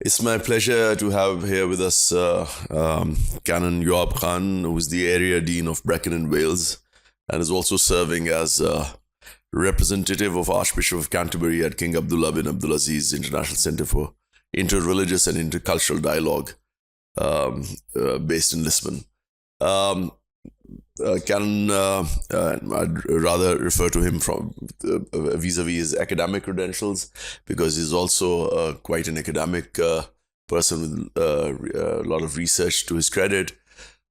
It's my pleasure to have here with us Canon Yoab Khan, who is the Area Dean of Brecon in Wales and is also serving as representative of Archbishop of Canterbury at King Abdullah bin Abdulaziz International Centre for Inter-Religious and Intercultural Dialogue based in Lisbon. Canon, I'd rather refer to him from vis-a-vis his academic credentials, because he's also quite an academic person with a lot of research to his credit.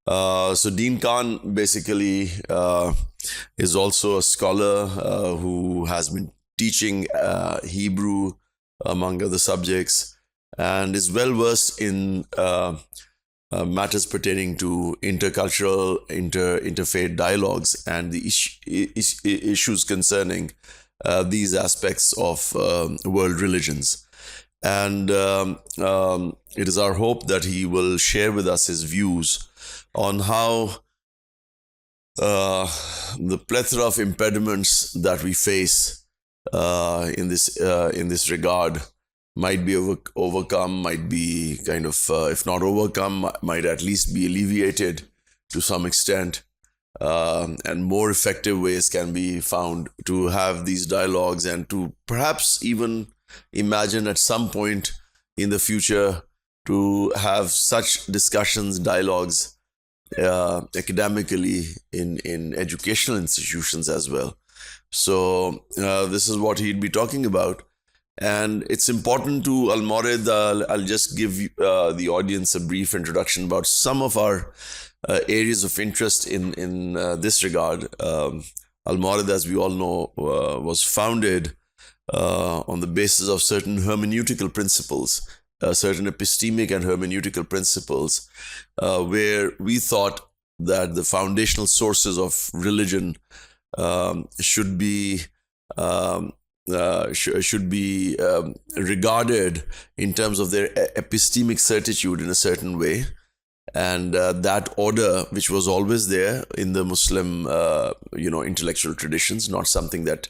So Dean Khan basically is also a scholar who has been teaching Hebrew among other subjects, and is well versed in matters pertaining to intercultural, interfaith dialogues and the issues concerning these aspects of world religions. And it is our hope that he will share with us his views on how the plethora of impediments that we face in this regard might be overcome, might be kind of, if not overcome, might at least be alleviated to some extent, and more effective ways can be found to have these dialogues, and to perhaps even imagine at some point in the future to have such discussions, dialogues academically in educational institutions as well. So this is what he'd be talking about. And it's important to Al-Mawrid. I'll just give the audience a brief introduction about some of our areas of interest in this regard. Al-Mawrid, as we all know, was founded on the basis of certain hermeneutical principles, certain epistemic and hermeneutical principles, where we thought that the foundational sources of religion should be regarded in terms of their epistemic certitude in a certain way, and that order, which was always there in the Muslim intellectual traditions, not something that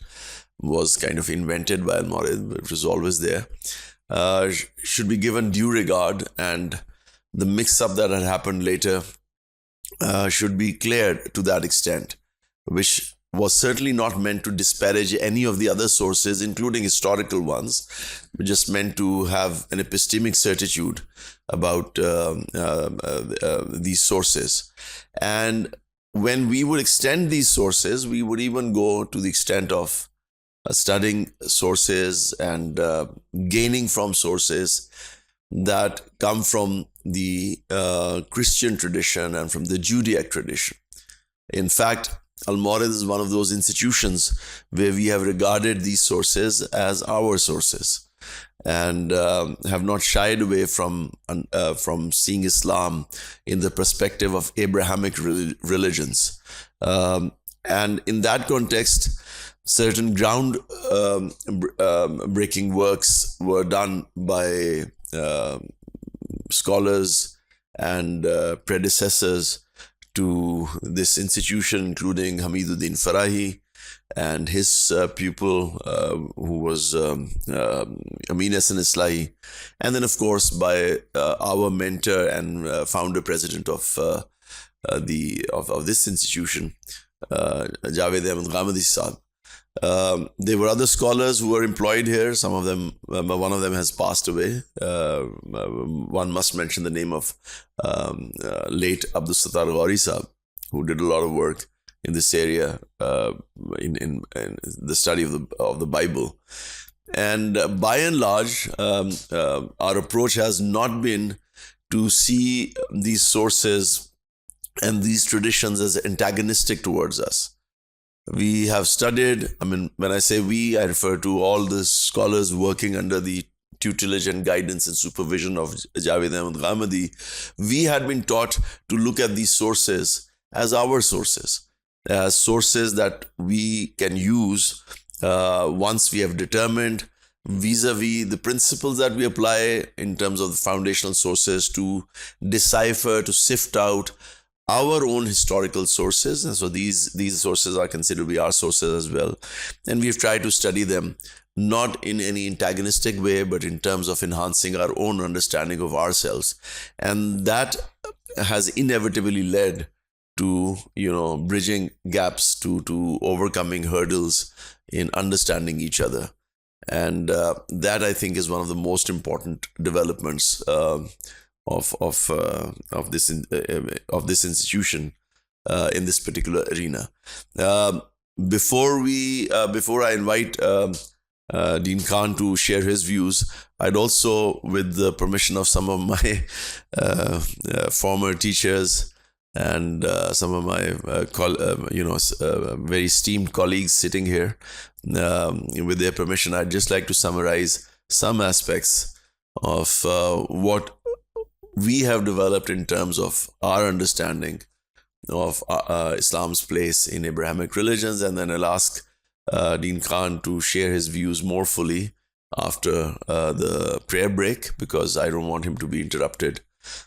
was kind of invented by Al-Mawrid, but it was always there, should be given due regard, and the mix-up that had happened later should be cleared to that extent, which was certainly not meant to disparage any of the other sources, including historical ones, but just meant to have an epistemic certitude about these sources. And when we would extend these sources, we would even go to the extent of studying sources and gaining from sources that come from the Christian tradition and from the Judaic tradition. In fact, Al-Mawrid is one of those institutions where we have regarded these sources as our sources, and have not shied away from seeing Islam in the perspective of Abrahamic religions. And in that context, certain ground breaking works were done by scholars and predecessors to this institution, including Hamiduddin Farahi and his pupil, who was Amin Hassan Islahi, and then of course by our mentor and founder president of this institution, Javed Ahmad Ghamidi Saab. There were other scholars who were employed here. Some of them, one of them has passed away. One must mention the name of late Abdul Sattar Ghori Saab, who did a lot of work in this area, in the study of the Bible. And by and large, our approach has not been to see these sources and these traditions as antagonistic towards us. We have studied, when I say we, I refer to all the scholars working under the tutelage and guidance and supervision of Javed Ahmad Ghamidi. We had been taught to look at these sources as our sources, as sources that we can use once we have determined vis-a-vis the principles that we apply in terms of the foundational sources to decipher, to sift out our own historical sources, and so these sources are considered to be our sources as well, and we've tried to study them not in any antagonistic way, but in terms of enhancing our own understanding of ourselves, and that has inevitably led to bridging gaps, to overcoming hurdles in understanding each other, and that I think is one of the most important developments of this institution in this particular arena. Before I invite Dean Khan to share his views, I'd also, with the permission of some of my former teachers and some of my very esteemed colleagues sitting here, with their permission, I'd just like to summarize some aspects of what we have developed in terms of our understanding of Islam's place in Abrahamic religions, and then I'll ask Dean Khan to share his views more fully after the prayer break, because I don't want him to be interrupted.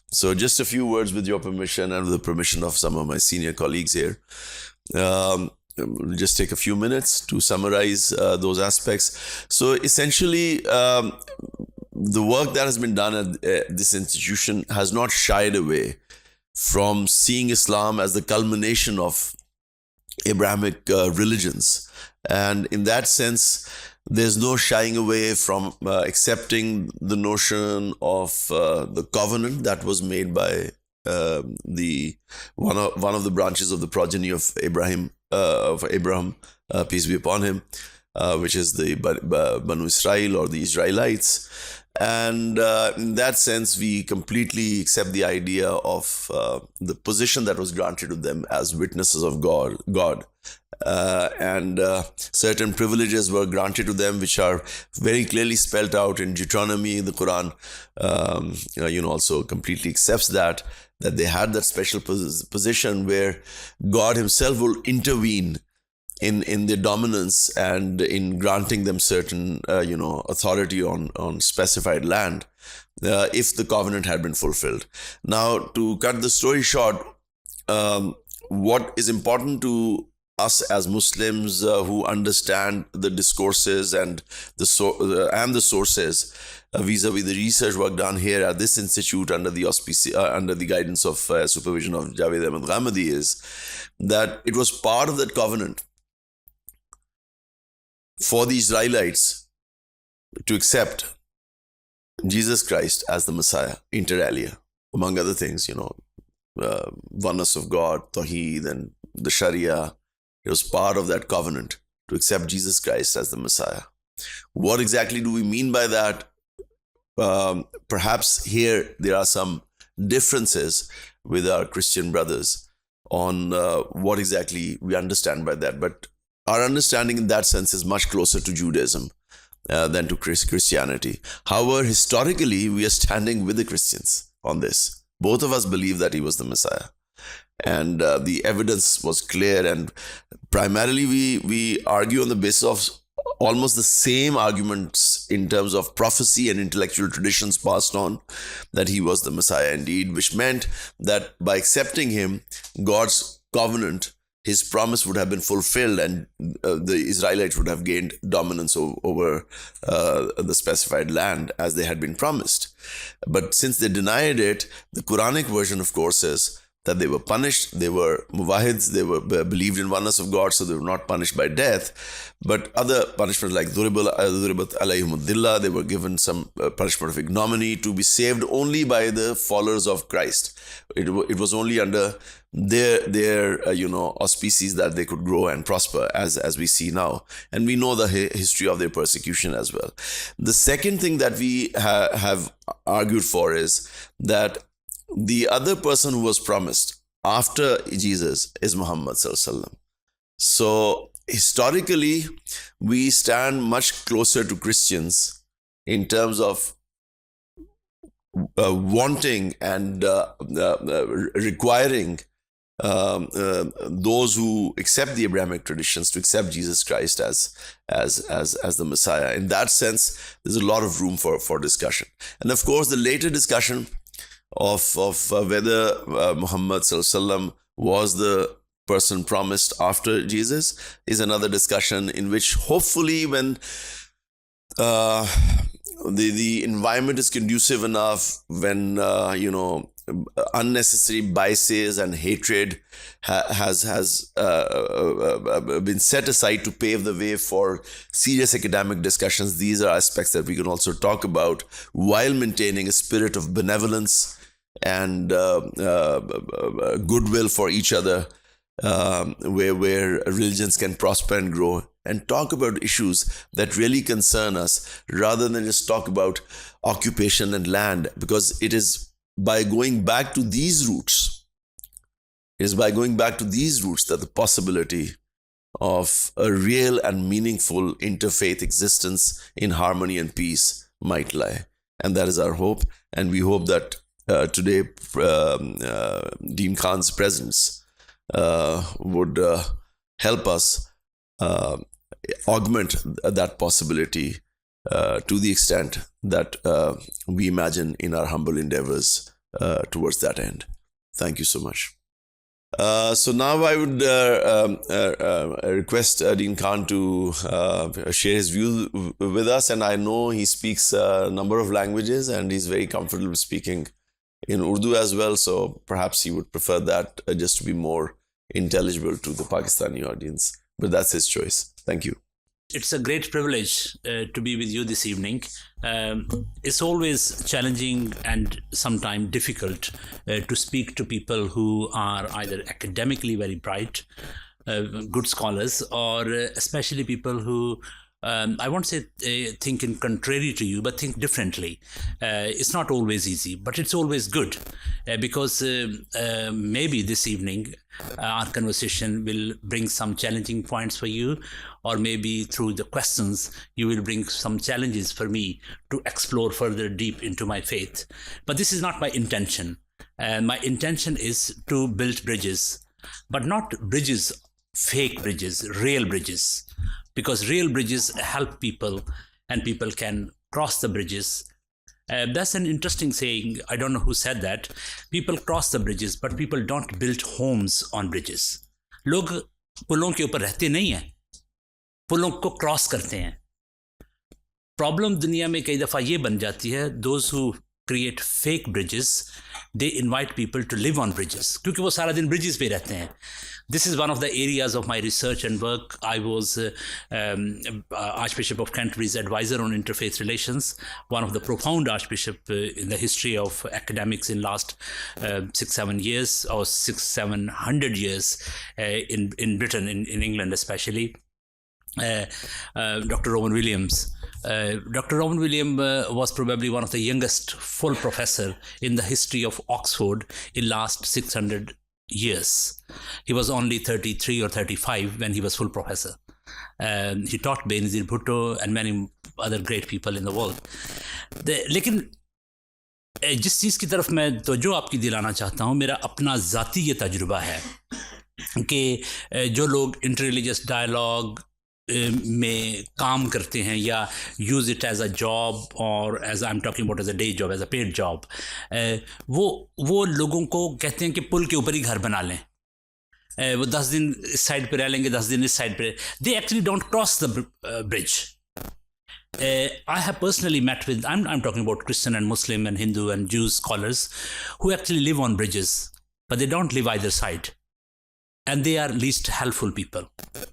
So just a few words with your permission and with the permission of some of my senior colleagues here. We'll just take a few minutes to summarize those aspects. So essentially, the work that has been done at this institution has not shied away from seeing Islam as the culmination of Abrahamic religions. And in that sense, there's no shying away from accepting the notion of the covenant that was made by one of the branches of the progeny of Abraham, peace be upon him, which is the Banu Israel, or the Israelites. And in that sense, we completely accept the idea of the position that was granted to them as witnesses of God. And certain privileges were granted to them, which are very clearly spelled out in Deuteronomy. The Quran, also completely accepts that they had that special position where God Himself will intervene in their dominance and in granting them certain, authority on specified land, if the covenant had been fulfilled. Now, to cut the story short, what is important to us as Muslims who understand the discourses and the sources vis-a-vis the research work done here at this institute under the guidance of supervision of Javed Ahmad Ghamidi, is that it was part of that covenant for the Israelites to accept Jesus Christ as the Messiah, inter alia, among other things, oneness of God, Tawheed, and the Sharia. It was part of that covenant to accept Jesus Christ as the Messiah. What exactly do we mean by that? Perhaps here there are some differences with our Christian brothers on what exactly we understand by that. But our understanding in that sense is much closer to Judaism than to Christianity. However, historically, we are standing with the Christians on this. Both of us believe that He was the Messiah. And the evidence was clear, and primarily we argue on the basis of almost the same arguments in terms of prophecy and intellectual traditions passed on, that He was the Messiah indeed, which meant that by accepting Him, God's covenant, His promise would have been fulfilled, and the Israelites would have gained dominance over the specified land as they had been promised. But since they denied it, the Quranic version, of course, says that they were punished. They were muwahids, they were believed in oneness of God, so they were not punished by death. But other punishments like Duribat alayhimudillah, they were given some punishment of ignominy to be saved only by the followers of Christ. It was only under their auspices that they could grow and prosper, as we see now. And we know the history of their persecution as well. The second thing that we have argued for is that the other person who was promised after Jesus is Muhammad Sallallahu Alaihi Wasallam. So historically, we stand much closer to Christians in terms of wanting and requiring those who accept the Abrahamic traditions to accept Jesus Christ as the Messiah. In that sense, there's a lot of room for discussion. And of course, the later discussion of whether Muhammad Sallallahu Alaihi Wasallam was the person promised after Jesus is another discussion, in which hopefully when the environment is conducive enough, when unnecessary biases and hatred has been set aside to pave the way for serious academic discussions, these are aspects that we can also talk about while maintaining a spirit of benevolence and goodwill for each other, where religions can prosper and grow, and talk about issues that really concern us rather than just talk about occupation and land, because it is by going back to these roots, that the possibility of a real and meaningful interfaith existence in harmony and peace might lie. And that is our hope. And we hope that today Dean Khan's presence would help us augment that possibility to the extent that we imagine in our humble endeavors towards that end. Thank you so much. So now I would request Dean Khan to share his views with us. And I know he speaks a number of languages and he's very comfortable speaking in Urdu as well. So perhaps he would prefer that just to be more intelligible to the Pakistani audience. But that's his choice. Thank you. It's a great privilege to be with you this evening. It's always challenging and sometimes difficult to speak to people who are either academically very bright, good scholars, or especially people who, I won't say think in contrary to you, but think differently. It's not always easy, but it's always good because maybe this evening our conversation will bring some challenging points for you, or maybe through the questions you will bring some challenges for me to explore further deep into my faith. But this is not my intention. My intention is to build bridges, but not bridges, fake bridges, real bridges, because real bridges help people and people can cross the bridges. That's an interesting saying. I don't know who said that. People cross the bridges, but people don't build homes on bridges. लोग पुलों के ऊपर रहते नहीं हैं, पुलों को cross करते हैं. प्रॉब्लम दुनिया में कई दफ़ा ये बन जाती है, those who create fake bridges, they invite people to live on bridges, क्योंकि वो सारा दिन bridges पे रहते हैं. This is one of the areas of my research and work. I was Archbishop of Canterbury's advisor on interfaith relations, one of the profound archbishop in the history of academics in last 600 years or 700 years in Britain, in England especially. Dr. Rowan Williams. Dr. Rowan Williams was probably one of the youngest full professor in the history of Oxford in last 600 years. He was only 33 or 35 when he was full professor. He taught Benazir Bhutto and many other great people in the world. लेकिन जिस चीज़ की तरफ मैं तवज्जो आपकी दिलाना चाहता हूँ, मेरा अपना ज़ाती ये तजुर्बा है कि जो लोग इंटररिलीजियस डायलॉग में काम करते हैं या use it as a job और as I am talking about as a day job, as a paid job, वो लोगों को कहते हैं कि पुल के ऊपर ही घर बना लें. वो 10 दिन इस साइड पे रह लेंगे, 10 दिन इस साइड पे. They actually don't cross the bridge. I have personally met with, I'm talking about Christian and Muslim and Hindu and Jew scholars who actually live on bridges, but they don't live either side. And they are least helpful people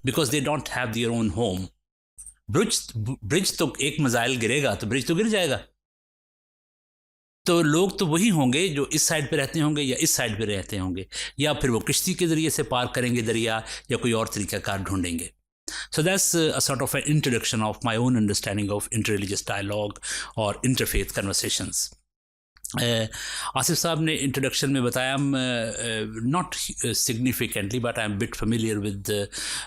because they don't have their own home. Bridge तो एक missile गिरेगा तो bridge तो गिर जाएगा. तो लोग तो वही होंगे जो इस साइड पे रहते होंगे या इस साइड पे रहते होंगे, या फिर वो किश्ती के जरिए से पार करेंगे दरिया, या कोई और तरीकाकार ढूंढेंगे. So that's a sort of an introduction of my own understanding of interreligious dialogue or interfaith conversations. Asif साहब ने इंट्रोडक्शन में बताया, not significantly but I am bit familiar with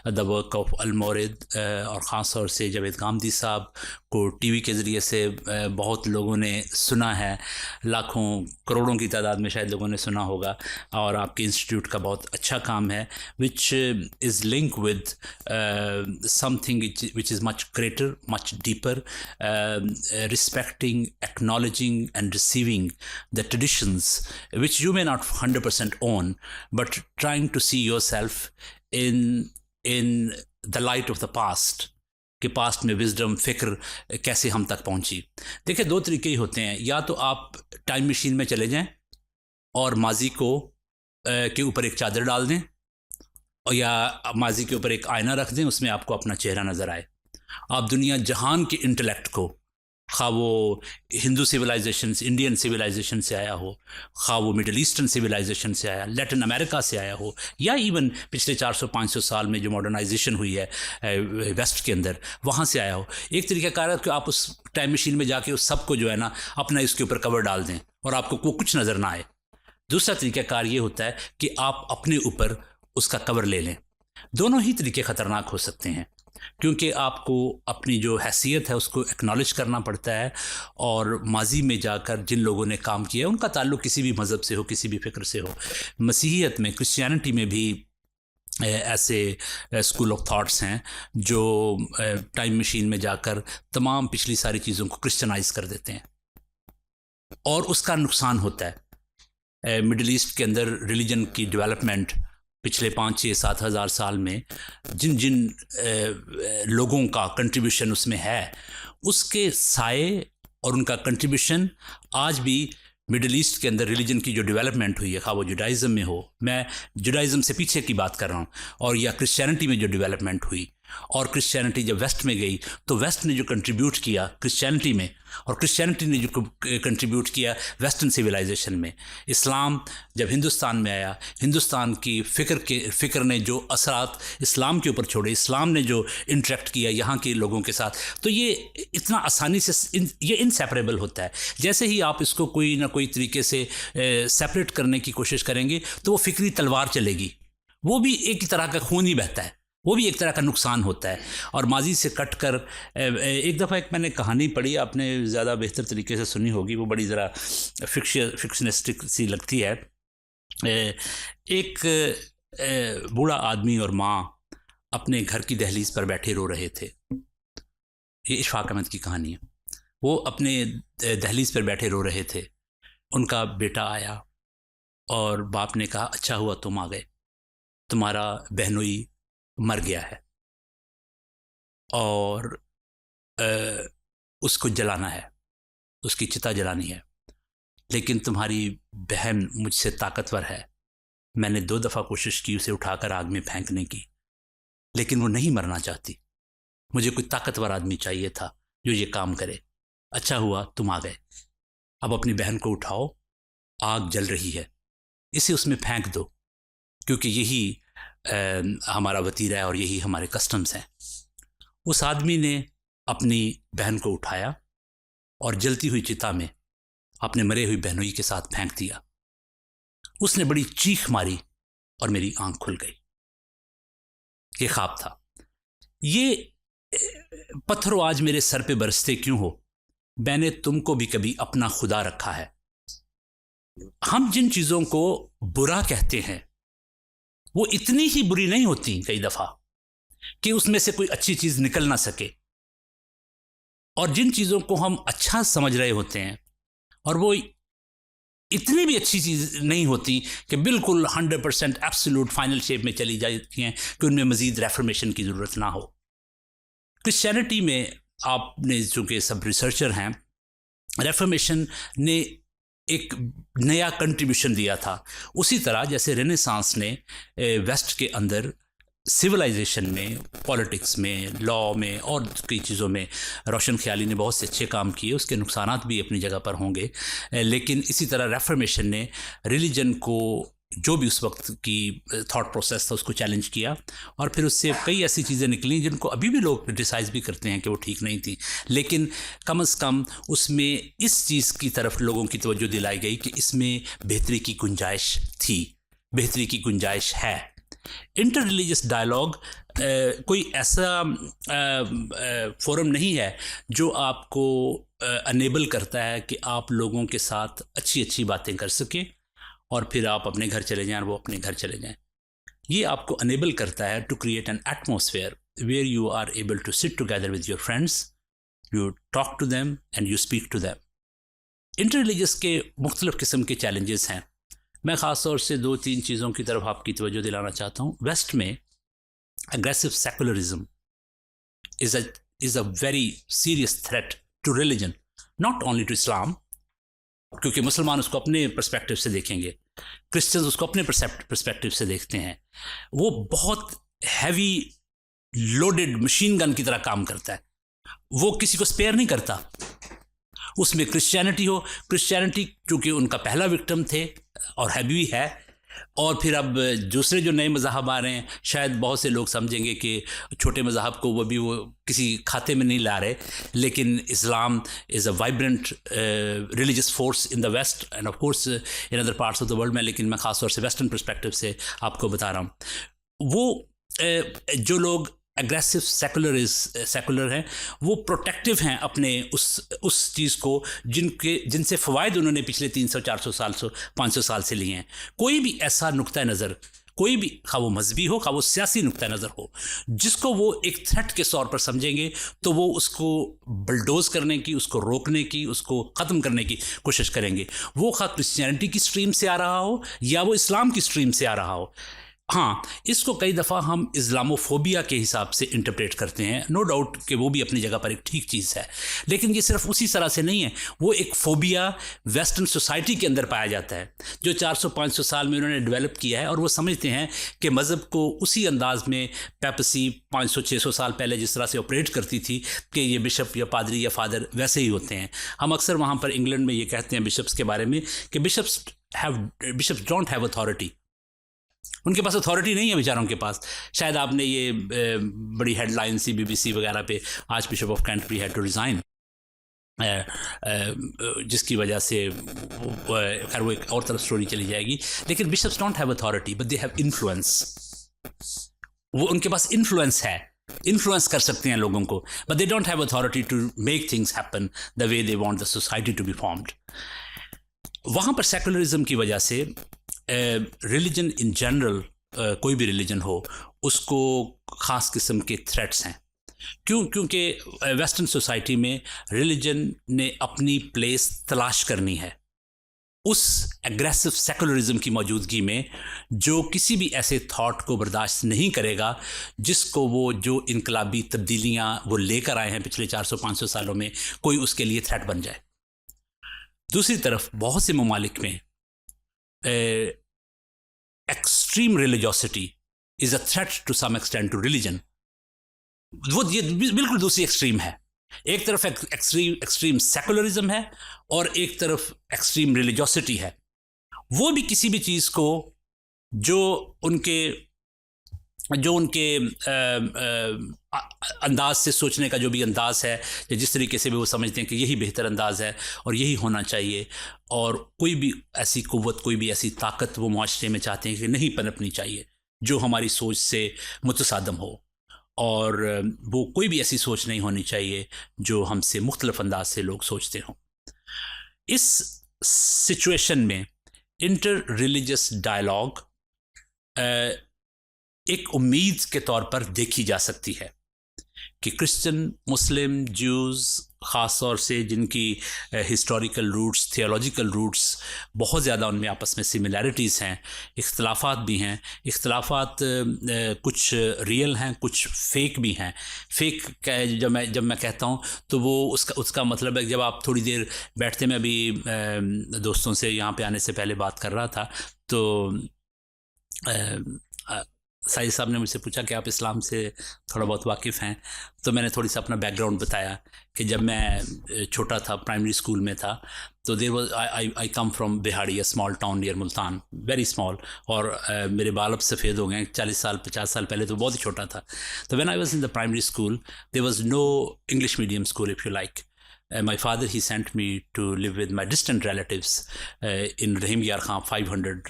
the work of Al Mawrid और ख़ास तौर से जावेद गामदी साहब, आपको टीवी के ज़रिए से बहुत लोगों ने सुना है, लाखों करोड़ों की तादाद में शायद लोगों ने सुना होगा, और आपके इंस्टीट्यूट का बहुत अच्छा काम है, which is link with something which is much greater, much deeper, respecting, acknowledging and receiving the traditions which you may not 100% own, but trying to see yourself in the light of the past, कि past में wisdom, फिक्र कैसे हम तक पहुंची। देखिए, दो तरीके ही होते हैं, या तो आप टाइम मशीन में चले जाएं और माजी को के ऊपर एक चादर डाल दें, और या माजी के ऊपर एक आईना रख दें, उसमें आपको अपना चेहरा नज़र आए। आप दुनिया जहान के इंटेलेक्ट को, खा वो हिंदू सिविलाइजेशन, इंडियन सिविलाइजेशन से आया हो, खा वो मिडल ईस्टर्न सिविलाइजेशन से आया, लैटिन अमेरिका से आया हो, या इवन पिछले 400-500 साल में जो मॉडर्नाइजेशन हुई है वेस्ट के अंदर, वहाँ से आया हो, एक तरीक़ाकार है कि आप उस टाइम मशीन में जाके उस सब को जो है ना अपना इसके ऊपर कवर डाल दें और आपको वो कुछ नज़र ना आए। दूसरा तरीक़ाकार ये होता है कि आप अपने ऊपर उसका कवर ले लें। दोनों ही तरीके ख़तरनाक हो सकते हैं, क्योंकि आपको अपनी जो हैसियत है उसको एक्नॉलेज करना पड़ता है, और माजी में जाकर जिन लोगों ने काम किया उनका ताल्लुक़ किसी भी मज़हब से हो, किसी भी फ़िक्र से हो। मसीहियत में, क्रिश्चियनिटी में भी ऐसे स्कूल ऑफ थॉट्स हैं जो टाइम मशीन में जाकर तमाम पिछली सारी चीज़ों को क्रिश्चनाइज कर देते हैं, और उसका नुकसान होता है। मिडल ईस्ट के अंदर रिलीजन की डेवलपमेंट पिछले 5-6-7 हज़ार साल में जिन जिन लोगों का कंट्रीब्यूशन उसमें है, उसके साए और उनका कंट्रीब्यूशन आज भी मिडल ईस्ट के अंदर रिलीजन की जो डेवलपमेंट हुई है, खा वो जुडाइज़म में हो, मैं जुडाइज़म से पीछे की बात कर रहा हूँ, और या क्रिश्चियनिटी में जो डेवलपमेंट हुई, और क्रिश्चियनिटी जब वेस्ट में गई तो वेस्ट ने जो कंट्रीब्यूट किया क्रिश्चियनिटी में, और क्रिश्चियनिटी ने जो कंट्रीब्यूट किया वेस्टर्न सिविलाइजेशन में। इस्लाम जब हिंदुस्तान में आया, हिंदुस्तान की फ़िक्र ने जो असरात इस्लाम के ऊपर छोड़े, इस्लाम ने जो इंटरेक्ट किया यहाँ के लोगों के साथ, तो ये इतना आसानी से ये इनसेपरेबल होता है। जैसे ही आप इसको कोई ना कोई तरीके से सेपरेट करने की कोशिश करेंगे तो वो फ़िक्री तलवार चलेगी, वो भी एक तरह का खून ही बहता है, वो भी एक तरह का नुकसान होता है। और माजी से कट कर एक दफ़ा एक मैंने कहानी पढ़ी, आपने ज़्यादा बेहतर तरीके से सुनी होगी, वो बड़ी ज़रा फिक्शनिस्टिक सी लगती है। एक बूढ़ा आदमी और माँ अपने घर की दहलीज पर बैठे रो रहे थे। ये इशफाक अहमद की कहानी है। वो अपने दहलीज पर बैठे रो रहे थे। उनका बेटा आया और बाप ने कहा, अच्छा हुआ तुम आ गए, तुम्हारा बहनोई मर गया है और उसको जलाना है, उसकी चिता जलानी है, लेकिन तुम्हारी बहन मुझसे ताकतवर है। मैंने 2 दफ़ा कोशिश की उसे उठाकर आग में फेंकने की, लेकिन वो नहीं मरना चाहती। मुझे कोई ताकतवर आदमी चाहिए था जो ये काम करे। अच्छा हुआ तुम आ गए। अब अपनी बहन को उठाओ, आग जल रही है, इसे उसमें फेंक दो, क्योंकि यही हमारा वतीरा है और यही हमारे कस्टम्स हैं। उस आदमी ने अपनी बहन को उठाया और जलती हुई चिता में अपने मरे हुई बहनोई के साथ फेंक दिया। उसने बड़ी चीख मारी और मेरी आंख खुल गई। ये ख्वाब था। ये पत्थरों आज मेरे सर पे बरसते क्यों हो, मैंने तुमको भी कभी अपना खुदा रखा है। हम जिन चीज़ों को बुरा कहते हैं वो इतनी ही बुरी नहीं होती कई दफ़ा कि उसमें से कोई अच्छी चीज़ निकल ना सके, और जिन चीज़ों को हम अच्छा समझ रहे होते हैं और वो इतनी भी अच्छी चीज़ नहीं होती कि बिल्कुल 100% एब्सोल्यूट फाइनल शेप में चली जाती हैं कि उनमें मज़ीद रेफर्मेशन की ज़रूरत ना हो। क्रिश्चियनिटी में आपने चूँकि सब रिसर्चर हैं, रेफर्मेशन ने एक नया कंट्रीब्यूशन दिया था। उसी तरह जैसे रेनेसांस ने वेस्ट के अंदर सिविलाइजेशन में, पॉलिटिक्स में, लॉ में और कई चीज़ों में रोशन ख्याली ने बहुत से अच्छे काम किए, उसके नुकसानात भी अपनी जगह पर होंगे, लेकिन इसी तरह रेफर्मेशन ने रिलीजन को, जो भी उस वक्त की थॉट प्रोसेस था, उसको चैलेंज किया, और फिर उससे कई ऐसी चीज़ें निकली जिनको अभी भी लोग क्रिटिसाइज़ भी करते हैं कि वो ठीक नहीं थी, लेकिन कम से कम उसमें इस चीज़ की तरफ लोगों की तवज्जो दिलाई गई कि इसमें बेहतरी की गुंजाइश थी, बेहतरी की गुंजाइश है। इंटर रिलीजियस डायलॉग कोई ऐसा फोरम नहीं है जो आपको अनेबल करता है कि आप लोगों के साथ अच्छी अच्छी बातें कर सकें और फिर आप अपने घर चले जाएं और वो अपने घर चले जाएं। ये आपको अनेबल करता है to create an atmosphere where you are able to sit together with your friends, you talk to them and you speak to them. Interreligious के मुख्तलिफ किस्म के चैलेंजेस हैं। मैं ख़ास तौर से 2-3 चीज़ों की तरफ आपकी तवज्जो दिलाना चाहता हूँ। वेस्ट में aggressive secularism is a very serious threat to religion, not only to Islam, क्योंकि मुसलमान उसको अपने पर्सपेक्टिव से देखेंगे, क्रिश्चियंस उसको अपने पर्सपेक्टिव से देखते हैं। वो बहुत हैवी लोडेड मशीन गन की तरह काम करता है, वो किसी को स्पेयर नहीं करता। उसमें क्रिश्चियनिटी चूँकि उनका पहला विक्टिम थे और है भी है, और फिर अब दूसरे जो नए मज़हब आ रहे हैं, शायद बहुत से लोग समझेंगे कि छोटे मज़हब को वो किसी खाते में नहीं ला रहे, लेकिन Islam is a vibrant religious force in the West and of course in other parts of the world में, लेकिन मैं ख़ास तौर से वेस्टर्न पर्सपेक्टिव से आपको बता रहा हूँ। वो जो लोग एग्रेसिव सेकुलर हैं, वो प्रोटेक्टिव हैं अपने उस चीज़ को जिनसे फ़वायद उन्होंने पिछले 300-400 साल 500 साल से लिए हैं। कोई भी ऐसा नुक्ता नज़र, कोई भी खा वो मजहबी हो, खा वो सियासी नुक्ता नज़र हो, जिसको वो एक थ्रेट के तौर पर समझेंगे, तो वो उसको बलडोज करने की, उसको रोकने की, उसको ख़त्म करने की कोशिश करेंगे। वो खा क्रिश्चियनिटी की स्ट्रीम से आ रहा हो या वो इस्लाम की स्ट्रीम से आ रहा हो। हाँ, इसको कई दफ़ा हम इस्लामोफोबिया के हिसाब से इंटरप्रेट करते हैं। नो डाउट कि वो भी अपनी जगह पर एक ठीक चीज़ है, लेकिन ये सिर्फ उसी तरह से नहीं है। वो एक फोबिया वेस्टर्न सोसाइटी के अंदर पाया जाता है, जो 400-500 साल में उन्होंने डेवलप किया है, और वो समझते हैं कि मज़हब को उसी अंदाज में पेपसी 500-600 साल पहले जिस तरह से ऑपरेट करती थी कि ये बिशप या पादरी या फादर वैसे ही होते हैं। हम अक्सर वहाँ पर इंग्लैंड में ये कहते हैं बिशप्स के बारे में कि बिशप्स डोंट हैव अथॉरिटी। उनके पास अथॉरिटी नहीं है बेचारों के पास। शायद आपने ये बड़ी हेडलाइन सी BBC वगैरह पे, आज bishop of Canterbury had to resign, जिसकी वजह से खैर वो एक और तरफ स्टोरी चली जाएगी। लेकिन bishops don't have authority but they have influence. वो उनके पास इन्फ्लुएंस है, इन्फ्लुएंस कर सकते हैं लोगों को, but they don't have authority to make things happen the way they want the society to be formed. वहाँ पर सेकुलरिज्म की वजह से रिलीजन इन जनरल, कोई भी रिलीजन हो, उसको ख़ास किस्म के थ्रेट्स हैं। क्योंकि वेस्टर्न सोसाइटी में रिलीजन ने अपनी प्लेस तलाश करनी है उस एग्रेसिव सेकुलरिज्म की मौजूदगी में, जो किसी भी ऐसे थॉट को बर्दाश्त नहीं करेगा जिसको वो जो इनकलाबी तब्दीलियाँ वो लेकर आए हैं पिछले 400-500 सालों में, कोई उसके लिए थ्रेट बन जाए। दूसरी तरफ बहुत से ममालिक में extreme religiosity is a threat to some extent to religion. वो ये बिल्कुल दूसरी एक्सट्रीम है। एक तरफ एक्सट्रीम सेकुलरिज्म है और एक तरफ एक्सट्रीम रिलीजियोसिटी है। वो भी किसी भी चीज़ को जो उनके अंदाज से सोचने का जो भी अंदाज है, या जिस तरीके से भी वो समझते हैं कि यही बेहतर अंदाज है और यही होना चाहिए, और कोई भी ऐसी कुव्वत, कोई भी ऐसी ताकत वो मुआशरे में चाहते हैं कि नहीं पनपनी चाहिए जो हमारी सोच से मुतसादम हो, और वो कोई भी ऐसी सोच नहीं होनी चाहिए जो हमसे मुख्तलिफ अंदाज से लोग सोचते हों। इस सिचुएशन में इंटर रिलीजियस डायलॉग एक उम्मीद के तौर पर देखी जा सकती है कि क्रिश्चियन, मुस्लिम, ज्यूज़, ख़ास तौर से जिनकी हिस्टोरिकल रूट्स, थियोलॉजिकल रूट्स बहुत ज़्यादा उनमें आपस में सिमिलैरिटीज़ हैं, इख्तलाफात भी हैं। इख्तलाफात कुछ रियल हैं, कुछ फेक भी हैं। फेक जब मैं कहता हूँ तो वो उसका मतलब है, जब आप थोड़ी देर बैठते, मैं अभी दोस्तों से यहाँ पे आने से पहले बात कर रहा था, तो साहिद साहब ने मुझसे पूछा कि आप इस्लाम से थोड़ा बहुत वाकिफ़ हैं, तो मैंने थोड़ी सा अपना बैकग्राउंड बताया कि जब मैं छोटा था, प्राइमरी स्कूल में था, तो there was I come from बिहाड़ी, a small town near Multan, very small, और मेरे बाल अब सफ़ेद हो गए। 40 साल 50 साल पहले तो बहुत ही छोटा था। तो when I was in the primary school there was no English medium school, if you like. My father, he sent me to live with my distant relatives in Rahim Yar Khan, 500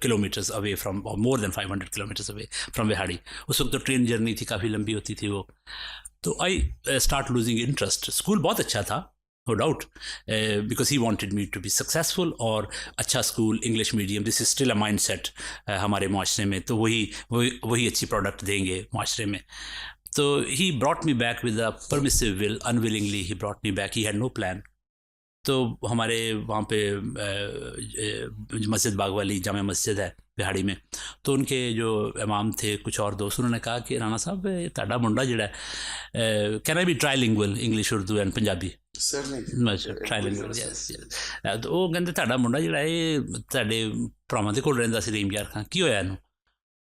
kilometers away from, or more than 500 kilometers away from Vihadi. उस वक्त तो train journey थी, काफ़ी लंबी होती थी वो. तो I start losing interest. School बहुत अच्छा था, no doubt, because he wanted me to be successful. और अच्छा school, English medium, this is still a mindset हमारे माशरे में, तो वही अच्छी प्रोडक्ट देंगे माशरे में. तो he brought me back with a permissive will, unwillingly he brought me back, he had no plan. तो हमारे वहाँ पे मस्जिद बाग वाली जामा मस्जिद है बिहाड़ी में, तो उनके जो इमाम थे, कुछ और दोस्त, उन्होंने कहा कि राणा साहब ताड़ा मुंडा जिहड़ा है, can I be trilingual, English, Urdu and Punjabi? Trilingual, yes. तो वो कहते ताड़ा मुंडा जिहड़ा है तुहाडे भरावां दे कोल रहिंदा सी, रहीम यार खां, की होया इहनूं?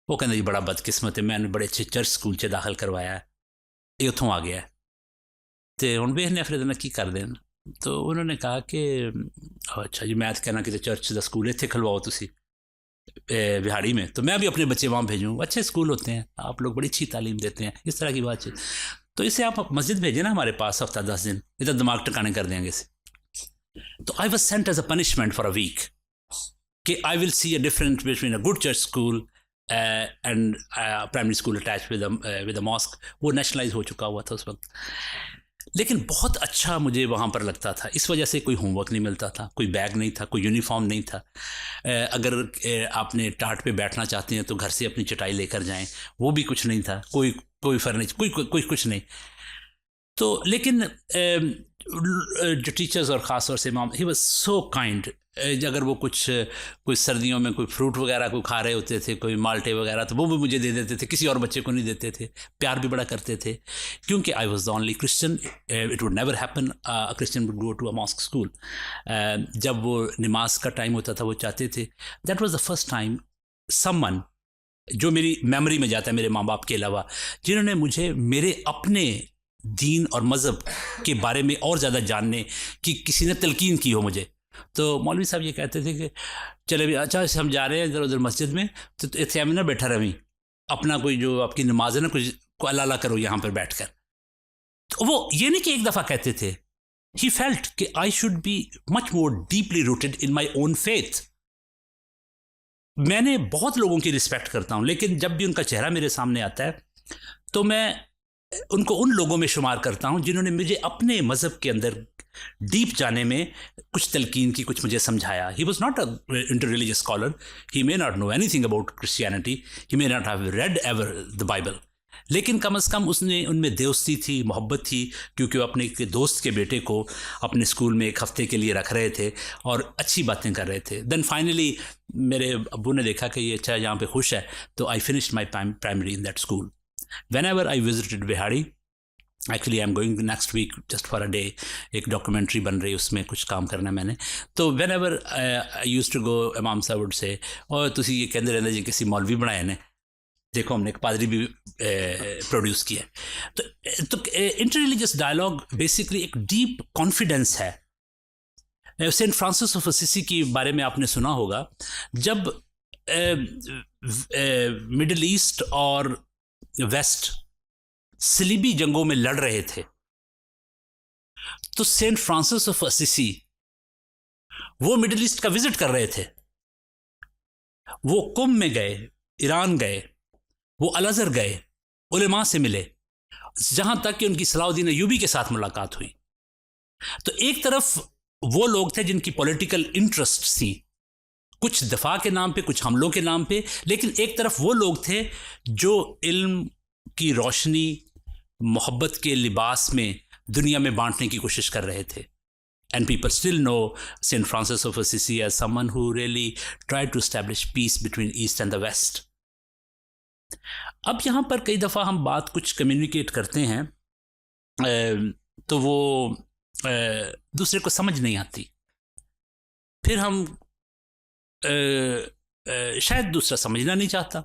वो कहंदे जी बड़ा बदकिस्मत है, मैंने बड़े अच्छे चर्च स्कूल 'च दाखिल करवाया, ये उत्थों आ गया तो हुण वेखने फिर इहदा की करदे न. तो उन्होंने कहा कि अच्छा जी, मैं तो कहना कि चर्च का स्कूल इत्थे खलवाओ तुसी बिहाड़ी में, तो मैं भी अपने बच्चे वहाँ भेजूँ, अच्छे स्कूल होते हैं, आप लोग बड़ी अच्छी तालीम देते हैं, इस तरह की बातचीत. तो इसे आप मस्जिद भेजें ना हमारे पास हफ्ता 10 दिन, इधर दिमाग टिकाने कर देंगे इसे. तो I was sent as a punishment for a week कि I will see a difference between a good church school and primary school attach with a mosque. वो नेशनलाइज हो चुका हुआ था उस वक्त. लेकिन बहुत अच्छा मुझे वहाँ पर लगता था, इस वजह से कोई होमवर्क नहीं मिलता था, कोई बैग नहीं था, कोई यूनिफॉर्म नहीं था. अगर आपने टाट पे बैठना चाहते हैं तो घर से अपनी चटाई लेकर जाएं, वो भी कुछ नहीं था, कोई फर्नीचर, कोई कुछ नहीं. तो लेकिन जो टीचर्स और ख़ास तौर से इमाम, ही वाज सो काइंड. अगर वो कुछ सर्दियों में कोई फ्रूट वगैरह कोई खा रहे होते थे, कोई माल्टे वगैरह, तो वो भी मुझे दे देते थे, किसी और बच्चे को नहीं देते थे. प्यार भी बड़ा करते थे, क्योंकि I was the only Christian. It would never happen a Christian would go to a mosque school. जब वो नमाज का टाइम होता था, वो चाहते थे. That was the first time someone, जो मेरी मेमोरी में जाता है मेरे माँ बाप के अलावा, जिन्होंने मुझे मेरे अपने दीन और मज़हब के बारे में और ज़्यादा जानने की किसी ने तलकीन की हो मुझे. तो मौलवी साहब ये कहते थे कि चले भी, अच्छा हम जा रहे हैं इधर उधर मस्जिद में, तो इत्थे में ना बैठा रही, अपना कोई जो आपकी नमाज है ना, कुछ को अल्लाह अल्लाह करो यहाँ पर बैठ कर. तो वो ये नहीं कि एक दफ़ा कहते थे, ही फेल्ट कि I should be much more deeply rooted in my own faith. मैंने बहुत लोगों की रिस्पेक्ट करता हूँ, लेकिन जब भी उनका चेहरा मेरे सामने आता है तो मैं उनको उन लोगों में शुमार करता हूँ जिन्होंने मुझे अपने मज़हब के अंदर डीप जाने में कुछ तलकीन की, कुछ मुझे समझाया. He was not a inter religious scholar, he may not know anything about Christianity, he may not have read ever the Bible, लेकिन कम अज़ कम उसने उनमें दोस्ती थी, मोहब्बत थी, क्योंकि वो अपने दोस्त के बेटे को अपने स्कूल में एक हफ्ते के लिए रख रहे थे और अच्छी बातें कर रहे थे. देन फाइनली मेरे अब्बू ने देखा कि ये अच्छा यहाँ पे खुश है, तो I finished my primary in that school. Whenever I visited Bihari, actually I'm going next week just for a day, एक डॉक्यूमेंट्री बन रही है, उसमें कुछ काम करना है मैंने. तो whenever I used to go, इमाम साहब would say, और तुसी ये कहते रहंदे जी किसी मौलवी बनाए ने, देखो हमने एक पादरी भी प्रोड्यूस किया. तो इंटर रिलीजियस डायलॉग बेसिकली एक डीप कॉन्फिडेंस है. सेंट फ्रांसिस ऑफ असिसी के बारे में आपने सुना होगा. जब मिडिल ईस्ट और वेस्ट सलीबी जंगों में लड़ रहे थे, तो सेंट फ्रांसिस ऑफ असिसी वो मिडिल ईस्ट का विजिट कर रहे थे. वो कुम में गए, ईरान गए, वो अल-अज़हर गए, उलेमा से मिले, जहां तक कि उनकी सलाहुद्दीन अय्यूबी के साथ मुलाकात हुई. तो एक तरफ वो लोग थे जिनकी पॉलिटिकल इंटरेस्ट थी, कुछ दफा के नाम पे, कुछ हमलों के नाम पे, लेकिन एक तरफ वो लोग थे जो इल्म की रोशनी, मोहब्बत के लिबास में दुनिया में बांटने की कोशिश कर रहे थे. And people still know Saint Francis of Assisi as someone who really tried to establish peace between East and the West. अब यहाँ पर कई दफ़ा हम बात कुछ कम्युनिकेट करते हैं तो वो दूसरे को समझ नहीं आती, फिर हम शायद दूसरा समझना नहीं चाहता,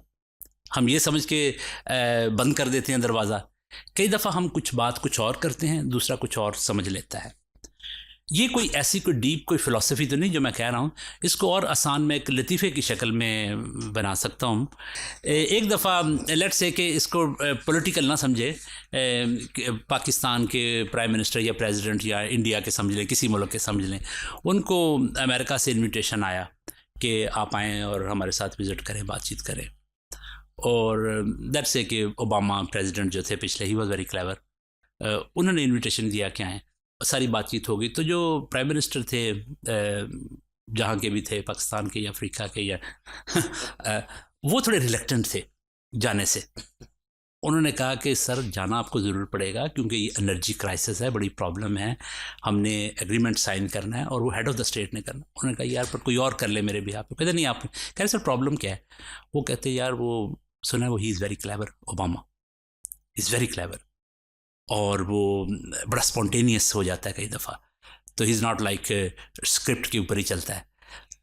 हम ये समझ के बंद कर देते हैं दरवाज़ा. कई दफ़ा हम कुछ बात कुछ और करते हैं, दूसरा कुछ और समझ लेता है. ये कोई ऐसी कोई डीप कोई फ़िलासफ़ी तो नहीं जो मैं कह रहा हूँ, इसको और आसान मैं एक लतीफ़े की शक्ल में बना सकता हूँ. एक दफ़ा लेट्स से कि इसको पॉलिटिकल ना समझे, पाकिस्तान के प्राइम मिनिस्टर या प्रेसिडेंट या इंडिया के समझ लें, किसी मुल्क के समझ लें, उनको अमेरिका से इन्विटेशन आया कि आप आएँ और हमारे साथ विज़िट करें, बातचीत करें। और दैट्स से कि ओबामा प्रेसिडेंट जो थे पिछले, ही वॉज वेरी क्लेवर, उन्होंने इनविटेशन दिया कि आएँ, सारी बातचीत हो गई। तो जो प्राइम मिनिस्टर थे जहाँ के भी थे, पाकिस्तान के या अफ्रीका के या वो थोड़े रिलेक्टेंट थे जाने से। उन्होंने कहा कि सर जाना आपको ज़रूर पड़ेगा क्योंकि ये एनर्जी क्राइसिस है, बड़ी प्रॉब्लम है, हमने एग्रीमेंट साइन करना है और वो हेड ऑफ द स्टेट ने करना। उन्होंने कहा यार पर कोई और कर ले मेरे भी आप। कहते नहीं आप। कह रहे सर प्रॉब्लम क्या है? वो कहते यार वो सुना है वो he is very clever, Obama is very clever, और वो बड़ा स्पॉन्टेनियस हो जाता है कई दफ़ा, तो he is not like script के ऊपर ही चलता है,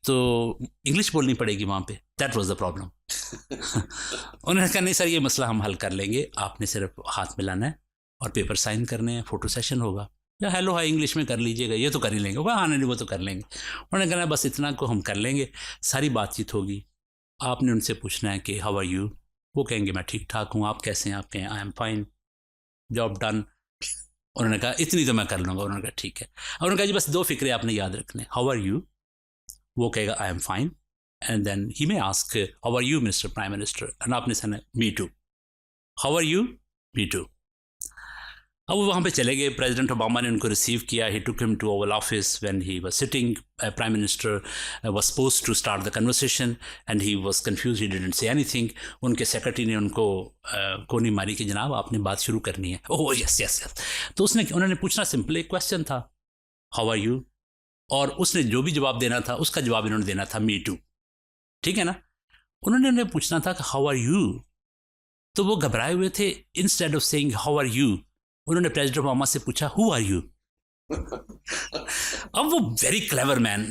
तो इंग्लिश बोलनी पड़ेगी वहाँ पे। That was the problem. उन्होंने कहा नहीं सर ये मसला हम हल कर लेंगे, आपने सिर्फ हाथ मिलाना है और पेपर साइन करने हैं, फ़ोटो सेशन होगा, या हेलो हाई इंग्लिश में कर लीजिएगा, ये तो कर ही लेंगे। वो हाँ नहीं वो तो कर लेंगे। उन्होंने कहा बस इतना को हम कर लेंगे, सारी बातचीत होगी, आपने उनसे पूछना है कि हाउ आर यू, वो कहेंगे मैं ठीक ठाक हूँ, आप कैसे हैं? आप कहें आई एम फाइन, जॉब डन। उन्होंने कहा इतनी तो मैं कर लूँगा। उन्होंने कहा ठीक है। और उन्होंने कहा जी बस दो फिक्रे आपने याद रखने, हाउ आर यू, वो कहेगा I am fine, and then he may ask how are you mister prime minister, and आपने कहना me too, how are you, me too. अब वो वहाँ पे चले गए, प्रेसिडेंट ओबामा ने उनको रिसीव किया, he took him to Oval Office when he was sitting, prime minister was supposed to start the conversation and he was confuse, he didn't say anything. उनके सेक्रेटरी ने उनको कोनी मारी कि जनाब आपने बात शुरू करनी है। Oh yes yes yes. तो उन्होंने पूछना सिंपल एक क्वेश्चन था, हाउ आर यू, और उसने जो भी जवाब देना था उसका जवाब इन्होंने देना था मी टू, ठीक है ना। उन्होंने उन्हें पूछना था कि हाउ आर यू, तो वो घबराए हुए थे। Instead of saying how are you, उन्होंने प्रेसिडेंट ओबामा से पूछा हु आर यू। अब वो वेरी क्लेवर मैन,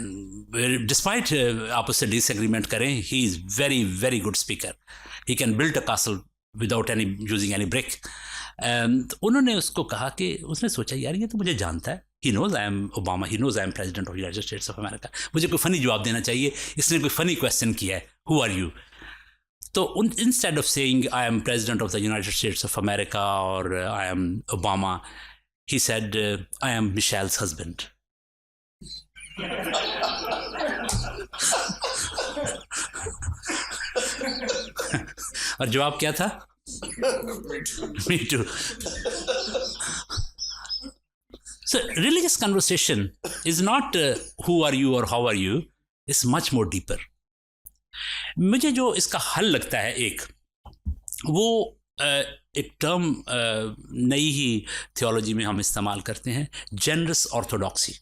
डिस्पाइट आप उससे डिसएग्रीमेंट करें, he is very very good speaker, he can build a castle without any using any brick. उन्होंने उसको कहा कि उसने सोचा यार ये तो मुझे जानता है, he knows I am Obama, he knows I am president of United States of America, मुझे कोई फ़नी जवाब देना चाहिए, इसने कोई फ़नी क्वेश्चन किया है, हु आर यू। तो instead of saying I am president of the United States of America और I am Obama, he said I am Michelle's husband. और जवाब क्या था? Me too. So religious conversation is not who are you or how are you, it's much more deeper. मुझे जो इसका हल लगता है एक, वो एक टर्म नई ही थियोलॉजी में हम इस्तेमाल करते हैं, generous orthodoxy.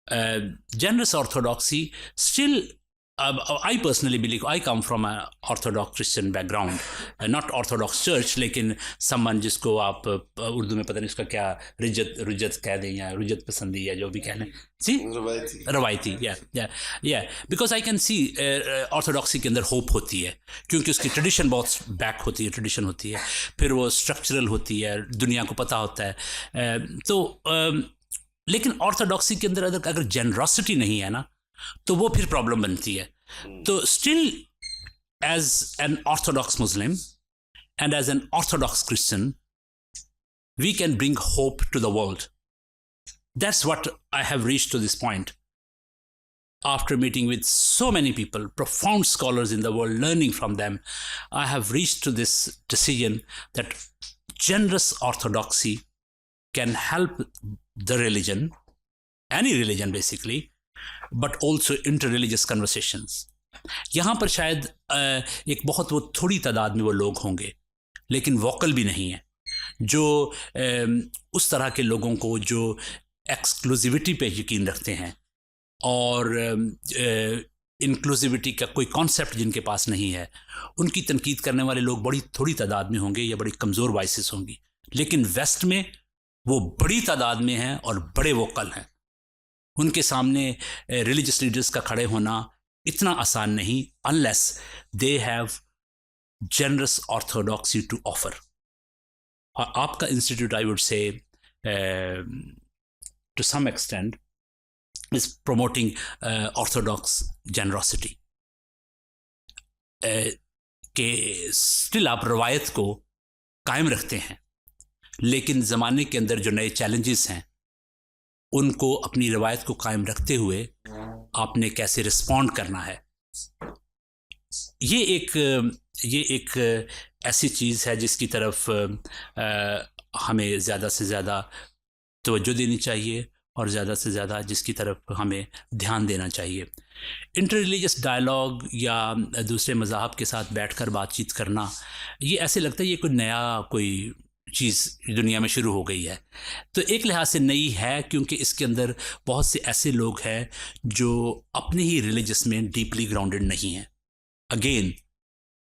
Generous orthodoxy still, I personally believe, I come from an orthodox Christian background, not orthodox church, लेकिन someone जिसको आप उर्दू में पता नहीं उसका क्या रुजत कह दें या रुजत पसंदी या जो भी कहना है, सी रवायती, या because I can see orthodoxy के अंदर होप होती है क्योंकि उसकी ट्रेडिशन बहुत बैक होती है, ट्रेडिशन होती है, फिर वो स्ट्रक्चरल होती है, दुनिया को पता होता है। तो लेकिन ऑर्थोडॉक्सी के अंदर अगर जेनरॉसिटी नहीं है ना तो वो फिर प्रॉब्लम बनती है। तो still as an orthodox Muslim and as an orthodox Christian we can bring hope to the world. That's what I have reached to this point after meeting with so many people, profound scholars in the world, learning from them. I have reached to this decision that generous orthodoxy can help the religion, any religion basically, but also inter-religious conversations. यहाँ पर शायद एक बहुत वो थोड़ी तादाद में वो लोग होंगे लेकिन वोकल भी नहीं है, जो उस तरह के लोगों को जो एक्सक्लूसिविटी पे यकीन रखते हैं और इंक्लूसिविटी का कोई कॉन्सेप्ट जिनके पास नहीं है, उनकी तनकीद करने वाले लोग बड़ी थोड़ी तादाद में होंगे या बड़ी कमज़ोर वॉइसेस होंगी। लेकिन वेस्ट में वो बड़ी तादाद में हैं और बड़े वोकल हैं। उनके सामने रिलीजियस लीडर्स का खड़े होना इतना आसान नहीं, unless they have generous orthodoxy to offer. और आपका institute, I would say to some extent, is promoting orthodox generosity. कि स्टिल आप रवायत को कायम रखते हैं लेकिन ज़माने के अंदर जो नए चैलेंजेस हैं उनको अपनी रवायत को कायम रखते हुए आपने कैसे रिस्पॉन्ड करना है। ये एक ऐसी चीज़ है जिसकी तरफ हमें ज़्यादा से ज़्यादा तवज्जो देनी चाहिए और ज़्यादा से ज़्यादा जिसकी तरफ हमें ध्यान देना चाहिए। इंटर रिलीजियस डायलॉग या दूसरे मज़ाहब के साथ बैठकर बातचीत करना, ये ऐसे लगता है ये कोई नया कोई चीज़ दुनिया में शुरू हो गई है। तो एक लिहाज से नई है क्योंकि इसके अंदर बहुत से ऐसे लोग हैं जो अपने ही रिलीजियस में डीपली ग्राउंडेड नहीं हैं। अगेन,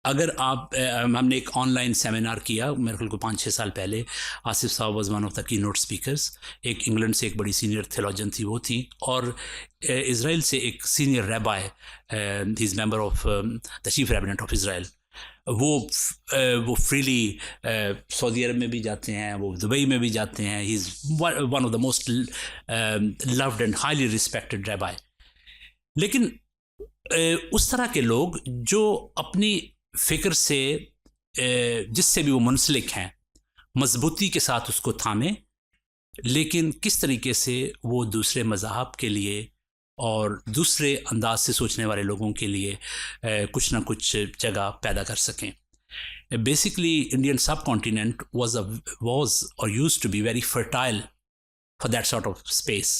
अगर आप हमने एक ऑनलाइन सेमिनार किया मेरे ख्याल को 5-6 साल पहले। आसिफ साहब was one of the key note speakers. एक इंग्लैंड से एक बड़ी सीनियर थियोलॉजियन थी, वो थी, और इज़राइल से एक senior rabbi, he is member of the chief rabbinate of Israel. वो फ्रीली सऊदी अरब में भी जाते हैं, वो दुबई में भी जाते हैं। He is one of the most loved and highly respected rabbi. लेकिन उस तरह के लोग जो अपनी फ़िक्र से जिससे भी वो मुंसलिक हैं मजबूती के साथ उसको थामे, लेकिन किस तरीके से वो दूसरे मज़ाहब के लिए और दूसरे अंदाज से सोचने वाले लोगों के लिए कुछ ना कुछ जगह पैदा कर सकें। बेसिकली इंडियन सब continent was or used to be very fertile for that sort of space.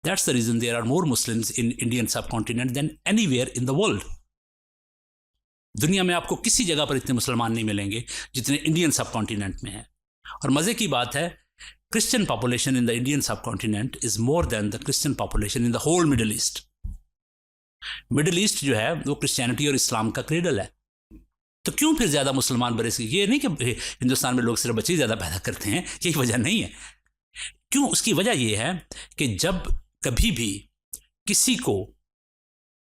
That's the reason there are more Muslims in Indian subcontinent than anywhere in the world. दुनिया में आपको किसी जगह पर इतने मुसलमान नहीं मिलेंगे जितने इंडियन सब कॉन्टिनेंट में हैं। और मज़े की बात है, Christian population in the Indian subcontinent is more than the Christian population in the whole Middle East. Middle East जो है वो क्रिश्चियनिटी और इस्लाम का क्रेडल है। तो क्यों फिर ज़्यादा मुसलमान बरस, ये नहीं कि हिंदुस्तान में लोग सिर्फ बच्चे ज़्यादा पैदा करते हैं, यही वजह नहीं है। क्यों? उसकी वजह यह है कि जब कभी भी किसी को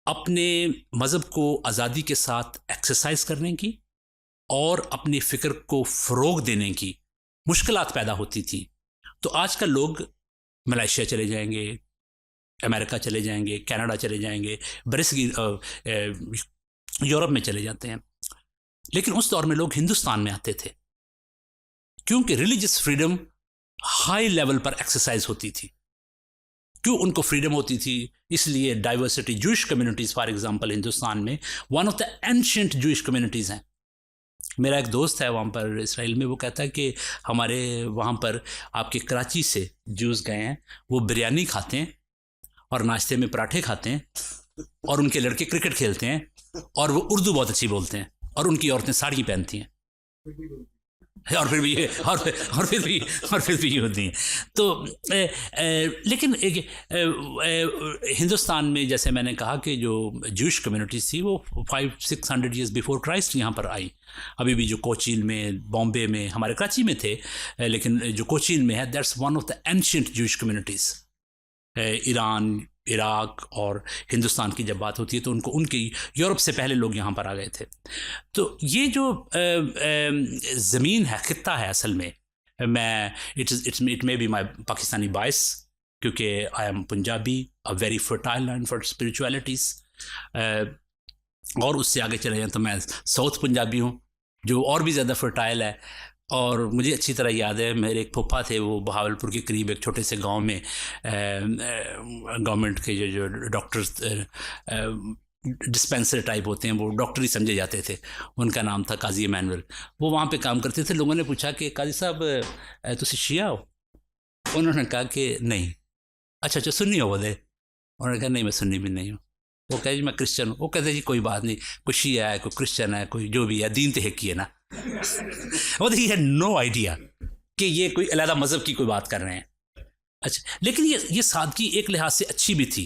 अपने मज़हब को आज़ादी के साथ एक्सरसाइज करने की और अपनी फ़िक्र को फ़रोग देने की मुश्किलात पैदा होती थी, तो आजकल लोग मलेशिया चले जाएंगे, अमेरिका चले जाएंगे, कनाडा चले जाएंगे, यूरोप में चले जाते हैं। लेकिन उस दौर में लोग हिंदुस्तान में आते थे क्योंकि रिलीजियस फ्रीडम हाई लेवल पर एक्सरसाइज होती थी। क्यों उनको फ्रीडम होती थी? इसलिए diversity, Jewish communities for example Hindustan में one of the ancient Jewish communities हैं। मेरा एक दोस्त है वहाँ पर इसराइल में, वो कहता है कि हमारे वहाँ पर आपके कराची से जूस गए हैं, वो बिरयानी खाते हैं और नाश्ते में पराठे खाते हैं और उनके लड़के क्रिकेट खेलते हैं और वो उर्दू बहुत अच्छी बोलते हैं और उनकी औरतें साड़ी पहनती हैं और फिर भी ये होती हैं। तो लेकिन हिंदुस्तान में जैसे मैंने कहा कि जो जूश कम्युनिटीज़ थी वो 500-600 ईयर्स बिफोर क्राइस्ट यहाँ पर आई। अभी भी जो कोचीन में, बॉम्बे में, हमारे कराची में थे, लेकिन जो कोचीन में है that's one of the ancient Jewish communities. Iran, Iraq और हिंदुस्तान की जब बात होती है तो उनकी यूरोप से पहले लोग यहाँ पर आ गए थे। तो ये जो ज़मीन है, ख़ित्ता है असल में, it may be my Pakistani bias क्योंकि I am Punjabi, a very fertile land for spiritualities. और उससे आगे चले जाएँ तो मैं साउथ पंजाबी हूँ जो और भी ज़्यादा फर्टाइल है। और मुझे अच्छी तरह याद है, मेरे एक फूफा थे, वो बहावलपुर के करीब एक छोटे से गांव में गवर्नमेंट के जो डॉक्टर्स डिस्पेंसर टाइप होते हैं, वो डॉक्टर ही समझे जाते थे। उनका नाम था काजी इमैनुअल। वो वहाँ पे काम करते थे। लोगों ने पूछा कि काजी साहब तुसी शिया हो? उन्होंने कहा कि नहीं। अच्छा सुन्नी हो बोले? उन्होंने कहा नहीं, मैं सुन्नी भी नहीं हूँ। वो कहे जी मैं क्रिश्चियन हूँ। वो कहते जी कोई बात नहीं, कोई शिया है, कोई क्रिश्चियन है, कोई जो भी है, दीन तो एक ही है ना। वो ही हैड नो आइडिया कि ये कोई अलग मज़हब की कोई बात कर रहे हैं। अच्छा, लेकिन ये सादगी एक लिहाज से अच्छी भी थी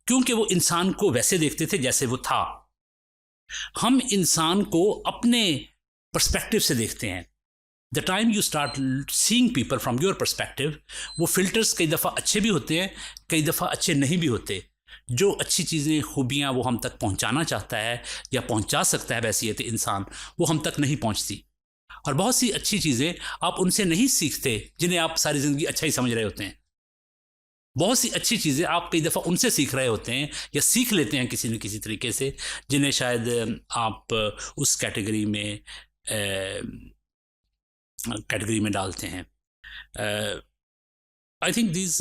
क्योंकि वो इंसान को वैसे देखते थे जैसे वो था। हम इंसान को अपने पर्सपेक्टिव से देखते हैं। The time you start seeing people from your perspective, वो फिल्टर्स कई दफ़ा अच्छे भी होते हैं, कई दफ़ा अच्छे नहीं भी होते। जो अच्छी चीज़ें, खूबियाँ वो हम तक पहुँचाना चाहता है या पहुँचा सकता है वैसियत इंसान, वो हम तक नहीं पहुँचती। और बहुत सी अच्छी चीज़ें आप उनसे नहीं सीखते जिन्हें आप सारी ज़िंदगी अच्छा ही समझ रहे होते हैं। बहुत सी अच्छी चीज़ें आप कई दफ़ा उनसे सीख रहे होते हैं या सीख लेते हैं किसी न किसी तरीके से, जिन्हें शायद आप उस कैटेगरी में डालते हैं। I think this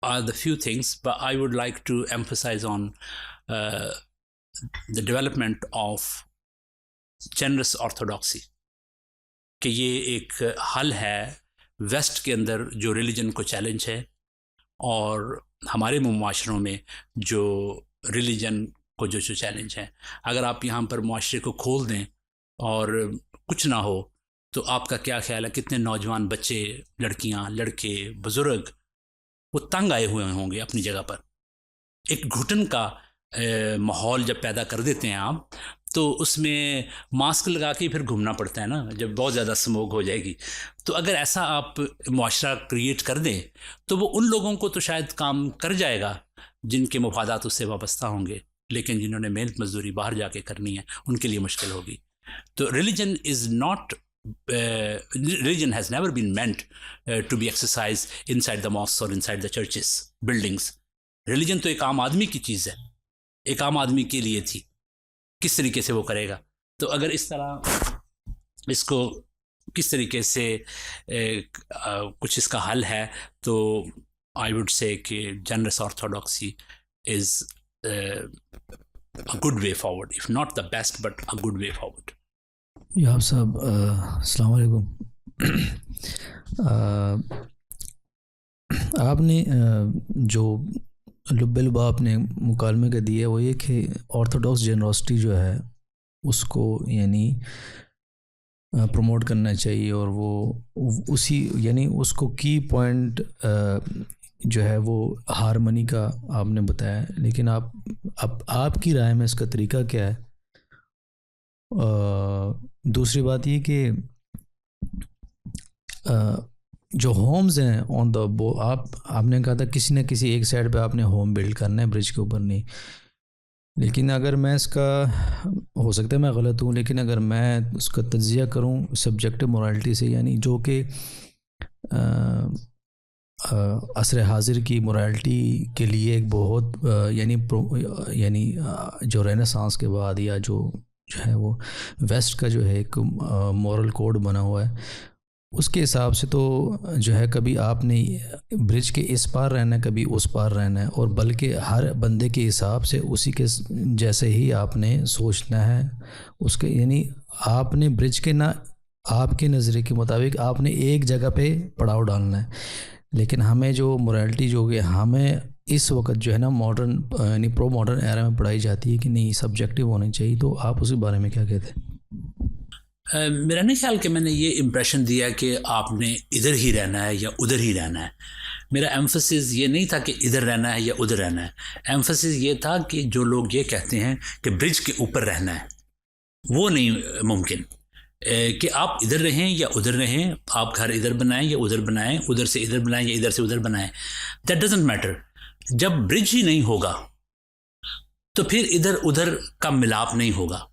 are the few things, but I would like to emphasize on the development of generous orthodoxy, कि ये एक हल है वेस्ट के अंदर जो रिलीजन को चैलेंज है, और हमारे मुआशरों में जो रिलीजन को जो चैलेंज है. अगर आप यहाँ पर मुआशरे को खोल दें और कुछ ना हो, तो आपका क्या ख्याल है कितने नौजवान बच्चे, लड़कियाँ, लड़के, बुज़ुर्ग वो तंग आए हुए होंगे अपनी जगह पर. एक घुटन का माहौल जब पैदा कर देते हैं आप, तो उसमें मास्क लगा के फिर घूमना पड़ता है ना, जब बहुत ज़्यादा स्मोक हो जाएगी. तो अगर ऐसा आप मुआशरा क्रिएट कर दें, तो वो उन लोगों को तो शायद काम कर जाएगा जिनके मफादात उससे वाबस्ता होंगे, लेकिन जिन्होंने मेहनत मजदूरी बाहर जाके करनी है उनके लिए मुश्किल होगी. तो religion is not religion has never been meant to be exercised inside the mosques or inside the churches, buildings. Religion तो एक आम आदमी की चीज़ है, एक आम आदमी के लिए थी. किस तरीके से वो करेगा? तो अगर इस तरह इसको किस तरीके से कुछ इसका हल है, तो I would say कि generous orthodoxy is a good way forward, if not the best, but a good way forward. याब साहब, अस्सलाम वालेकुम. आपने जो लुब्बा आपने मुकालमे का दिया वो ये कि ऑर्थोडॉक्स जेनरोसिटी जो है उसको यानी प्रमोट करना चाहिए, और वो उसी यानी उसको की पॉइंट जो है वो हारमनी का आपने बताया. लेकिन आपकी राय में इसका तरीका क्या है? दूसरी बात ये कि जो होम्स हैं ऑन द आपने कहा था किसी न किसी एक साइड पे आपने होम बिल्ड करना है, ब्रिज के ऊपर नहीं. लेकिन अगर मैं इसका, हो सकता है मैं गलत हूँ, लेकिन अगर मैं उसका तज्जिया करूँ सब्जेक्टिव मोरालिटी से, यानी जो कि असर हाजिर की मोरालिटी के लिए एक बहुत यानी जो रेनेसांस के बाद या जो है वो वेस्ट का जो है एक मॉरल कोड बना हुआ है, उसके हिसाब से तो जो है कभी आपने ब्रिज के इस पार रहना है, कभी उस पार रहना है, और बल्कि हर बंदे के हिसाब से उसी के जैसे ही आपने सोचना है उसके. यानी आपने ब्रिज के ना आपके नज़रिए के मुताबिक आपने एक जगह पे पड़ाव डालना है. लेकिन हमें जो मोरालिटी जो कि हमें इस वक्त जो है ना मॉडर्न यानी प्रो मॉडर्न एरा में पढ़ाई जाती है कि नहीं सब्जेक्टिव होनी चाहिए, तो आप उसी बारे में क्या कहते हैं? मेरा नहीं ख्याल कि मैंने ये इम्प्रेशन दिया कि आपने इधर ही रहना है या उधर ही रहना है. मेरा एम्फसिस ये नहीं था कि इधर रहना है या उधर रहना है. एम्फसिस ये था कि जो लोग ये कहते हैं कि ब्रिज के ऊपर रहना है, वो नहीं मुमकिन. कि आप इधर रहें या उधर रहें, आप घर इधर बनाएं या उधर बनाएं, उधर से इधर बनाएं या इधर से उधर बनाएं, दैट डजंट मैटर. जब ब्रिज ही नहीं होगा तो फिर इधर उधर का मिलाप नहीं होगा.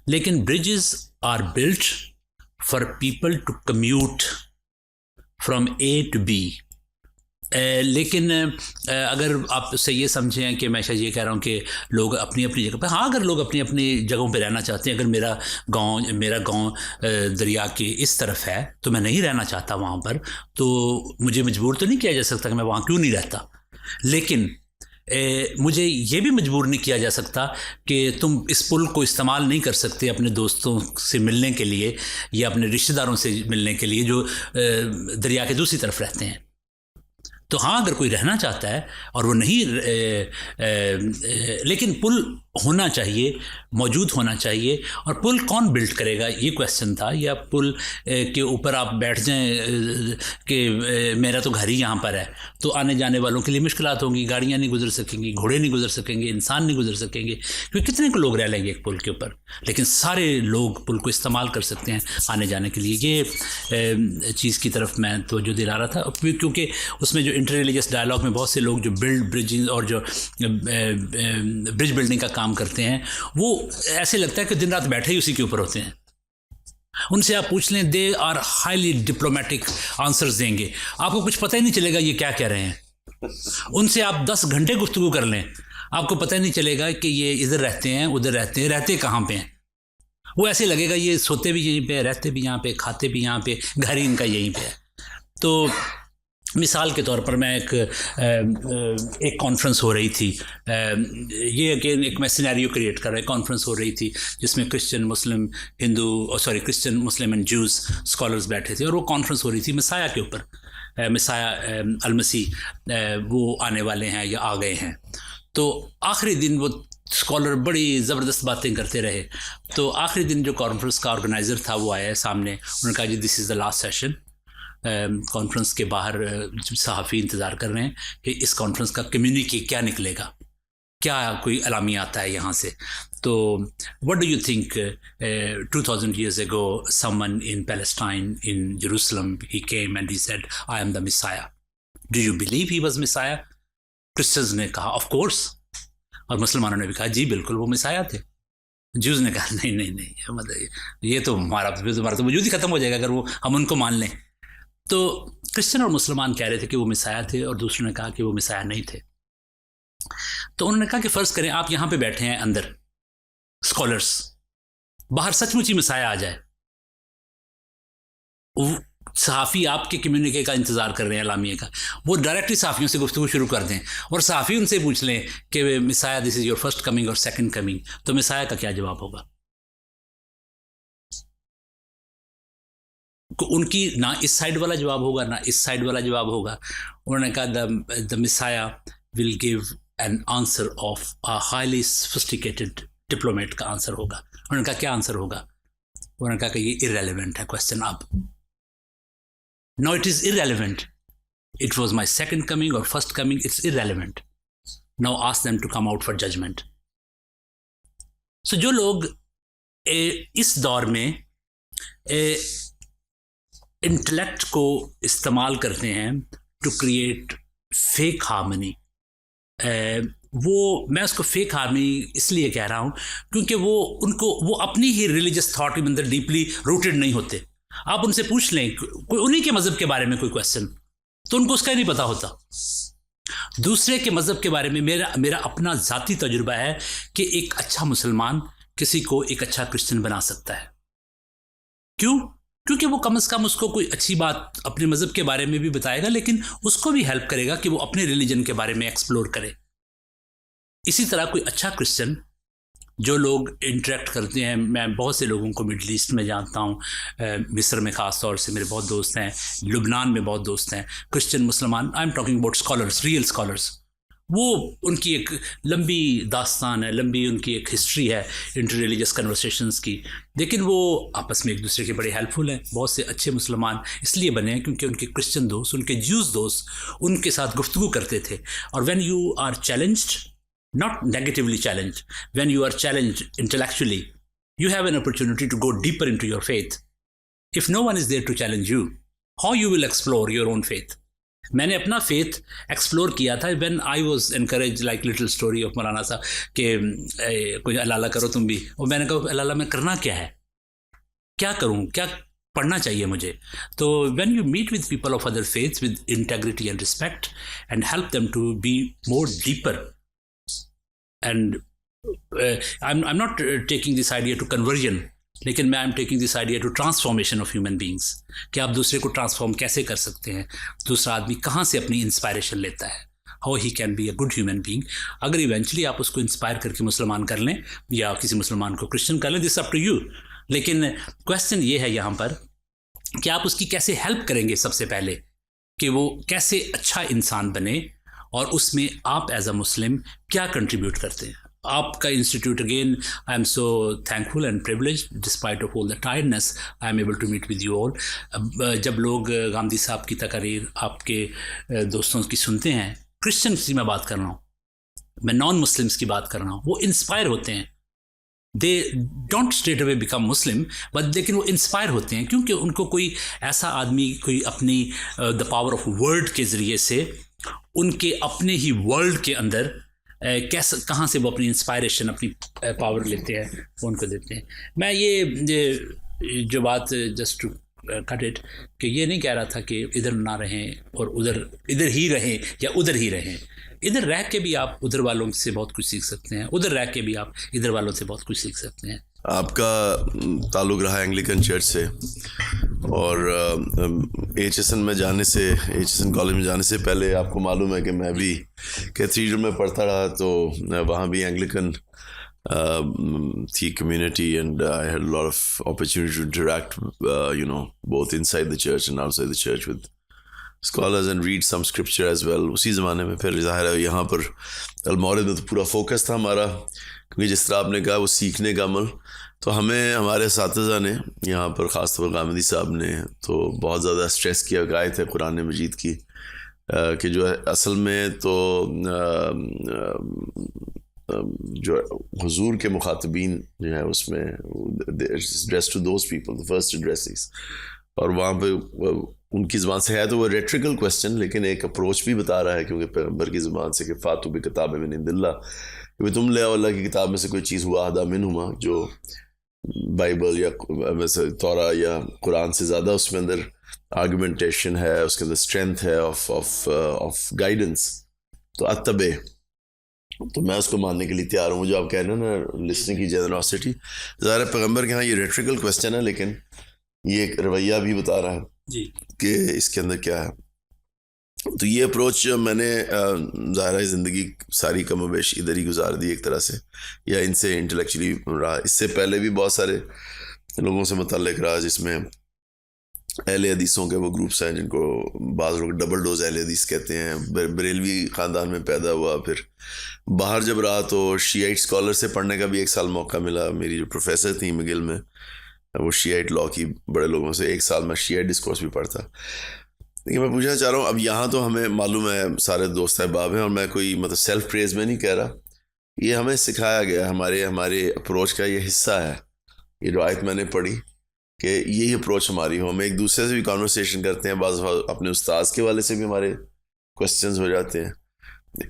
लेकिन bridges are built for people to commute from A to B. लेकिन अगर आप उससे ये समझें कि मैं शायद ये कह रहा हूँ कि लोग अपनी अपनी जगह पर, हाँ अगर लोग अपनी अपनी जगहों पे रहना चाहते हैं, अगर मेरा गांव दरिया के इस तरफ है तो मैं नहीं रहना चाहता वहाँ पर, तो मुझे मजबूर तो नहीं किया जा सकता कि मैं वहाँ क्यों नहीं रहता. लेकिन मुझे ये भी मजबूर नहीं किया जा सकता कि तुम इस पुल को इस्तेमाल नहीं कर सकते अपने दोस्तों से मिलने के लिए या अपने रिश्तेदारों से मिलने के लिए जो दरिया के दूसरी तरफ रहते हैं. तो हाँ, अगर कोई रहना चाहता है और वो नहीं लेकिन पुल होना चाहिए, मौजूद होना चाहिए. और पुल कौन बिल्ड करेगा ये क्वेश्चन था, या पुल के ऊपर आप बैठ जाएं कि मेरा तो घर ही यहाँ पर है, तो आने जाने वालों के लिए मुश्किलात होंगी. गाड़ियाँ नहीं गुजर सकेंगी, घोड़े नहीं गुजर सकेंगे, इंसान नहीं गुजर सकेंगे, क्योंकि कितने को लोग रह लेंगे एक पुल के ऊपर. लेकिन सारे लोग पुल को इस्तेमाल कर सकते हैं आने जाने के लिए. ये चीज़ की तरफ मैं तवज्जो दिला रहा था, क्योंकि उसमें जो इंटर रिलीजियस डायलॉग में बहुत से लोग जो ब्रिज और जो ब्रिज बिल्डिंग का काम करते हैं, वो ऐसे लगता है कि दिन रात बैठे ही उसी के ऊपर होते हैं. उनसे आप पूछ लें, they are highly diplomatic answers देंगे, आपको कुछ पता ही नहीं चलेगा ये क्या कह रहे हैं. उनसे आप 10 घंटे गुफ्तगू कर लें, आपको पता ही नहीं चलेगा कि ये इधर रहते हैं उधर रहते हैं, रहते कहाँ पे हैं. वो ऐसे लगेगा ये सोते भी यहीं पे, रहते भी यहाँ पे, खाते भी यहाँ पे, घर ही इनका यहीं पे है. तो मिसाल के तौर पर मैं एक कॉन्फ्रेंस हो रही थी, ये अगेन एक मैं सिनेरियो क्रिएट कर रहा है, कॉन्फ्रेंस हो रही थी जिसमें Christian Muslim Christian Muslim and juice scholars बैठे थे, और वो कॉन्फ्रेंस हो रही थी मिसाया के ऊपर, मिसाया अलमसीह वो आने वाले हैं या आ गए हैं। तो आखिरी दिन वो स्कॉलर बड़ी ज़बरदस्त बातें करते रहे। तो आखिरी दिन जो कॉन्फ्रेंस का ऑर्गेनाइज़र था वो आया सामने, उन्होंने कहा जी this is the last session. Conference के बाहर सहाफ़ी इंतज़ार कर रहे हैं कि इस कॉन्फ्रेंस का कम्युनिके क्या निकलेगा, क्या कोई अलामी आता है यहाँ से। तो what do you think 2000 years ago someone in Palestine, in Jerusalem, he came and he said I am the Messiah. Do you believe he was Messiah? Christians ने कहा ऑफ कोर्स, और मुसलमानों ने भी कहा जी बिल्कुल वो मिसाया थे। जूस ने कहा नहीं नहीं नहीं, मतलब ये तो हमारा तो वजूद ही ख़त्म हो जाएगा अगर वो हम उनको मान लें। तो क्रिश्चियन और मुसलमान कह रहे थे कि वो मिसाया थे, और दूसरों ने कहा कि वो मिसाया नहीं थे। तो उन्होंने कहा कि फ़र्ज़ करें आप यहाँ पे बैठे हैं अंदर स्कॉलर्स, बाहर सचमुच ही मिसाया आ जाए, सहाफ़ी आपके कम्युनिके का इंतज़ार कर रहे हैं अलामिया का, वो डायरेक्टली सहाफ़ियों से गुफ्तगू शुरू कर दें और सहाफ़ी उनसे पूछ लें कि मिसाया this is your first coming और सेकंड कमिंग, तो मिसाया का क्या जवाब होगा? उनकी ना इस साइड वाला जवाब होगा ना इस साइड वाला जवाब होगा। उन्होंने कहा the Messiah will give an answer of a highly sophisticated diplomat का आंसर होगा। उन्होंने कहा क्या आंसर होगा? उन्होंने कहा कि ये इररेलेवेंट है क्वेश्चन अब। No, it is irrelevant. It was my second coming or first coming. It's irrelevant. Now ask them to come out for judgment. So जो लोग इस दौर में इंटेलेक्ट को इस्तेमाल करते हैं टू क्रिएट फेक हार्मनी, वो मैं उसको फेक हार्मनी इसलिए कह रहा हूँ क्योंकि वो अपनी ही रिलीजियस थॉट के अंदर डीपली रूटेड नहीं होते। आप उनसे पूछ लें कोई उन्हीं के मज़हब के बारे में कोई क्वेश्चन, तो उनको उसका ही नहीं पता होता। दूसरे के मज़हब के बारे में मेरा अपना ज़ाती तजुर्बा है कि एक अच्छा मुसलमान किसी को एक अच्छा क्रिश्चियन बना सकता है। क्यों? क्योंकि वो कम से कम उसको कोई अच्छी बात अपने मज़हब के बारे में भी बताएगा, लेकिन उसको भी हेल्प करेगा कि वो अपने रिलीजन के बारे में एक्सप्लोर करे। इसी तरह कोई अच्छा क्रिश्चियन, जो लोग इंटरेक्ट करते हैं, मैं बहुत से लोगों को मिडल ईस्ट में जानता हूँ, मिस्र में ख़ास तौर से मेरे बहुत दोस्त हैं, लुबनान में बहुत दोस्त हैं, क्रिश्चियन मुसलमान, आई am talking about scholars, real scholars. वो उनकी एक लंबी दास्तान है, लंबी उनकी एक हिस्ट्री है इंटर रिलीजियस कन्वर्सेशंस की, लेकिन वो आपस में एक दूसरे के बड़े हेल्पफुल हैं। बहुत से अच्छे मुसलमान इसलिए बने हैं क्योंकि उनके क्रिश्चियन दोस्त, उनके ज्यूज़ दोस्त उनके साथ गुफ्तगू करते थे। और when you are challenged, not negatively challenged, when you are challenged intellectually, you have an opportunity to go deeper into your faith. If no one is there to challenge you, how you will explore your own faith? मैंने अपना faith explore किया था when I was encouraged, like little story of मौलाना साहब कि कोई अल्लाह करो तुम भी, और मैंने कहा अल्लाह में करना क्या है, क्या करूँ, क्या पढ़ना चाहिए मुझे? तो when you meet with people of other faiths with integrity and respect and help them to be more deeper, and I'm not taking this idea to conversion, लेकिन मैं I'm taking this idea to transformation of human beings, कि आप दूसरे को transform कैसे कर सकते हैं, दूसरा आदमी कहाँ से अपनी इंस्पायरेशन लेता है, how he can be a good human being। अगर इवेंचुअली आप उसको इंस्पायर करके मुसलमान कर लें या किसी मुसलमान को क्रिश्चियन कर लें, दिस अप टू यू। लेकिन क्वेश्चन ये है यहाँ पर कि आप उसकी कैसे हेल्प करेंगे, सबसे पहले कि वो कैसे अच्छा इंसान बने, और उसमें आप एज अ मुस्लिम क्या कंट्रीब्यूट करते हैं। आपका institute, again I am so thankful and privileged, despite of all the tiredness I am able to meet with you all. जब लोग गांधी साहब की तकरीर आपके दोस्तों की सुनते हैं, क्रिश्चियंस की मैं बात कर रहा हूँ, मैं नॉन मुस्लिम्स की बात कर रहा हूँ, वो इंस्पायर होते हैं। They don't straight away become Muslim, but लेकिन वो इंस्पायर होते हैं क्योंकि उनको कोई ऐसा आदमी, कोई अपनी द पावर ऑफ वर्ड के ज़रिए से उनके अपने ही वर्ल्ड के अंदर कैसे, कहाँ से वो अपनी इंस्पायरेशन, अपनी पावर लेते हैं, वो उनको देते हैं। मैं ये जो बात जस्ट टू कट इट, कि ये नहीं कह रहा था कि इधर ना रहें और इधर ही रहें या उधर ही रहें। इधर रह के भी आप उधर वालों से बहुत कुछ सीख सकते हैं, उधर रह के भी आप इधर वालों से बहुत कुछ सीख सकते हैं। आपका ताल्लुक़ रहा एंग्लिकन चर्च से, और HSN में जाने से, HSN कॉलेज में जाने से पहले आपको मालूम है कि मैं भी कैथीड्रल में पढ़ता रहा, तो वहाँ भी एंग्लिकन थी community, and I had lot of opportunity to interact both inside the church and outside the church with scholars and read some scripture as well. उसी ज़माने में फिर ज़ाहिर है यहाँ पर अल-मौरिद में तो पूरा फोकस था हमारा, क्योंकि जिस तरह आपने कहा वो सीखने का अमल, तो हमें हमारे साथीज़ा ने यहाँ पर ख़ास तौर पर गामदी साहब ने तो बहुत ज़्यादा स्ट्रेस किया गए थे कुरान मजीद की, कि जो है असल में तो जो हुजूर के मुखातबीन जो है उसमें address to those people, the first addresses, और वहाँ पे उनकी ज़बान से है तो वो रेट्रिकल क्वेश्चन, लेकिन एक अप्रोच भी बता रहा है, क्योंकि पैगंबर की ज़बान से कि फ़ातू भी किताब मिन इंदिल्लाह, कि तुम ले अल्लाह की किताब में से कोई चीज़ हुआ अदा मिनहुमा, जो बाइबल या वैसे तौरा या कुरान से ज़्यादा उसमें अंदर आर्गुमेंटेशन है, उसके अंदर स्ट्रेंथ है ऑफ गाइडेंस, तो अतबे, तो मैं उसको मानने के लिए तैयार हूँ। जो आप कह रहे हैं ना लिसनिंग की जेनरॉसिटी, ज़ाहिर पैगंबर के यहाँ ये रेट्रिकल क्वेश्चन है, लेकिन ये एक रवैया भी बता रहा है जी कि इसके अंदर क्या है। तो ये अप्रोच मैंने ज़ाहिर है ज़िंदगी सारी कमोबेश इधर ही गुजार दी एक तरह से, या इनसे इंटेलेक्चुअली रहा। इससे पहले भी बहुत सारे लोगों से मुतल्लिक रहा, जिसमें अहले हदीसों के वो ग्रुप्स हैं जिनको बाज़ लोग डबल डोज अहले हदीस कहते हैं। बरेलवी ख़ानदान में पैदा हुआ, फिर बाहर जब रहा तो शियाइट स्कॉलर से पढ़ने का भी एक साल मौका मिला। मेरी जो प्रोफेसर थी मिगिल में, वो शियाइट लॉ की बड़े लोगों से, एक साल में शियाइट डिस्कोर्स भी पढ़ता। लेकिन मैं पूछना चाह रहा हूँ, अब यहाँ तो हमें मालूम है सारे दोस्त अहबाब हैं, और मैं कोई मतलब सेल्फ प्रेज में नहीं कह रहा, ये हमें सिखाया गया, हमारे अप्रोच का ये हिस्सा है। ये जो आयत मैंने पढ़ी कि यही अप्रोच हमारी हो, हम एक दूसरे से भी कॉन्वर्सेशन करते हैं, बाज़ अपने उस्ताद के वाले से भी हमारे क्वेश्चंस हो जाते हैं।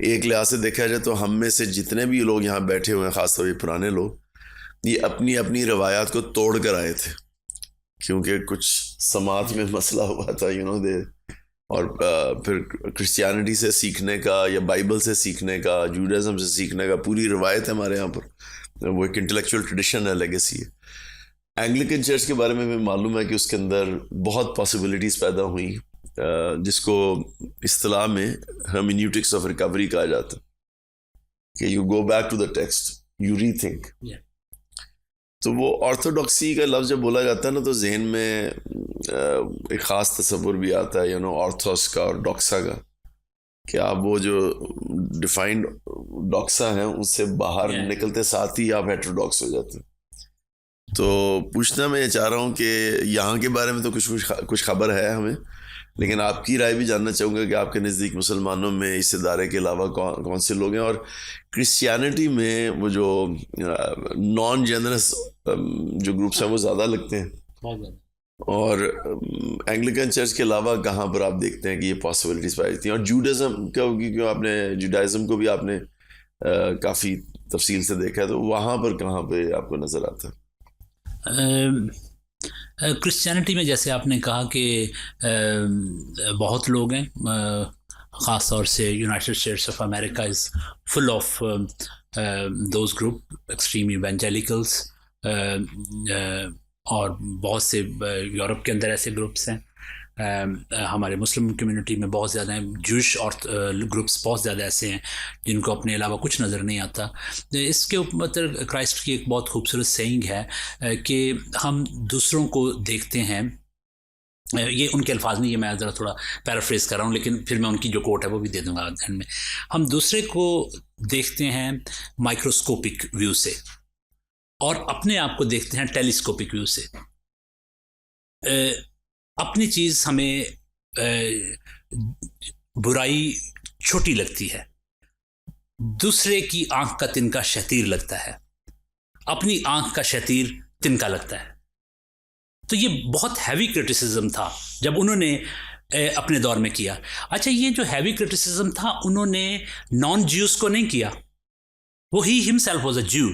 एक लिहाज से देखा जाए तो हम में से जितने भी लोग यहाँ बैठे हुए हैं, ख़ासतौर पर पुराने लोग, ये अपनी अपनी रवायात को तोड़ कर आए थे, क्योंकि कुछ समाज में मसला हुआ था दे, और फिर क्रिश्चियनिटी से सीखने का या बाइबल से सीखने का, जूडाइज्म से सीखने का पूरी रवायत है हमारे यहाँ पर, वो एक इंटेलेक्चुअल ट्रेडिशन है, लेगेसी है। एंग्लिकन चर्च के बारे में भी मालूम है कि उसके अंदर बहुत पॉसिबिलिटीज़ पैदा हुई, जिसको इस्तिलाह में हर्मेन्यूटिक्स ऑफ रिकवरी कहा जाता है, कि you go back to the text, you rethink. तो वो ऑर्थोडॉक्सी का लफ्ज़ जब बोला जाता है ना, तो जहन में एक ख़ास तस्वुर भी आता है ऑर्थोस का और डॉक्सा का, कि आप वो जो डिफाइंड डॉक्सा हैं उससे बाहर निकलते साथ ही आप हेटेरोडॉक्स हो जाते हैं। तो पूछना मैं ये चाह रहा हूँ कि यहाँ के बारे में तो कुछ खबर है हमें, लेकिन आपकी राय भी जानना चाहूँगा कि आपके नज़दीक मुसलमानों में इस इदारे के अलावा कौन से लोग हैं, और क्रिश्चियनिटी में वो जो नॉन जेनरस जो ग्रुप्स हैं वो ज़्यादा लगते हैं, और एंग्लिकन चर्च के अलावा कहाँ पर आप देखते हैं कि ये पॉसिबिलिटीज़ पाई जाती हैं। और जूडाइज्म का, क्योंकि आपने जूडाइज्म को भी आपने काफ़ी तफसील से देखा है, तो वहाँ पर कहाँ पे आपको नज़र आता है? क्रिश्चियनिटी में जैसे आपने कहा कि बहुत लोग हैं, ख़ास तौर से United States of America is full of those group extreme evangelicals, और बहुत से यूरोप के अंदर ऐसे ग्रुप्स हैं। हमारे मुस्लिम कम्युनिटी में बहुत ज़्यादा हैं, जूश और ग्रुप्स बहुत ज़्यादा ऐसे हैं जिनको अपने अलावा कुछ नज़र नहीं आता। इसके ऊपर क्राइस्ट की एक बहुत खूबसूरत सेइंग है कि हम दूसरों को देखते हैं, ये उनके अल्फाज नहीं, ये मैं ज़रा थोड़ा पैराफ्रेज कर रहा हूँ, लेकिन फिर मैं उनकी जो कोट है वो भी दे दूँगा ध्यान में। हम दूसरे को देखते हैं माइक्रोस्कोपिक व्यू से, और अपने आप को देखते हैं टेलीस्कोपिक व्यू से। अपनी चीज़ हमें बुराई छोटी लगती है, दूसरे की आंख का तिनका शतीर लगता है, अपनी आंख का शतीर तिनका लगता है। तो ये बहुत हैवी क्रिटिसिज्म था जब उन्होंने अपने दौर में किया। अच्छा, ये जो हैवी क्रिटिसिज्म था उन्होंने नॉन ज्यूस को नहीं किया, वो ही हिमसेल्फ वाज अ ज्यू।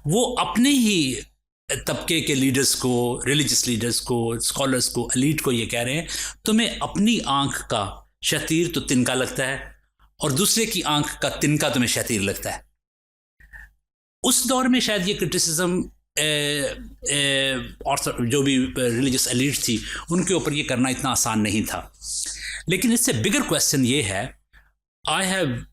वो अपने ही तबके के लीडर्स को, रिलीजियस लीडर्स को, स्कॉलर्स को, एलीट को ये कह रहे हैं, तुम्हें अपनी आंख का शतीर तो तिनका लगता है और दूसरे की आंख का तिनका तुम्हें शतीर लगता है। उस दौर में शायद ये क्रिटिसिज्म और जो भी रिलीजियस एलीट थी उनके ऊपर ये करना इतना आसान नहीं था। लेकिन इससे बिगर क्वेश्चन ये है, I have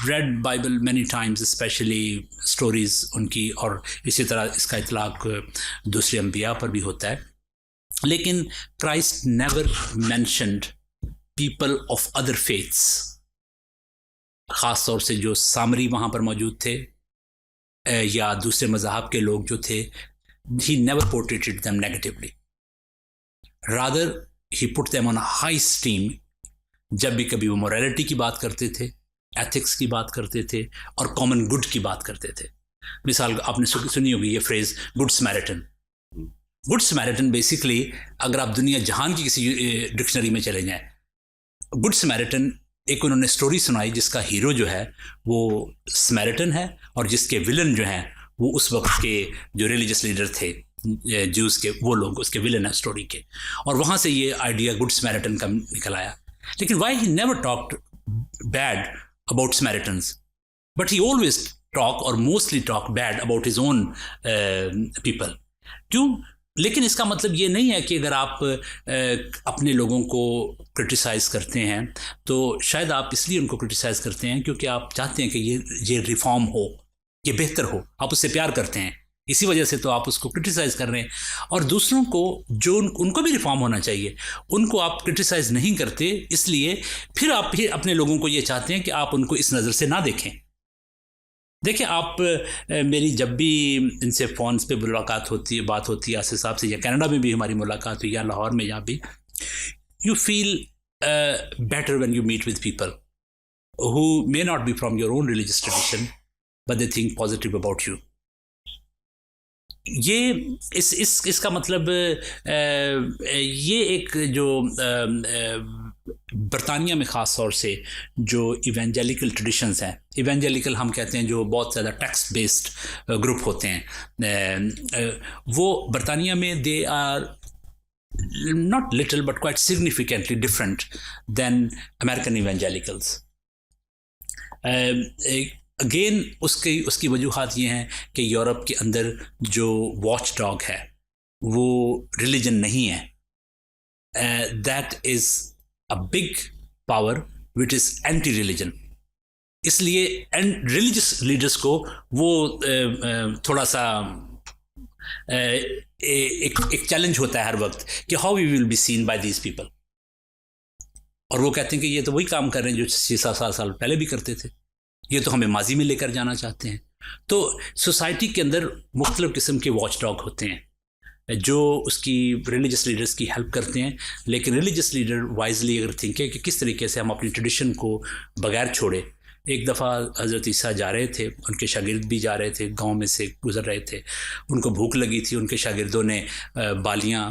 read Bible many times, specially stories उनकी, और इसी तरह इसका इतलाक दूसरे अंबिया पर भी होता है, लेकिन Christ never mentioned people of other faiths, ख़ास तौर से जो सामरी वहाँ पर मौजूद थे या दूसरे मज़हब के लोग जो थे, he never portrayed them negatively. Rather, he put them on a high esteem. जब भी कभी वो मोरालिटी की बात करते थे, एथिक्स की बात करते थे और कॉमन गुड की बात करते थे। मिसाल आपने सुनी होगी ये phrase good Samaritan. Good Samaritan basically अगर आप दुनिया जहान की किसी डिक्शनरी में चले जाएं, गुड समैरिटन एक उन्होंने स्टोरी सुनाई जिसका हीरो जो है वो समैरिटन है और जिसके विलन जो हैं वो उस वक्त के जो रिलीजियस लीडर थे ज्यूज़ के, वो लोग उसके विलन है स्टोरी के, और वहाँ से ये आइडिया गुड समैरिटन का निकल आया। लेकिन why he never talked bad about Samaritans, but he always talk और mostly talk bad about his own people. क्यों? लेकिन इसका मतलब ये नहीं है कि अगर आप अपने लोगों को क्रिटिसाइज़ करते हैं तो शायद आप इसलिए उनको क्रिटिसाइज़ करते हैं क्योंकि आप चाहते हैं कि ये रिफॉर्म हो, ये बेहतर हो, आप उससे प्यार करते हैं, इसी वजह से तो आप उसको क्रिटिसाइज़ कर रहे हैं। और दूसरों को जो उनको भी रिफॉर्म होना चाहिए, उनको आप क्रिटिसाइज़ नहीं करते, इसलिए फिर आप फिर अपने लोगों को ये चाहते हैं कि आप उनको इस नज़र से ना देखें। देखिए, आप मेरी जब भी इनसे फ़ोन पे मुलाकात होती है, बात होती है आसिफ साहब से, या कनाडा में भी हमारी मुलाकात हुई या लाहौर में, या भी, you feel better when you meet with people who may not be from your own religious tradition but they think positive about you. ये इसका मतलब ये एक जो बरतानिया में ख़ास तौर से जो इवेंजेलिकल ट्रेडिशंस हैं, इवेंजेलिकल हम कहते हैं जो बहुत ज़्यादा टेक्स्ट बेस्ड ग्रुप होते हैं, वो बरतानिया में they are not little but quite significantly different than American evangelicals. Again उसकी वजूहात ये हैं कि यूरोप के अंदर जो वॉच डॉग है वो रिलीजन नहीं है, that is a big power which is anti religion. इसलिए रिलीजियस लीडर्स को वो थोड़ा सा एक चैलेंज होता है हर वक्त कि how we will be seen by these people, और वो कहते हैं कि ये तो वही काम कर रहे हैं जो 6-7 साल पहले भी करते थे, ये तो हमें माजी में लेकर जाना चाहते हैं। तो सोसाइटी के अंदर मुख्तलिफ किस्म के वॉच डॉग होते हैं जो उसकी रिलीजियस लीडर्स की हेल्प करते हैं, लेकिन रिलीजियस लीडर वाइजली अगर थिंके कि किस तरीके से हम अपनी ट्रेडिशन को बगैर छोड़े। एक दफ़ा हज़रत ईसा जा रहे थे, उनके शागिर्द भी जा रहे थे, गांव में से गुज़र रहे थे, उनको भूख लगी थी, उनके शागिर्दों ने बालियाँ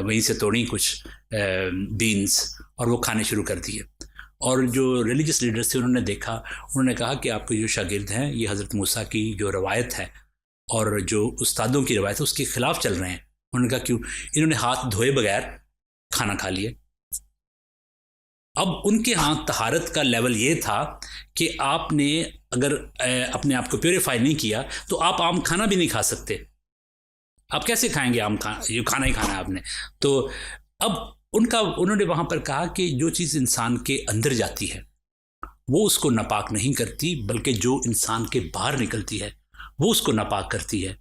वहीं से तोड़ी, कुछ बीन्स, और वो खाने शुरू कर दिए। और जो रिलीजियस लीडर्स थे उन्होंने देखा, उन्होंने कहा कि आपके जो शागिर्द हैं ये हज़रत मूसा की जो रवायत है और जो उस्तादों की रवायत है उसके ख़िलाफ़ चल रहे हैं। उन्होंने कहा क्यों? इन्होंने हाथ धोए बगैर खाना खा लिए। अब उनके यहाँ तहारत का लेवल ये था कि आपने अगर अपने आप को प्योरीफाई नहीं किया तो आप आम खाना भी नहीं खा सकते। आप कैसे खाएंगे आम ये खाना ही खाना है आपने। तो अब उन्होंने वहाँ पर कहा कि जो चीज़ इंसान के अंदर जाती है वो उसको नापाक नहीं करती, बल्कि जो इंसान के बाहर निकलती है वो उसको नापाक करती है।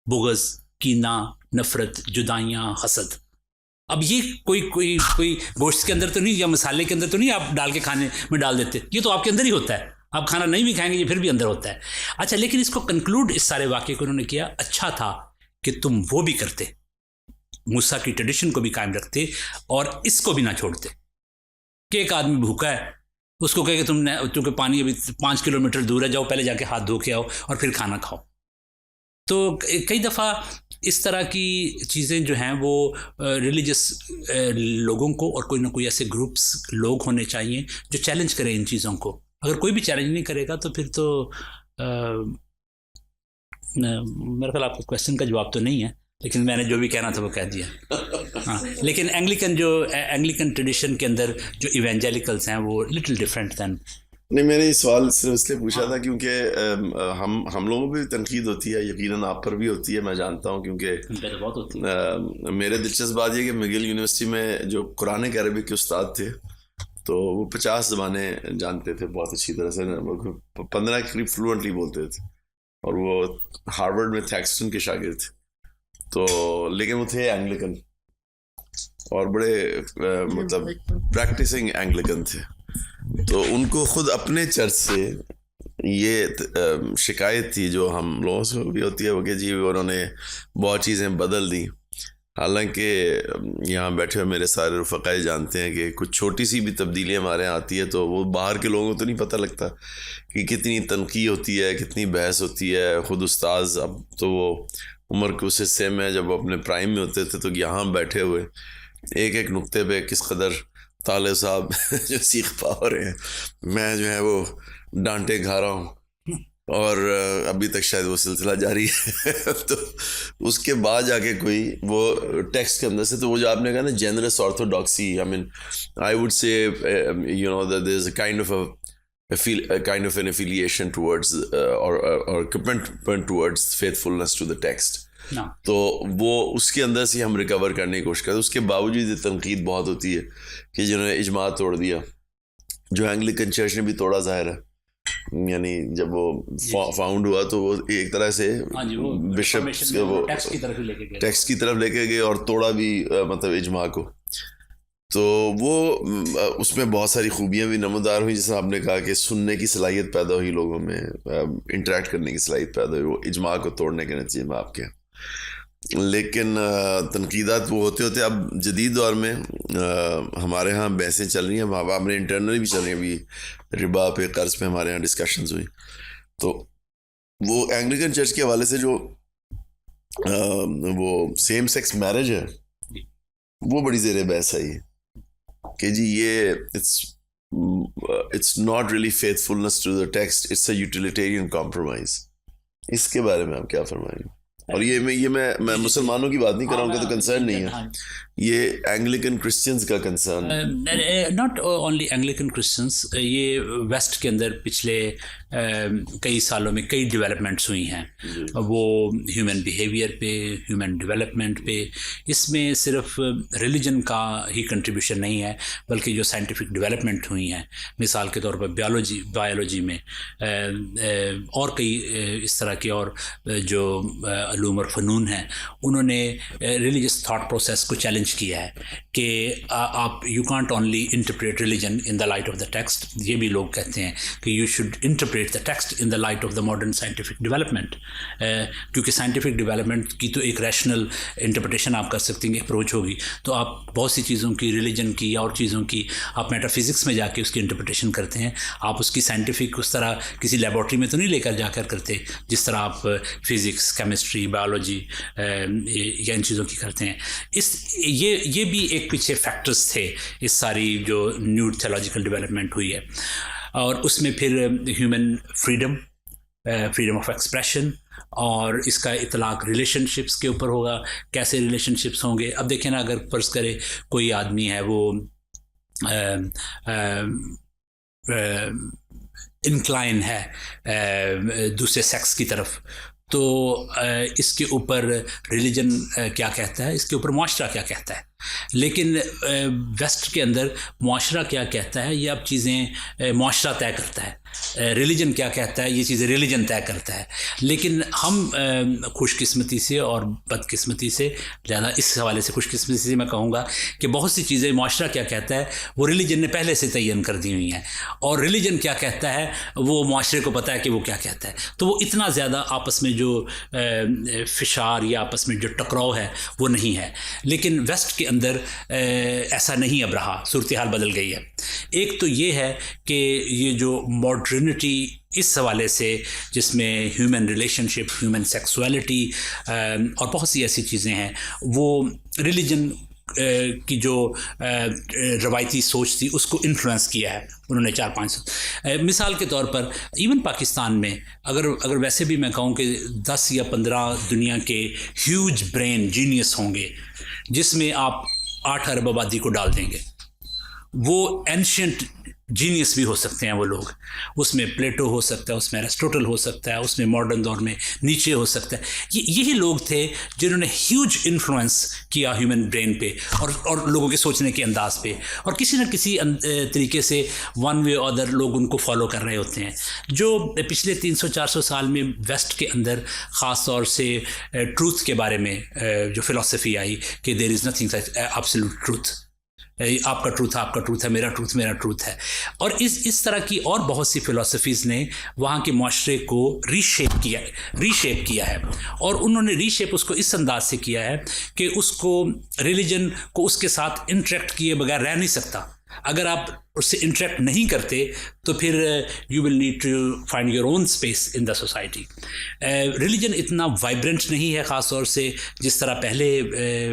बुग़्ज़, कीना, नफ़रत, जुदाइयाँ, हसद। अब ये कोई गोश्त के अंदर तो नहीं या मसाले के अंदर तो नहीं आप डाल के खाने में डाल देते, ये तो आपके अंदर ही होता है। आप खाना नहीं भी खाएंगे ये फिर भी अंदर होता है। अच्छा, लेकिन इसको कंक्लूड इस सारे वाक़े को उन्होंने किया, अच्छा था कि तुम वो भी करते, मूसा की ट्रेडिशन को भी कायम रखते और इसको भी ना छोड़ते। कि एक आदमी भूखा है, उसको कहे कि तुमने, क्योंकि पानी अभी 5 किलोमीटर दूर है, जाओ पहले जाके हाथ धो के आओ और फिर खाना खाओ। तो कई दफ़ा इस तरह की चीज़ें जो हैं वो रिलीजियस लोगों को, और कोई ना कोई ऐसे ग्रुप्स लोग होने चाहिए जो चैलेंज करें इन चीज़ों को। अगर कोई भी चैलेंज नहीं करेगा तो फिर तो मेरे ख्याल आपके क्वेश्चन का जवाब तो नहीं है, लेकिन मैंने जो भी कहना था वो कह दिया। हाँ, लेकिन एंग्लिकन ट्रेडिशन के अंदर जो इवेंजेलिकल्स हैं वो लिटिल डिफरेंट दैन नहीं, मैंने ये सवाल सिर्फ इसलिए पूछा था क्योंकि हम लोगों पर भी तनकीद होती है, यकीनन आप पर भी होती है, मैं जानता हूँ, क्योंकि बहुत होती है। मेरे दिलचस्प बात ये कि मिगिल यूनिवर्सिटी में जो कुरान अरबिक के उस्ताद थे, तो वो 50 ज़बाने जानते थे बहुत अच्छी तरह से, 15 करीब फ्लुएंटली बोलते थे, और वो हार्वर्ड में थे, एक्सटन के शागिर्द थे। तो लेकिन वो थे एंग्लिकन, और बड़े मतलब प्रैक्टिसिंग एंग्लिकन थे। तो उनको खुद अपने चर्च से ये शिकायत थी, जो हम लोगों से भी होती है, वो कि जी उन्होंने बहुत चीज़ें बदल दी। हालांकि यहाँ बैठे हुए मेरे सारे रफ़क़ाए जानते हैं कि कुछ छोटी सी भी तब्दीली हमारे यहाँ आती है तो वो बाहर के लोगों को तो नहीं पता लगता कि कितनी तनक़ीद होती है, कितनी बहस होती है। ख़ुद उस्ताद अब तो वो उम्र के उस हिस्से में जब अपने प्राइम में होते थे, तो यहाँ बैठे हुए एक एक नुक्ते पे किस कदर ताले साहब जो सीख पा रहे हैं, मैं जो है वो डांटे खा रहा हूँ, और अभी तक शायद वो सिलसिला जारी है। तो उसके बाद जाके कोई वो टेक्स्ट के अंदर से, तो वो जो आपने कहा ना generous orthodoxy, I mean I would say you know that there is a kind of an affiliation towards और commitment towards faithfulness to the text. तो वो उसके अंदर से हम रिकवर करने की कोशिश करते हैं। उसके बावजूद तनकीद बहुत होती है कि जिन्होंने इजमा तोड़ दिया, जो एंग्लिकन चर्च ने भी तोड़ा, ज़ाहिर है, यानी जब वो फाउंड हुआ तो वो एक तरह से बिशप वो टेक्स्ट की तरफ लेके गए और तोड़ा भी मतलब इजमा को। तो वो उसमें बहुत सारी खूबियाँ भी नमूदार हुई, जैसे आपने कहा कि सुनने की सलाहियत पैदा हुई लोगों में, इंटरेक्ट करने की सलाहियत पैदा हुई वो इजमा को तोड़ने के नतीजे में आपके। लेकिन तनकीदात वो होते होते अब जदीद दौर में हमारे यहाँ बहसें चल रही हैं, हमारे इंटरनली भी चल रही हैं। अभी रिबा पे, कर्ज पे हमारे यहाँ डिस्कशंस हुई, तो वो एंग्लिकन चर्च के हवाले से जो वो सेम सेक्स मैरिज है, वो बड़ी ज़ेर बहस आई कि जी ये it's not really faithfulness to the text, it's a utilitarian compromise. इसके बारे में आप क्या फरमाएंगे? और ये मैं मुसलमानों की बात नहीं कर रहा हूँ, उनका तो कंसर्न नहीं है, ये एंग्लिकन क्रिश्चियंस का concern. Not only Anglican Christians, ये वेस्ट के अंदर पिछले कई सालों में कई डेवलपमेंट्स हुई हैं, वो ह्यूमन बिहेवियर पे, ह्यूमन डेवलपमेंट पे। इसमें सिर्फ रिलीजन का ही कंट्रीब्यूशन नहीं है, बल्कि जो साइंटिफिक डेवलपमेंट हुई हैं, मिसाल के तौर पर बायोलॉजी में और कई इस तरह के और जो उलूम और फ़नून हैं, उन्होंने रिलीजियस थाट प्रोसेस को चैलेंज किया है कि आप you can't only interpret religion in the light of the text. ये भी लोग कहते हैं कि you should interpret the text in the light of the modern scientific development, क्योंकि साइंटिफिक डेवलपमेंट की तो एक रैशनल इंटरप्रिटेशन आप कर सकते हैं, अप्रोच होगी, तो आप बहुत सी चीज़ों की, रिलीजन की या और चीज़ों की, आप मेटाफिज़िक्स में जाके उसकी इंटरप्रिटेशन करते हैं। आप उसकी साइंटिफिक उस तरह किसी लेबॉर्ट्री में तो नहीं लेकर जाकर करते, जिस तरह आप फिज़िक्स, केमिस्ट्री, बायोलॉजी या इन चीज़ों की करते हैं। ये भी एक पीछे फैक्टर्स थे इस सारी जो न्यू थियोलॉजिकल डेवलपमेंट हुई है। और उसमें फिर ह्यूमन फ्रीडम ऑफ एक्सप्रेशन, और इसका इतलाक रिलेशनशिप्स के ऊपर होगा, कैसे रिलेशनशिप्स होंगे। अब देखें ना, अगर फ़र्ज़ करें कोई आदमी है वो इंक्लाइन है दूसरे सेक्स की तरफ, तो इसके ऊपर रिलीजन क्या कहता है, इसके ऊपर मुआशरा क्या कहता है। लेकिन वेस्ट के अंदर मुआशरा क्या कहता है, ये अब चीज़ें मुआशरा तय करता है, रिलीजन क्या कहता है, ये चीज़ें रिलीजन तय करता है। लेकिन हम खुशकिस्मती से और बदकिस्मती से, ज़्यादा इस हवाले से खुशकिस्मती से मैं कहूँगा कि बहुत सी चीज़ें मुआशरा क्या कहता है वो रिलीजन ने पहले से तयन कर दी हुई हैं, और रिलीजन क्या कहता है वो मुआशरे को पता है कि वो क्या कहता है। तो वो इतना ज़्यादा आपस में जो फिशार या आपस में जो टकराव है वो नहीं है। लेकिन वेस्ट के अंदर ऐसा नहीं अब रहा, सूरत हाल बदल गई है। एक तो ये है कि ये जो मॉडर्निटी इस हवाले से, जिसमें ह्यूमन रिलेशनशिप, ह्यूमन सेक्सुअलिटी और बहुत सी ऐसी चीज़ें हैं, वो रिलीजन की जो रवायती सोच थी उसको इन्फ्लुएंस किया है उन्होंने 4-5 मिसाल के तौर पर। इवन पाकिस्तान में अगर वैसे भी मैं कहूँ कि 10 या 15 दुनिया के ह्यूज ब्रेन जीनियस होंगे, जिसमें आप 8 अरब आबादी को डाल देंगे, वो एंशियंट जीनियस भी हो सकते हैं वो लोग। उसमें प्लेटो हो सकता है, उसमें एरिस्टोटल हो सकता है, उसमें मॉडर्न दौर में नीचे हो सकता है। यही लोग थे जिन्होंने ह्यूज इन्फ्लुएंस किया ह्यूमन ब्रेन पे और लोगों के सोचने के अंदाज पे, और किसी न किसी तरीके से वन वे और अदर लोग उनको फॉलो कर रहे होते हैं। जो पिछले 300-400 साल में वेस्ट के अंदर ख़ास तौर से ट्रूथ के बारे में जो फ़िलासफ़ी आई कि there is nothing absolute truth, आपका ट्रूथ है, मेरा ट्रूथ है, और इस तरह की और बहुत सी फ़िलासफ़ीज़ ने वहाँ के माशरे को रीशेप किया है। और उन्होंने रीशेप उसको इस अंदाज से किया है कि उसको रिलीजन को उसके साथ इंटरेक्ट किए बगैर रह नहीं सकता। अगर आप उससे इंटरेक्ट नहीं करते तो फिर you will need to find your own space in the society. Religion इतना वाइब्रेंट नहीं है, ख़ास तौर से जिस तरह पहले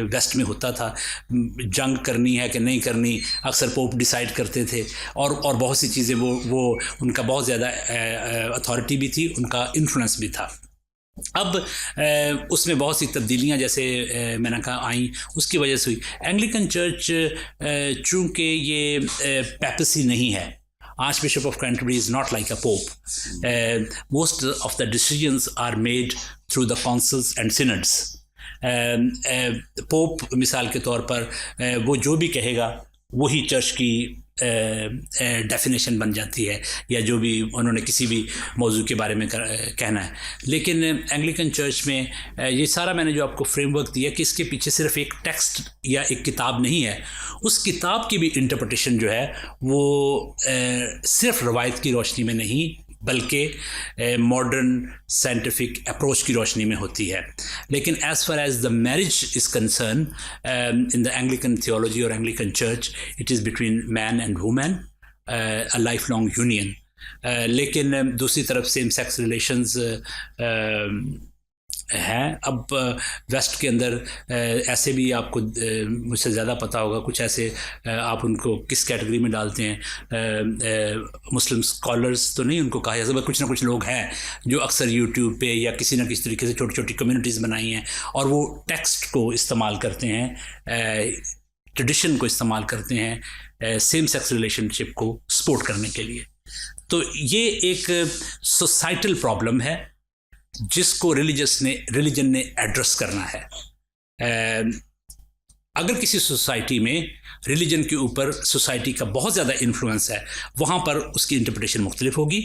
वेस्ट में होता था। जंग करनी है कि नहीं करनी अक्सर पोप डिसाइड करते थे, और बहुत सी चीज़ें वो उनका बहुत ज़्यादा अथॉरिटी भी थी, उनका इन्फ्लुएंस भी था। अब उसमें बहुत सी तब्दीलियां जैसे मैंने कहा आई, उसकी वजह से हुई। एंग्लिकन चर्च चूँकि ये पेपेसी नहीं है, archbishop of Canterbury is not like a pope, most of the decisions are made through the councils and synods. Pope मिसाल के तौर पर वो जो भी कहेगा वही चर्च की डेफिनेशन बन जाती है, या जो भी उन्होंने किसी भी मौजू के बारे में कहना है। लेकिन एंग्लिकन चर्च में ये सारा मैंने जो आपको फ्रेमवर्क दिया कि इसके पीछे सिर्फ एक टेक्स्ट या एक किताब नहीं है, उस किताब की भी इंटरप्रिटेशन जो है वो सिर्फ रवायत की रोशनी में नहीं बल्कि मॉडर्न साइंटिफिक अप्रोच की रोशनी में होती है। लेकिन as far as the marriage is concern in the Anglican theology और Anglican church, it is between man and women, a lifelong union. लेकिन दूसरी तरफ सेम सेक्स रिलेशंस हैं। अब वेस्ट के अंदर ऐसे भी आपको मुझसे ज़्यादा पता होगा, कुछ ऐसे आप उनको किस कैटेगरी में डालते हैं, मुस्लिम स्कॉलर्स तो नहीं उनको कहा जा सकता, कुछ ना कुछ लोग हैं जो अक्सर यूट्यूब पे या किसी न किसी तरीके से छोटी छोटी कम्युनिटीज़ बनाई हैं और वो टेक्स्ट को इस्तेमाल करते हैं, ट्रेडिशन को इस्तेमाल करते हैं सेम सेक्स रिलेशनशिप को सपोर्ट करने के लिए। तो ये एक सोसाइटल प्रॉब्लम है जिसको रिलीजन ने एड्रेस करना है। अगर किसी सोसाइटी में रिलीजन के ऊपर सोसाइटी का बहुत ज़्यादा इन्फ्लुएंस है, वहाँ पर उसकी इंटरप्रिटेशन मुख्तलिफ होगी।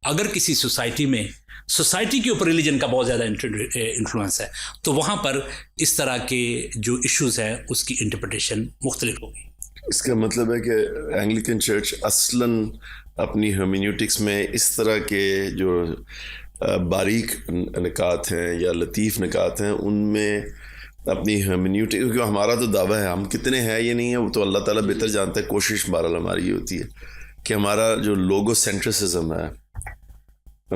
अगर किसी सोसाइटी में सोसाइटी के ऊपर रिलीजन का बहुत ज़्यादा इन्फ्लुएंस है तो वहाँ पर इस तरह के जो इश्यूज़ हैं उसकी इंटरप्रिटेशन मुख्तलिफ होगी। इसका मतलब है कि एंग्लिकन चर्च असलन अपनी हर्मेन्यूटिक्स में इस तरह के जो बारीक निकात हैं या लतीफ़ निकात हैं उनमें अपनी हर्मेन्यूटिक, क्योंकि हमारा तो दावा है, हम कितने हैं ये नहीं है, वो तो अल्लाह ताला बेहतर जानता है। कोशिश बहरहाल हमारी ये होती है कि हमारा जो लोगो सेंट्रिसिज्म है,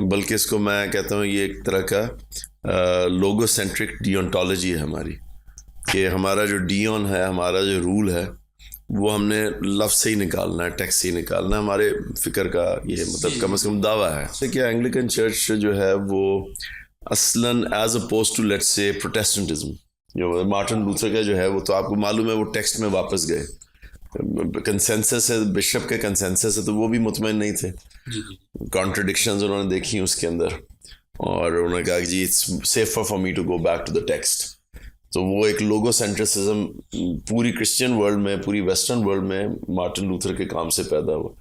बल्कि इसको मैं कहता हूँ ये एक तरह का लोगो सेंट्रिक डियोंटोलॉजी है हमारी, कि हमारा जो डियोन है, हमारा जो रूल है, वो हमने लफ्ज़ से ही निकालना है, टेक्स्ट से ही निकालना है। हमारे फ़िक्र का ये मतलब कम से कम दावा है। तो क्या एंग्लिकन चर्च जो है वो असलन as oppose to let's say Protestantism, जो मार्टिन लूथर का जो है, वो तो आपको मालूम है वो टेक्स्ट में वापस गए, कंसेंसस है, बिशप के कंसेंसस है, तो वो भी मुतमईन नहीं थे। कॉन्ट्रडिक्शंस उन्होंने देखी उसके अंदर और उन्होंने कहा कि जी it's safer for me to go back to the text. तो वो एक लोगो सेंट्रिसिज्म पूरी क्रिश्चियन वर्ल्ड में, पूरी वेस्टर्न वर्ल्ड में मार्टिन लूथर के काम से पैदा हुआ।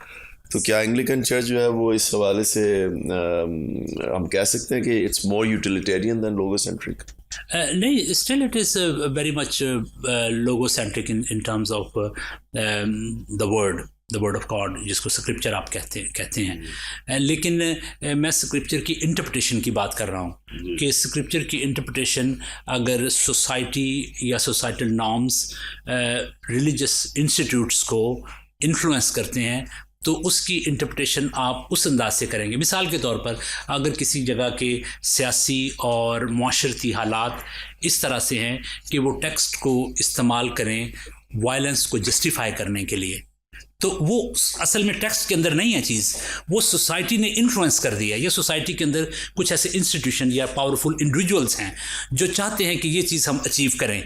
तो क्या एंग्लिकन चर्च जो है वो इस हवाले से हम कह सकते हैं कि it's more utilitarian than logocentric? नहीं, still it is very much logocentric in terms of the word of God, जिसको स्क्रिप्चर आप कहते हैं। लेकिन मैं स्क्रिप्चर की इंटरप्रिटेशन की बात कर रहा हूँ कि स्क्रिप्चर की इंटरप्रिटेशन अगर सोसाइटी या सोसाइटल नॉर्म्स रिलीजियस इंस्टीट्यूट्स को इन्फ्लुएंस करते हैं तो उसकी इंटरप्रिटेशन आप उस अंदाज से करेंगे। मिसाल के तौर पर अगर किसी जगह के सियासी और माशरती हालात इस तरह से हैं कि वो टेक्स्ट को इस्तेमाल करें वायलेंस को जस्टिफाई करने के लिए, तो वो असल में टेक्स्ट के अंदर नहीं है चीज़, वो सोसाइटी ने इन्फ्लुएंस कर दिया। या सोसाइटी के अंदर कुछ ऐसे इंस्टीट्यूशन या पावरफुल इंडिविजुअल्स हैं जो चाहते हैं कि ये चीज़ हम अचीव करें,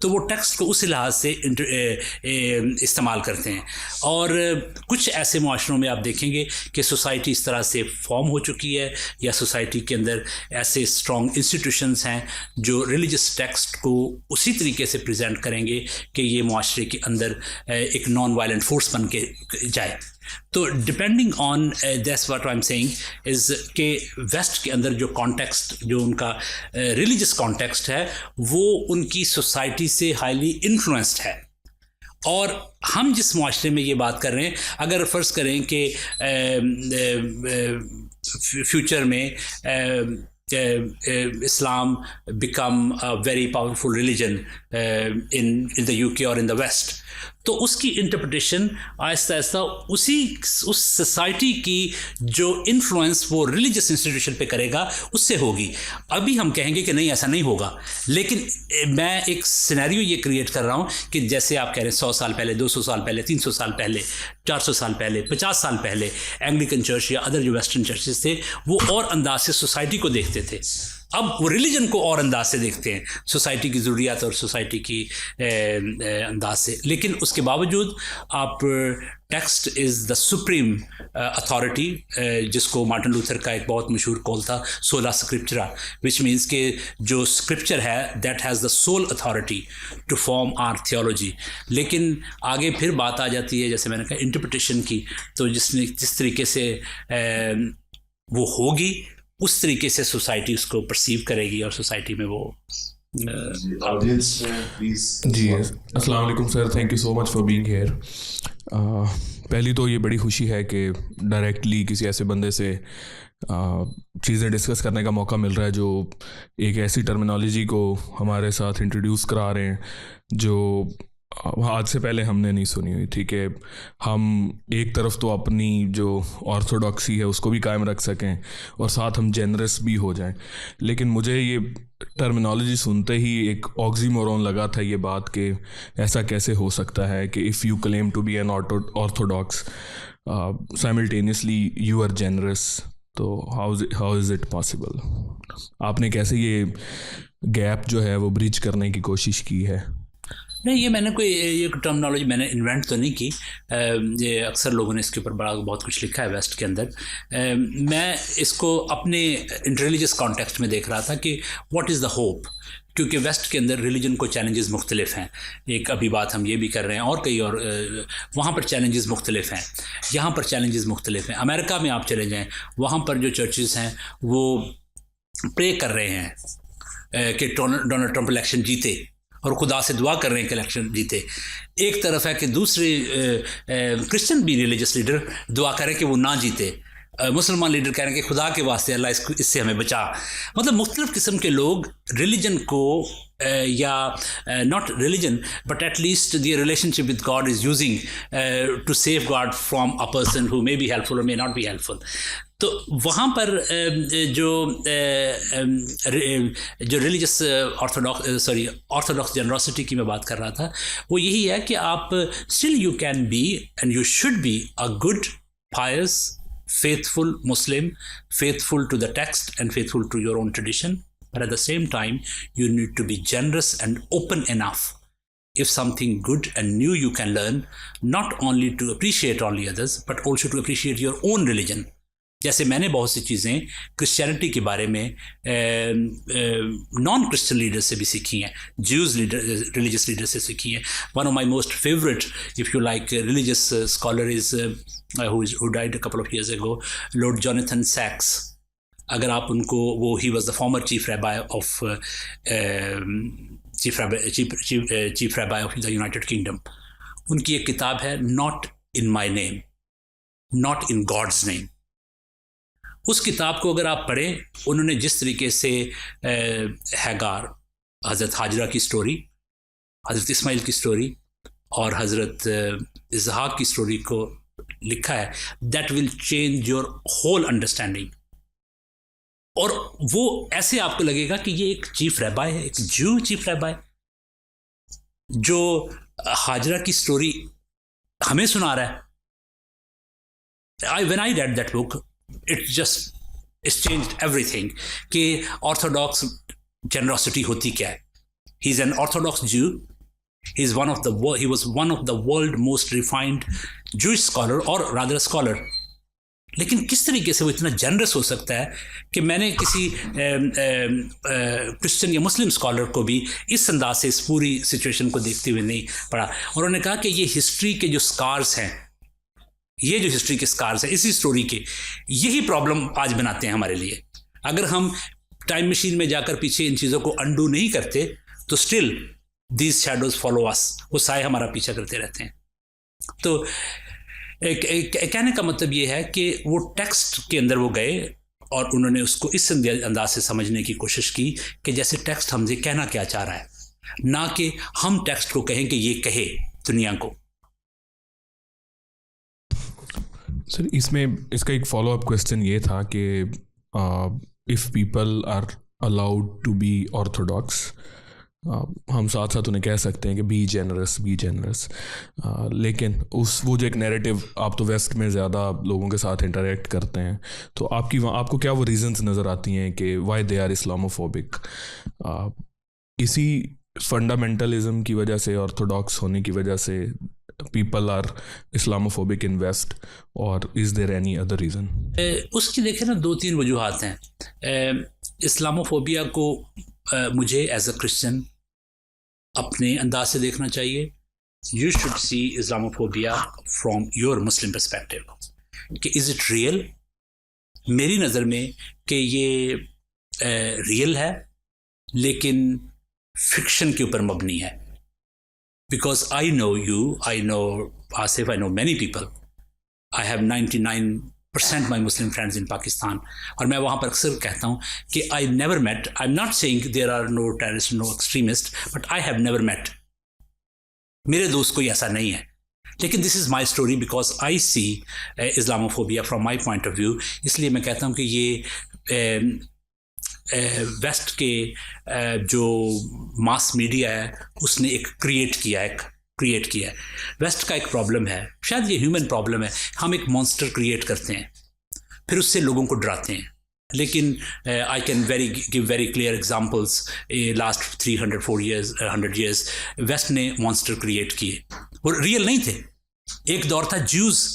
तो वो टेक्स्ट को उस लिहाज से इस्तेमाल करते हैं। और कुछ ऐसे मुआशरों में आप देखेंगे कि सोसाइटी इस तरह से फॉर्म हो चुकी है, या सोसाइटी के अंदर ऐसे स्ट्रॉन्ग इंस्टीट्यूशंस हैं जो रिलीजियस टेक्स्ट को उसी तरीके से प्रेजेंट करेंगे कि ये मुआशरे के अंदर एक नॉन वायलेंट फोर्स बन के जाए। तो depending on that's what I am saying is कि वेस्ट के अंदर जो कॉन्टेक्स्ट, जो उनका रिलीजियस कॉन्टेक्स्ट है, वो उनकी सोसाइटी से हाईली इन्फ्लुएंस्ड है। और हम जिस मुआशरे में ये बात कर रहे हैं, अगर फ़र्ज़ करें कि फ्यूचर में Islam become a very powerful religion in the UK or in the West, तो उसकी इंटरप्रिटेशन आहिस्ता आहिस्ता उस सोसाइटी की जो इन्फ्लुएंस वो रिलीजियस इंस्टीट्यूशन पे करेगा उससे होगी। अभी हम कहेंगे कि नहीं, ऐसा नहीं होगा, लेकिन मैं एक सिनेरियो ये क्रिएट कर रहा हूँ कि जैसे आप कह रहे हैं 100 साल पहले, 200 साल पहले, 300 साल पहले, 400 साल पहले, 50 साल पहले एंग्लिकन चर्च या अदर जो वेस्टर्न चर्चेस थे वो और अंदाज से सोसाइटी को देखते थे। अब वो रिलीजन को और अंदाज से देखते हैं, सोसाइटी की ज़रूरियात और सोसाइटी की अंदाज से। लेकिन उसके बावजूद आप text is the supreme authority, जिसको मार्टिन लूथर का एक बहुत मशहूर कॉल था सोला स्क्रिप्चरा, विच मीन्स कि जो स्क्रिप्चर है that has the sole authority to form our theology. लेकिन आगे फिर बात आ जाती है, जैसे मैंने कहा, इंटरप्रिटेशन की। तो जिस तरीके से वो होगी उस तरीके से सोसाइटी उसको परसीव करेगी और सोसाइटी में वो ऑडियंस में प्लीज। जी अस्सलाम वालेकुम sir, thank you so much for being here. पहली तो ये बड़ी खुशी है कि डायरेक्टली किसी ऐसे बंदे से चीज़ें डिस्कस करने का मौका मिल रहा है जो एक ऐसी टर्मिनोलॉजी को हमारे साथ इंट्रोड्यूस करा रहे हैं जो आज से पहले हमने नहीं सुनी हुई थी, कि हम एक तरफ तो अपनी जो ऑर्थोडॉक्सी है उसको भी कायम रख सकें और साथ हम जेनरस भी हो जाएं। लेकिन मुझे ये टर्मिनोलॉजी सुनते ही एक ऑक्सीमोरॉन लगा था ये बात कि ऐसा कैसे हो सकता है कि if you claim to be an orthodox simultaneously you are generous, तो हाउ इज़ इट पॉसिबल? आपने कैसे ये गैप जो है वो ब्रिज करने की कोशिश की है? नहीं, ये मैंने ये टर्मिनोलॉजी मैंने इन्वेंट तो नहीं की। ये अक्सर लोगों ने इसके ऊपर बहुत कुछ लिखा है वेस्ट के अंदर। मैं इसको अपने इंटररिलीजियस कॉन्टेक्स्ट में देख रहा था कि व्हाट इज़ द होप, क्योंकि वेस्ट के अंदर रिलीजन को चैलेंजेस मुख्तलिफ हैं। एक अभी बात हम ये भी कर रहे हैं और कई और वहाँ पर चैलेंजेस मुख्तलिफ हैं, यहाँ पर चैलेंजेस मुख्तलिफ हैं। अमेरिका में आप चले जाएँ, वहाँ पर जो चर्चेज़ हैं वो प्रे कर रहे हैं कि डोनाल्ड ट्रंप इलेक्शन जीते और खुदा से दुआ कर रहे हैं कि इलेक्शन जीते। एक तरफ है कि दूसरे क्रिश्चियन भी रिलीजियस लीडर दुआ करें कि वो ना जीते, मुसलमान लीडर कह रहे हैं कि खुदा के वास्ते अल्लाह इससे हमें बचा। मतलब मुख्तलिफ़ किस्म के लोग रिलीजन को या not religion but at least the relationship with God is using to safeguard from a person who may be helpful और मे नॉट बी हेल्पफुल। तो वहाँ पर जो रिलीजियस ऑर्थोडॉक्स जनरॉसिटी की मैं बात कर रहा था, वो यही है कि आप still you can be and you should be a good, pious, faithful Muslim, faithful to the text and faithful to your own tradition. But at the same time, you need to be generous and open enough. If something good and new you can learn, not only to appreciate all the others, but also to appreciate your own religion. जैसे मैंने बहुत सी चीज़ें Christianity के बारे में non Christian leader से भी सीखी हैं, ज्यूज़ लीडर, रिलीजियस लीडर से सीखी हैं। One of my most favourite, if you like, religious scholar is who died a couple of years ago, Lord Jonathan Sacks. अगर आप उनको, वो he was the former chief rabbi of chief rabbi of the United Kingdom. उनकी एक किताब है Not in My Name, Not in God's Name. उस किताब को अगर आप पढ़ें, उन्होंने जिस तरीके से हैगार, हज़रत हाजरा की स्टोरी, हज़रत इस्माइल की स्टोरी और हज़रत इसहाक की स्टोरी को लिखा है, that will change your whole understanding. और वो ऐसे आपको लगेगा कि ये एक चीफ रैबाई है, एक ज्यू चीफ रैबाई जो हाजरा की स्टोरी हमें सुना रहा है। When I read that book, it's changed everything कि ऑर्थोडॉक्स जनरॉसिटी होती क्या है। He's an Orthodox Jew. He was one of the world most refined Jewish scholar, or rather scholar. लेकिन किस तरीके से वो इतना जनरस हो सकता है कि मैंने किसी क्रिश्चियन या मुस्लिम स्कॉलर को भी इस अंदाज से इस पूरी सिचुएशन को देखते हुए नहीं पढ़ा। और उन्होंने कहा कि ये हिस्ट्री के जो स्कार्स हैं, ये जो हिस्ट्री के स्कार्स हैं इसी स्टोरी के, यही प्रॉब्लम आज बनाते हैं हमारे लिए। अगर हम टाइम मशीन में जाकर पीछे इन चीज़ों को अंडू नहीं करते तो still these shadows follow us, वो साए हमारा पीछा करते रहते हैं। तो कहने का मतलब ये है कि वो टेक्स्ट के अंदर वो गए और उन्होंने उसको इस अंदाज से समझने की कोशिश की कि जैसे टेक्स्ट हमसे कहना क्या चाह रहा है, ना कि हम टेक्स्ट को कहें कि ये कहे दुनिया को। सर इसमें इसका एक फॉलो अप क्वेश्चन ये था कि if people are allowed to be orthodox, हम साथ साथ उन्हें कह सकते हैं कि बी जेनरस, लेकिन वो जो एक नैरेटिव, आप तो वेस्ट में ज़्यादा लोगों के साथ इंटरेक्ट करते हैं, तो आपको क्या वो रीजंस नज़र आती हैं कि वाई दे आर इस्लामोफोबिक? इसी फंडामेंटलिज्म की वजह से, ऑर्थोडॉक्स होने की वजह से people are Islamophobic in West, और is there any other reason? उसकी देखें ना, 2-3 वजूहात हैं। इस्लामोफोबिया को मुझे एज अ क्रिश्चियन अपने अंदाज से देखना चाहिए। You should see Islamophobia from your Muslim perspective कि इज़ इट रियल। मेरी नज़र में कि ये रियल है लेकिन फिक्शन के ऊपर मबनी है। Because I know you, I know Asif, I know many people, I have 99% my Muslim friends in Pakistan, और मैं वहाँ पर अक्सर कहता हूँ कि I never met, I am not saying there are no terrorist, no extremist, but I have never met. मेरे दोस्त कोई ऐसा नहीं है, लेकिन this is my story because I see Islamophobia from my point of view. इसलिए मैं कहता हूँ कि ये वेस्ट के जो मास मीडिया है उसने एक क्रिएट किया है। वेस्ट का एक प्रॉब्लम है, शायद ये ह्यूमन प्रॉब्लम है, हम एक मॉन्स्टर क्रिएट करते हैं, फिर उससे लोगों को डराते हैं। लेकिन I can give very clear examples. Last 100 years west ने मॉन्स्टर क्रिएट किए, वो रियल नहीं थे। एक दौर था ज्यूज़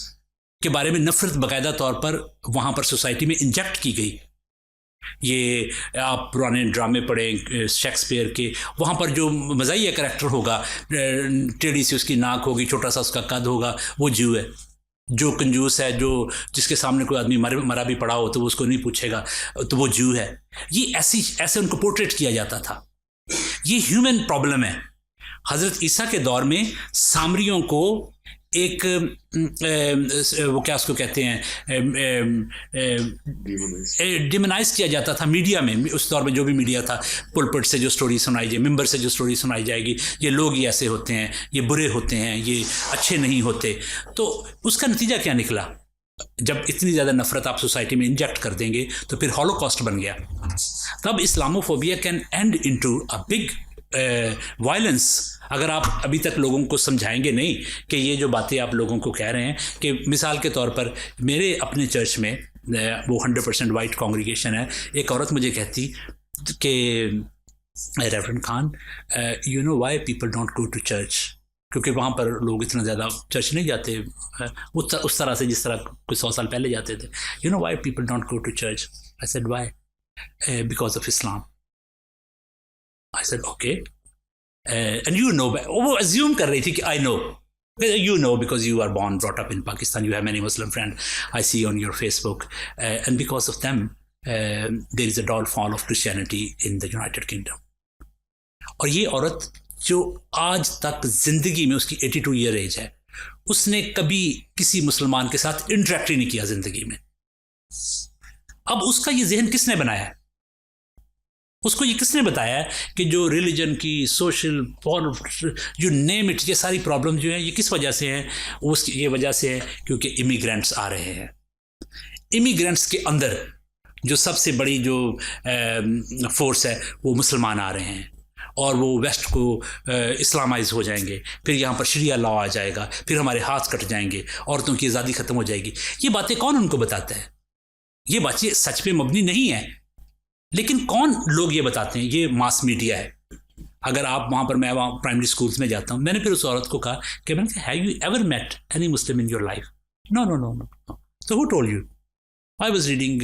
के बारे में नफरत बाकायदा तौर पर वहाँ पर सोसाइटी में इंजेक्ट की गई। ये आप पुराने ड्रामे पढ़ें शेक्सपियर के, वहाँ पर जो मज़ाहिया करैक्टर होगा, टेढ़ी सी उसकी नाक होगी, छोटा सा उसका कद होगा, वो ज्यू है। जो कंजूस है, जो जिसके सामने कोई आदमी मरा भी पड़ा हो तो वो उसको नहीं पूछेगा, तो वो ज्यू है। ये ऐसे उनको पोर्ट्रेट किया जाता था। ये ह्यूमन प्रॉब्लम है। हज़रत ईसा के दौर में सामरियों को एक वो क्या उसको कहते हैं, डिमोनाइज किया जाता था मीडिया में। उस दौर में जो भी मीडिया था, पुलपिट से जो स्टोरी सुनाई जाए, मिंबर से जो स्टोरी सुनाई जाएगी, ये लोग ही ऐसे होते हैं, ये बुरे होते हैं, ये अच्छे नहीं होते। तो उसका नतीजा क्या निकला? जब इतनी ज़्यादा नफरत आप सोसाइटी में इंजेक्ट कर देंगे तो फिर हॉलोकॉस्ट बन गया। तब Islamophobia can and into a big violence. अगर आप अभी तक लोगों को समझाएंगे नहीं कि ये जो बातें आप लोगों को कह रहे हैं, कि मिसाल के तौर पर मेरे अपने चर्च में वो 100% वाइट कॉन्ग्रीगेशन है, एक औरत मुझे कहती कि reverend Khan, you know why people don't go to church, क्योंकि वहाँ पर लोग इतना ज़्यादा चर्च नहीं जाते उस तरह से जिस तरह कुछ 100 साल पहले जाते थे। You know why people don't go to church? I said why? Because of Islam. I said okay, and you know, वो assume कर रही थी कि I know, you know, because you are born, brought up in Pakistan, you have many Muslim friends, I see on your Facebook, and because of them there is a downfall of Christianity in the United Kingdom. और ये औरत जो आज तक जिंदगी में, उसकी 82 year as है, उसने कभी किसी मुसलमान के साथ इंटरेक्ट ही नहीं किया जिंदगी में। अब उसका ये जहन किसने बनाया है? उसको ये किसने बताया है कि जो रिलीजन की, सोशल, यू नेम इट, ये सारी प्रॉब्लम जो है ये किस वजह से हैं? उसकी ये वजह से है क्योंकि इमिग्रेंट्स आ रहे हैं। इमिग्रेंट्स के अंदर जो सबसे बड़ी जो फोर्स है वो मुसलमान आ रहे हैं, और वो वेस्ट को इस्लामाइज हो जाएंगे, फिर यहाँ पर शरिया लॉ आ जाएगा, फिर हमारे हाथ कट जाएंगे, औरतों की आज़ादी ख़त्म हो जाएगी। ये बातें कौन उनको बताता है? ये बातें सच पे मबनी नहीं है, लेकिन कौन लोग ये बताते हैं? ये मास मीडिया है। अगर आप वहाँ पर, मैं वहाँ प्राइमरी स्कूल्स में जाता हूँ, मैंने फिर उस औरत को कहा कि मैंने कहा, have you ever met any Muslim in your life? No no no no. तो who told you? I was reading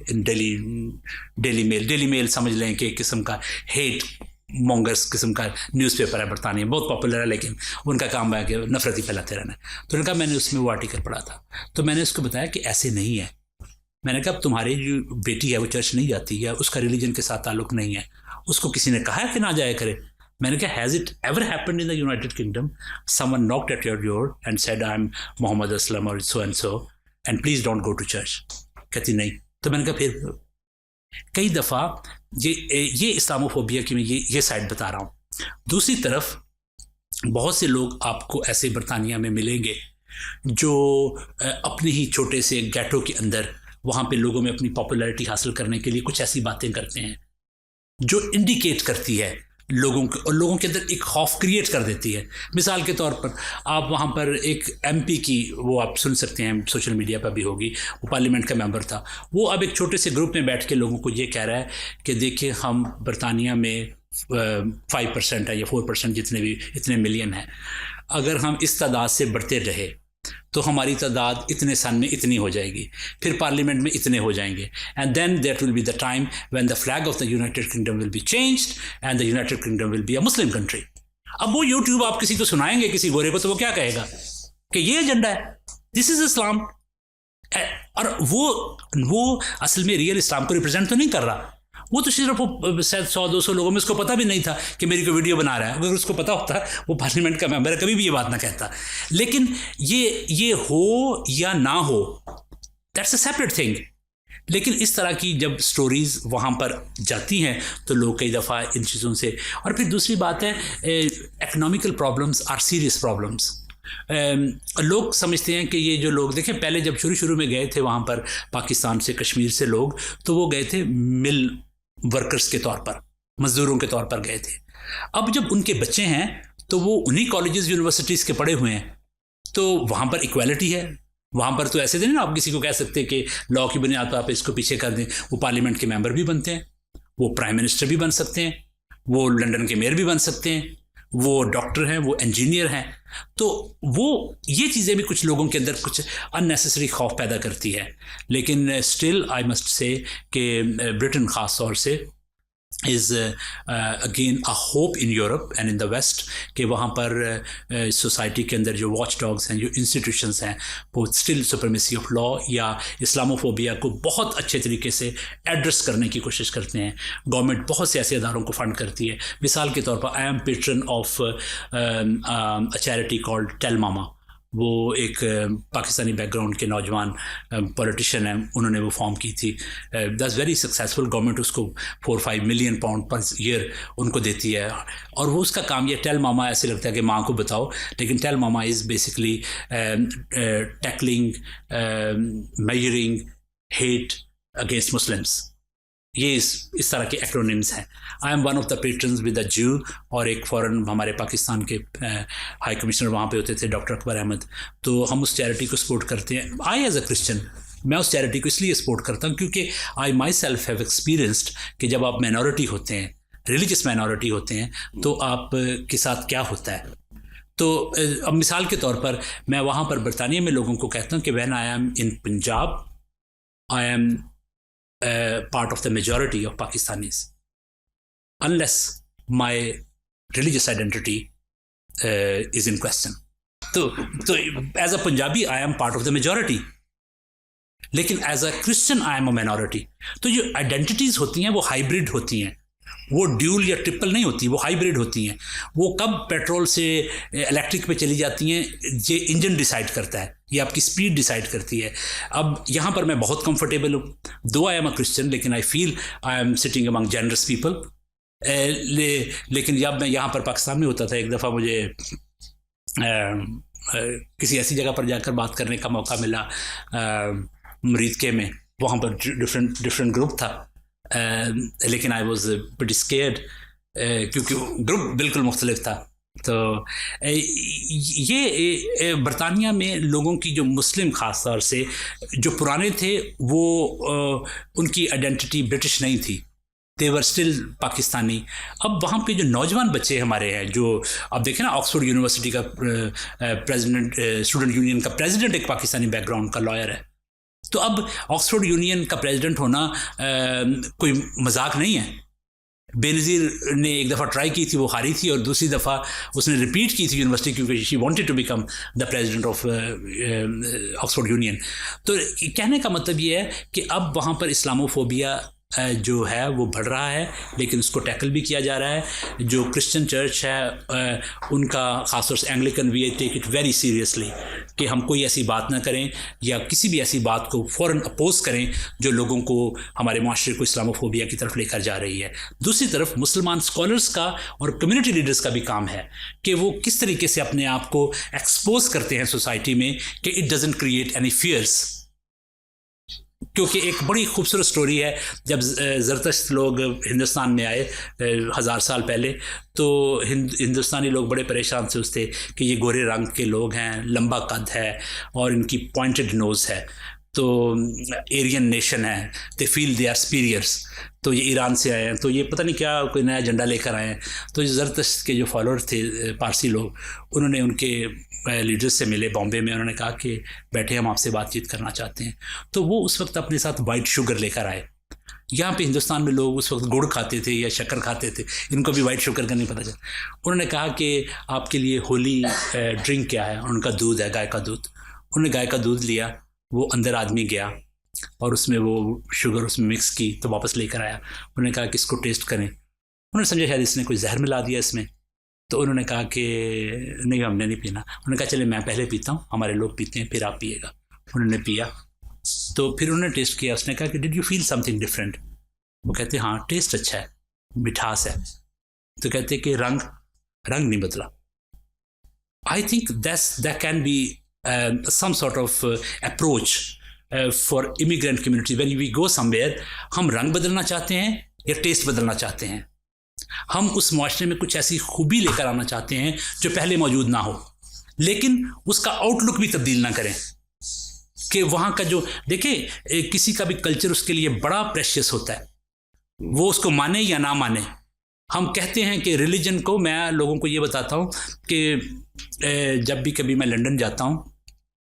in Daily Mail समझ लें कि किस्म का हेट मॉन्गर्स किस्म का न्यूज़पेपर है बरतानिया, बहुत पॉपुलर है, लेकिन उनका काम है कि नफरत ही फैलाते रहना। तो उन्होंने कहा मैंने उसमें वो आर्टिकल पढ़ा था। तो मैंने उसको बताया कि ऐसे नहीं है। मैंने कहा अब तुम्हारी जो बेटी है वो चर्च नहीं जाती है, उसका रिलीजन के साथ ताल्लुक नहीं है, उसको किसी ने कहा है कि ना जाया करे? मैंने कहा has it ever happened in the United Kingdom someone knocked at your door and said I am Mohammad Aslam और so and please don't go to church? कहती नहीं। तो मैंने कहा फिर कई दफ़ा ये इस्लामोफोबिया की मैं ये साइड बता रहा हूँ। दूसरी तरफ बहुत से लोग आपको ऐसे बरतानिया में मिलेंगे जो अपने ही छोटे से गैटो के अंदर वहाँ पे लोगों में अपनी पॉपुलैरिटी हासिल करने के लिए कुछ ऐसी बातें करते हैं जो इंडिकेट करती है लोगों के अंदर एक खौफ क्रिएट कर देती है। मिसाल के तौर पर आप वहाँ पर एक MP की, वो आप सुन सकते हैं, सोशल मीडिया पर भी होगी, वो पार्लियामेंट का मेंबर था, वो अब एक छोटे से ग्रुप में बैठ के लोगों को ये कह रहा है कि देखिए हम बरतानिया में 5% है या 4% जितने भी इतने मिलियन हैं, अगर हम इस तादाद से बढ़ते रहे तो हमारी तादाद इतने सन में इतनी हो जाएगी, फिर पार्लियामेंट में इतने हो जाएंगे, and then that will be the time when the flag of the United Kingdom will be changed and the United Kingdom will be a Muslim country. अब वो यूट्यूब आप किसी को सुनाएंगे, किसी गोरे को, तो वो क्या कहेगा कि ये एजेंडा है, दिस इज इस्लाम। और वो असल में रियल इस्लाम को रिप्रेजेंट तो नहीं कर रहा, वो तो सिर्फ शायद 100-200 लोगों में उसको पता भी नहीं था कि मेरी को वीडियो बना रहा है। अगर उसको पता होता वो पार्लियामेंट का मेंबर है, कभी भी ये बात ना कहता। लेकिन ये हो या ना हो, दैट्स अ सेपरेट थिंग। लेकिन इस तरह की जब स्टोरीज़ वहाँ पर जाती हैं तो लोग कई दफ़ा इन चीज़ों से, और फिर दूसरी बात है economical problems are serious problems. लोग समझते हैं कि ये जो लोग, देखें पहले जब शुरू में गए थे वहाँ पर पाकिस्तान से, कश्मीर से लोग, तो वो गए थे मिल वर्कर्स के तौर पर, मजदूरों के तौर पर गए थे। अब जब उनके बच्चे हैं तो वो उन्हीं कॉलेजेस यूनिवर्सिटीज़ के पढ़े हुए हैं, तो वहाँ पर इक्वालिटी है। वहाँ पर तो ऐसे नहीं ना आप किसी को कह सकते कि लॉ की बुनियाद पर आप इसको पीछे कर दें। वो पार्लियामेंट के मेंबर भी बनते हैं, वो प्राइम मिनिस्टर भी बन सकते हैं, वो लंदन के मेयर भी बन सकते हैं, वो डॉक्टर हैं, वो इंजीनियर हैं। तो वो ये चीज़ें भी कुछ लोगों के अंदर कुछ अननेसेसरी खौफ पैदा करती है। लेकिन स्टिल आई मस्ट से कि ब्रिटेन ख़ास तौर से is again a hope in Europe and in the West, कि वहाँ पर सोसाइटी के अंदर जो वॉच डॉग्स हैं, जो इंस्टीट्यूशंस हैं, वो स्टिल सुप्रीमेसी ऑफ लॉ या इस्लामोफोबिया को बहुत अच्छे तरीके से एड्रेस करने की कोशिश करते हैं। गवर्नमेंट बहुत से ऐसे इदारों को फंड करती है। मिसाल के तौर पर I am patron of a charity called Tell Mama. वो एक पाकिस्तानी बैकग्राउंड के नौजवान पॉलिटिशियन हैं, उन्होंने वो फॉर्म की थी। That's very successful. गवर्नमेंट उसको 4-5 मिलियन पाउंड पर ईयर उनको देती है, और वो उसका काम, ये टेल मामा ऐसे लगता है कि माँ को बताओ, लेकिन Tell MAMA is basically tackling, measuring hate against Muslims. ये इस तरह के एक्रोनिम्स हैं। I am one of the patrons with a Jew, और एक फ़ॉरेन हमारे पाकिस्तान के हाई कमिश्नर वहाँ पे होते थे, डॉक्टर अकबर अहमद। तो हम उस चैरिटी को सपोर्ट करते हैं। आई एज अ क्रिश्चियन मैं उस चैरिटी को इसलिए सपोर्ट करता हूँ क्योंकि आई माई सेल्फ हैव एक्सपीरियंस्ड कि जब आप माइनॉरिटी होते हैं, रिलीजियस माइनॉरिटी होते हैं, तो आप के साथ क्या होता है। तो अब मिसाल के तौर पर मैं वहाँ पर बरतानिया में लोगों को कहता हूँ कि when I am in Punjab, I am part of the majority of Pakistanis, unless my religious identity is in question. So as a Punjabi, I am part of the majority. लेकिन as a Christian, I am a minority. तो जो identities होती हैं वो hybrid होती हैं, वो dual या ट्रिपल नहीं होती, वो हाइब्रिड होती हैं। वो कब पेट्रोल से इलेक्ट्रिक पे चली जाती हैं, ये इंजन डिसाइड करता है, ये आपकी स्पीड डिसाइड करती है। अब यहाँ पर मैं बहुत कंफर्टेबल हूँ, दो आई एम अ क्रिश्चियन, लेकिन I feel I am sitting among generous people. लेकिन जब मैं यहाँ पर पाकिस्तान में होता था, एक दफ़ा मुझे किसी ऐसी जगह पर जाकर बात करने का मौका मिला, मरीदके में, वहाँ पर डिफरेंट ग्रुप था, लेकिन आई वॉज प्रीटी स्केयर्ड क्योंकि ग्रुप बिल्कुल मुख्तलिफ था। तो ये बरतानिया में लोगों की जो मुस्लिम ख़ास तौर से जो पुराने थे, वो उनकी आइडेंटिटी ब्रिटिश नहीं थी, दे वर स्टिल पाकिस्तानी। अब वहाँ पे जो नौजवान बच्चे हमारे हैं, जो आप देखें ना, ऑक्सफोर्ड यूनिवर्सिटी का प्रेसिडेंट, स्टूडेंट यूनियन का प्रेसिडेंट एक पाकिस्तानी बैकग्राउंड का लॉयर है। तो अब ऑक्सफोर्ड यूनियन का प्रेसिडेंट होना कोई मजाक नहीं है। बेनज़ीर ने एक दफ़ा ट्राई की थी, वो हारी थी, और दूसरी दफ़ा उसने रिपीट की थी यूनिवर्सिटी, क्योंकि she wanted to become the president of Oxford Union. तो कहने का मतलब ये है कि अब वहाँ पर इस्लामोफोबिया जो है वो बढ़ रहा है, लेकिन उसको टैकल भी किया जा रहा है। जो क्रिश्चियन चर्च है उनका, ख़ासतौर से Anglican, we take it very seriously कि हम कोई ऐसी बात ना करें या किसी भी ऐसी बात को फ़ौरन अपोज करें जो लोगों को, हमारे माशरे को इस्लामोफोबिया की तरफ लेकर जा रही है। दूसरी तरफ मुसलमान स्कॉलर्स का और कम्युनिटी लीडर्स का भी काम है कि वो किस तरीके से अपने आप को एक्सपोज करते हैं सोसाइटी में कि it doesn't create any fears. क्योंकि एक बड़ी खूबसूरत स्टोरी है, जब ज़रतश्त लोग हिंदुस्तान में आए 1000 साल पहले, तो हिंदुस्तानी लोग बड़े परेशान से उससे कि ये गोरे रंग के लोग हैं, लंबा कद है और इनकी पॉइंटेड नोज़ है, तो एरियन नेशन है, they feel they are superiors. तो ये ईरान से आए हैं, तो ये पता नहीं क्या कोई नया झंडा लेकर आए हैं। तो ज़रतश्त के जो फॉलोअर थे पारसी लोग, उन्होंने उनके लीडर्स से मिले बॉम्बे में, उन्होंने कहा कि बैठे, हम आपसे बातचीत करना चाहते हैं। तो वो उस वक्त अपने साथ वाइट शुगर लेकर आए। यहाँ पे हिंदुस्तान में लोग उस वक्त गुड़ खाते थे या शक्कर खाते थे, इनको भी वाइट शुगर का नहीं पता चला। उन्होंने कहा कि आपके लिए होली ड्रिंक क्या है? उनका दूध है, गाय का दूध। उन्होंने गाय का दूध लिया, वो अंदर आदमी गया और उसमें वो शुगर उसमें मिक्स की, तो वापस लेकर आया। उन्होंने कहा कि इसको टेस्ट करें। उन्होंने समझा शायद इसने कोई जहर मिला दिया इसमें, तो उन्होंने कहा कि नहीं, हमने नहीं पीना। उन्होंने कहा चले मैं पहले पीता हूँ, हमारे लोग पीते हैं, फिर आप पिएगा। उन्होंने पिया, तो फिर उन्होंने टेस्ट किया। उसने कहा कि did you feel something different? वो कहते हाँ, टेस्ट अच्छा है, मिठास है। तो कहते कि रंग नहीं बदला। I think that can be some sort of approach for immigrant community when we go somewhere। हम रंग बदलना चाहते हैं या टेस्ट बदलना चाहते हैं? हम उस मुआशरे में कुछ ऐसी खूबी लेकर आना चाहते हैं जो पहले मौजूद ना हो, लेकिन उसका आउटलुक भी तब्दील ना करें। कि वहाँ का जो देखें, किसी का भी कल्चर उसके लिए बड़ा प्रेशियस होता है, वो उसको माने या ना माने। हम कहते हैं कि रिलीजन को, मैं लोगों को ये बताता हूँ कि जब भी कभी मैं लंदन जाता हूँ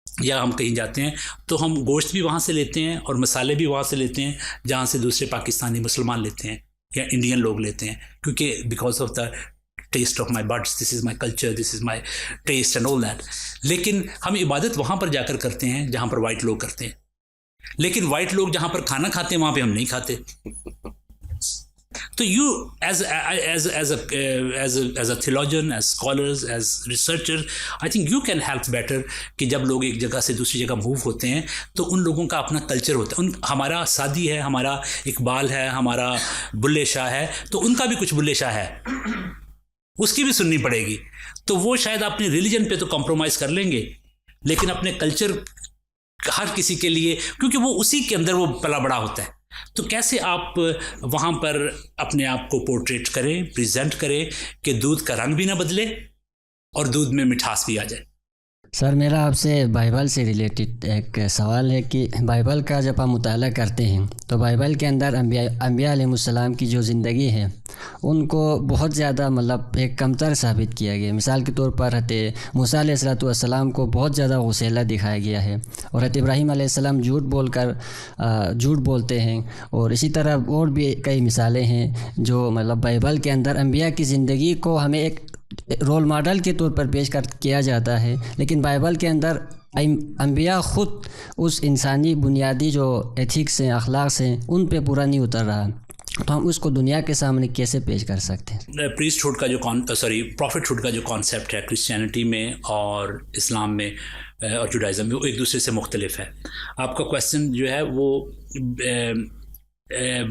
या हम कहीं जाते हैं, तो हम गोश्त भी वहाँ से लेते हैं और मसाले भी वहाँ से लेते हैं जहाँ से दूसरे पाकिस्तानी मुसलमान लेते हैं या इंडियन लोग लेते हैं, क्योंकि because of the taste of my buds, this is my culture, this is my taste and all that. लेकिन हम इबादत वहाँ पर जाकर करते हैं जहाँ पर वाइट लोग करते हैं, लेकिन वाइट लोग जहाँ पर खाना खाते हैं वहाँ पर हम नहीं खाते। तो you as a theologian, as scholars, as researcher, I think you can help better कि जब लोग एक जगह से दूसरी जगह मूव होते हैं तो उन लोगों का अपना कल्चर होता है। हमारा सादी है, हमारा इकबाल है, हमारा बुल्ले शाह है, तो उनका भी कुछ बुल्ले शाह है, उसकी भी सुननी पड़ेगी। तो वो शायद अपने रिलीजन पे तो कॉम्प्रोमाइज़ कर लेंगे, लेकिन अपने कल्चर हर किसी के लिए, क्योंकि वो उसी के अंदर वो पला बड़ा होता है। तो कैसे आप वहाँ पर अपने आप को पोर्ट्रेट करें, प्रेजेंट करें कि दूध का रंग भी ना बदले और दूध में मिठास भी आ जाए। सर, मेरा आपसे बाइबल से रिलेटेड एक सवाल है कि बाइबल का जब हम मुताला करते हैं तो बाइबल के अंदर अंबिया अलैहिमुस्सलाम की जो ज़िंदगी है उनको बहुत ज़्यादा मतलब एक कमतर साबित किया गया। मिसाल के तौर पर हज़रत मूसा अलैहिस्सलाम को बहुत ज़्यादा गुस्सैला दिखाया गया है, और हज़रत इब्राहीम अलैहिस्सलाम झूठ बोलते हैं, और इसी तरह और भी कई मिसालें हैं जो मतलब बाइबल के अंदर अंबिया की ज़िंदगी को हमें एक रोल मॉडल के तौर पर पेश किया जाता है, लेकिन बाइबल के अंदर अंबिया ख़ुद उस इंसानी बुनियादी जो एथिक्स हैं, अखलाक हैं, उन पे पूरा नहीं उतर रहा। तो हम उसको दुनिया के सामने कैसे पेश कर सकते हैं? प्रीस्टहुड का जो प्रॉफिटहुड का जो कॉन्सेप्ट है क्रिश्चियनिटी में और इस्लाम में और जुडाइज़म में, वो एक दूसरे से मुख्तलिफ है। आपका क्वेश्चन जो है वो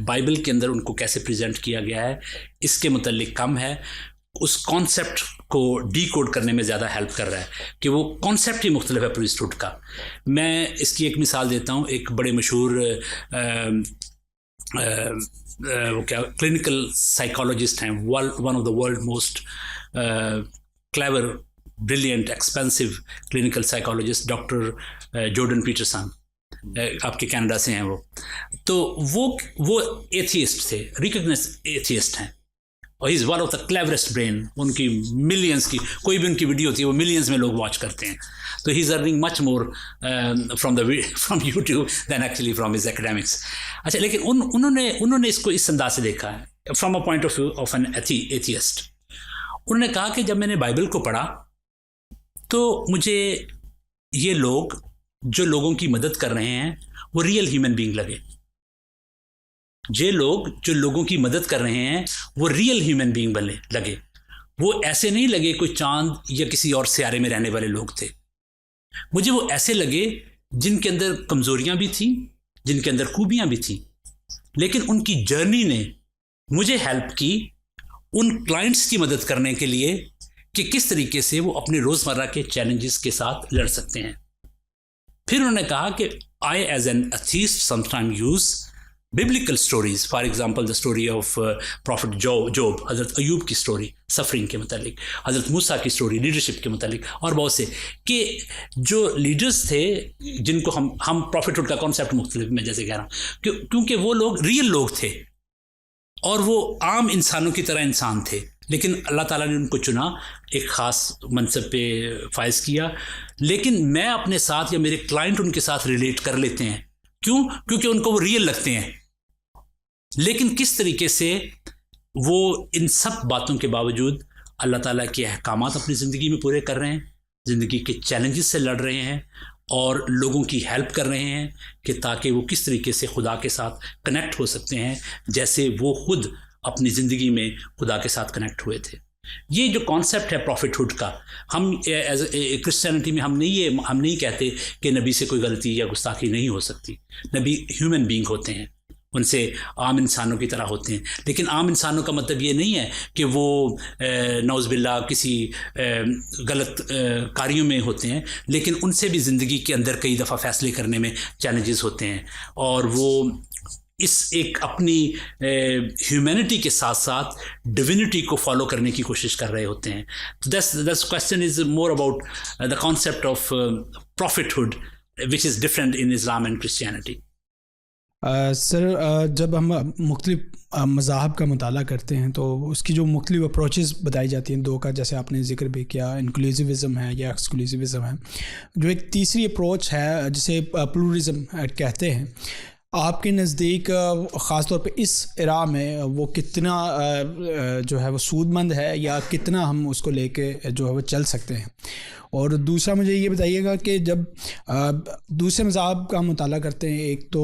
बाइबल के अंदर उनको कैसे प्रेजेंट किया गया है इसके मुतल्लिक कम है, उस कॉन्सेप्ट को डीकोड करने में ज़्यादा हेल्प कर रहा है कि वो कॉन्सेप्ट ही मुख्तलिफ है प्रीस्टहुड का। मैं इसकी एक मिसाल देता हूँ। एक बड़े मशहूर वो क्या क्लिनिकल साइकोलॉजिस्ट हैं, one of the world most clever, brilliant, expensive clinical psychologist, doctor Jordan Peterson. आपके कनाडा से हैं वो, तो वो एथियस्ट थे, रिकग्नाइज्ड एथियस्ट हैं, और ही is one of the cleverest brain. उनकी मिलियंस की कोई भी उनकी वीडियो होती है वो मिलियंस में लोग वॉच करते हैं, तो he is earning much more from YouTube than actually from his academics. अच्छा, लेकिन उन्होंने इसको इस अंदाज से देखा है from a point of view of an atheist. उन्होंने कहा कि जब मैंने बाइबल को पढ़ा तो मुझे ये लोग जो लोगों की मदद कर रहे हैं वो रियल ह्यूमन बीइंग लगे। ये लोग जो लोगों की मदद कर रहे हैं वो रियल ह्यूमन बीइंग लगे। वो ऐसे नहीं लगे कोई चांद या किसी और सियारे में रहने वाले लोग थे। मुझे वो ऐसे लगे जिनके अंदर कमजोरियां भी थी, जिनके अंदर खूबियां भी थी, लेकिन उनकी जर्नी ने मुझे हेल्प की उन क्लाइंट्स की मदद करने के लिए कि किस तरीके से वो अपने रोजमर्रा के चैलेंजेस के साथ लड़ सकते हैं। फिर उन्होंने कहा कि I as an atheist sometime use biblical stories, for example the story of prophet Job, हज़रत अयूब की स्टोरी सफरिंग के मतलब, हज़रत मूसा की स्टोरी लीडरशिप के मतलब, और बहुत से कि जो लीडर्स थे जिनको हम प्रॉफिटहुड का कॉन्सेप्ट मुख्तलिफ में जैसे कह रहा हूँ, क्योंकि वो लोग रियल लोग थे और वो आम इंसानों की तरह इंसान थे, लेकिन अल्लाह ताला ने उनको चुना, एक ख़ास मनसब पे फायज किया। लेकिन मैं अपने साथ या मेरे क्लाइंट उनके साथ रिलेट कर लेते हैं। क्यों? क्योंकि उनको वो रियल लगते हैं। लेकिन किस तरीके से वो इन सब बातों के बावजूद अल्लाह ताला के अहकामात अपनी ज़िंदगी में पूरे कर रहे हैं, ज़िंदगी के चैलेंजेस से लड़ रहे हैं और लोगों की हेल्प कर रहे हैं कि ताकि वो किस तरीके से खुदा के साथ कनेक्ट हो सकते हैं जैसे वो खुद अपनी ज़िंदगी में खुदा के साथ कनेक्ट हुए थे। ये जो कॉन्सेप्ट है प्रॉफिटहुड का, हम एज क्रिश्चियनिटी में हम नहीं कहते कि नबी से कोई गलती या गुस्ताखी नहीं हो सकती। नबी ह्यूमन बीइंग होते हैं, उनसे आम इंसानों की तरह होते हैं, लेकिन आम इंसानों का मतलब ये नहीं है कि वो नौज़ बिल्लाह किसी गलत कार्यों में होते हैं, लेकिन उनसे भी ज़िंदगी के अंदर कई दफ़ा फ़ैसले करने में चैलेंजेस होते हैं और वो इस एक अपनी ह्यूमैनिटी के साथ साथ डिविनिटी को फॉलो करने की कोशिश कर रहे होते हैं। तो that's question is more about the concept of prophethood which is different in Islam and Christianity. Sir, जब हम मुख्तलिफ मज़ाहब का मुताला करते हैं तो उसकी जो मुख्तलिफ अप्रोचेस बताई जाती हैं, दो का जैसे आपने जिक्र भी किया, इंक्लूसिविज़म है या एक्सक्लूसिविज़म है। जो एक तीसरी अप्रोच है जिसे प्लूरलिज़म कहते हैं, आपके नज़दीक ख़ास तौर पे इस इरा में वो कितना जो है वो सूदमंद है या कितना हम उसको लेके जो है वो चल सकते हैं? और दूसरा मुझे ये बताइएगा कि जब दूसरे मज़ाहब का मुताला करते हैं, एक तो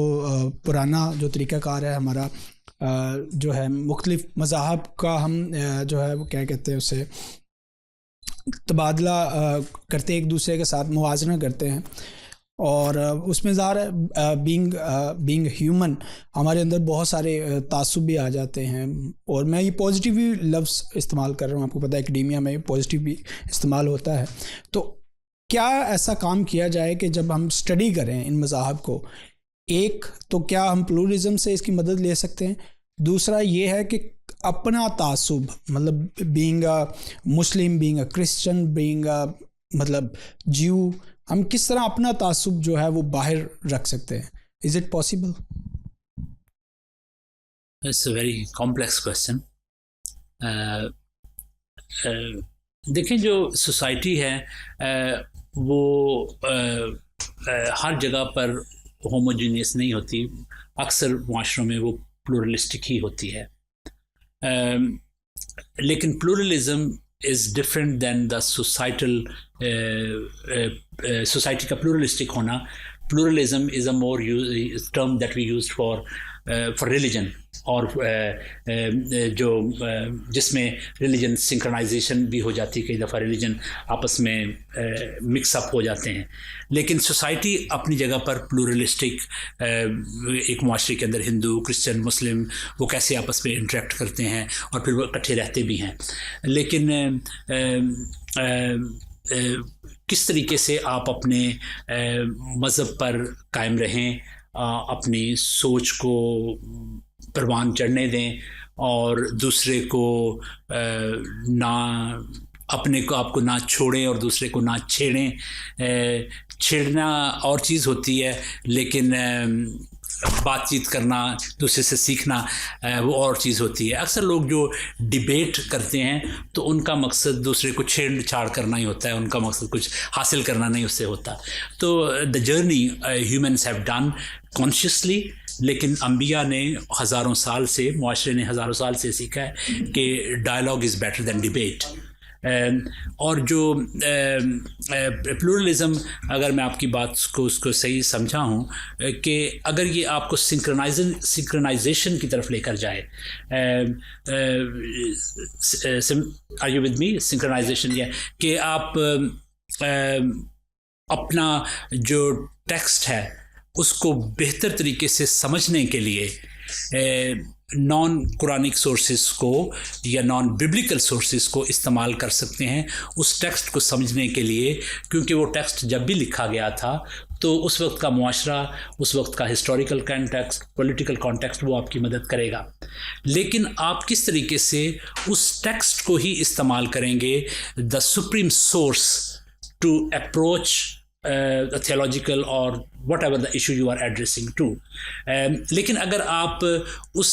पुराना जो तरीक़ाकार है हमारा जो है मुख्तलिफ मज़ाहब का हम जो है वो क्या कहते हैं उसे तबादला करते हैं, एक दूसरे के साथ मुवाजना करते हैं और उसमें ज़ाहिर है बीइंग ह्यूमन हमारे अंदर बहुत सारे तासुब भी आ जाते हैं। और मैं ये पॉजिटिव भी लफ्ज़ इस्तेमाल कर रहा हूँ, आपको पता है एकेडेमिया में पॉजिटिव भी इस्तेमाल होता है। तो क्या ऐसा काम किया जाए कि जब हम स्टडी करें इन मज़ाहब को, एक तो क्या हम प्लूरलिज़म से इसकी मदद ले सकते हैं, दूसरा ये है कि अपना तासुब मतलब being a Muslim, being a Christian, being a मतलब ज्यू, हम किस तरह अपना तासुब जो है वो बाहर रख सकते हैं? Is it possible? It's a very complex question. देखें, जो सोसाइटी है वो हर जगह पर होमोजीनियस नहीं होती, अक्सर माशरों में वो प्लूरलिस्टिक ही होती है। लेकिन pluralism is different than the societal society का pluralistic होना। Pluralism is a more term that we used for religion और जो जिसमें religion synchronization भी हो जाती है, कई दफ़ा religion आपस में मिक्स अप हो जाते हैं। लेकिन सोसाइटी अपनी जगह पर प्लूरलिस्टिक, एक मुआशरे के अंदर हिंदू, क्रिश्चियन, मुस्लिम वो कैसे आपस में इंटरेक्ट करते हैं और फिर वो इकट्ठे रहते भी हैं। लेकिन किस तरीके से आप अपने मज़हब पर कायम रहें, अपनी सोच को परवान चढ़ने दें और दूसरे को ना अपने को आपको ना छोड़ें और दूसरे को ना छेड़ें। छेड़ना और चीज़ होती है, लेकिन बातचीत करना, दूसरे से सीखना वो और चीज़ होती है। अक्सर लोग जो डिबेट करते हैं तो उनका मकसद दूसरे को छेड़छाड़ करना ही होता है, उनका मकसद कुछ हासिल करना नहीं उससे होता। तो the journey humans have done consciously, लेकिन अंबिया ने हज़ारों साल से, मुआशरे ने हज़ारों साल से सीखा है कि dialogue is better than debate. और जो प्लूरलिज़म, अगर मैं आपकी बात को उसको सही समझा हूँ कि अगर ये आपको सिंक्रोनाइजेशन की तरफ लेकर जाए, are you with me? Synchronisation ये कि आप अपना जो टेक्स्ट है उसको बेहतर तरीके से समझने के लिए नॉन कुरानिक सोर्सेस को या नॉन बिब्लिकल सोर्सेस को इस्तेमाल कर सकते हैं उस टेक्स्ट को समझने के लिए, क्योंकि वो टेक्स्ट जब भी लिखा गया था तो उस वक्त का मुआशरा, उस वक्त का हिस्टोरिकल कॉन्टेक्स्ट, पॉलिटिकल कॉन्टेक्स्ट वो आपकी मदद करेगा। लेकिन आप किस तरीके से उस टेक्स्ट को ही इस्तेमाल करेंगे, the supreme source, to approach a theological or whatever the issue you are addressing to। लेकिन अगर आप उस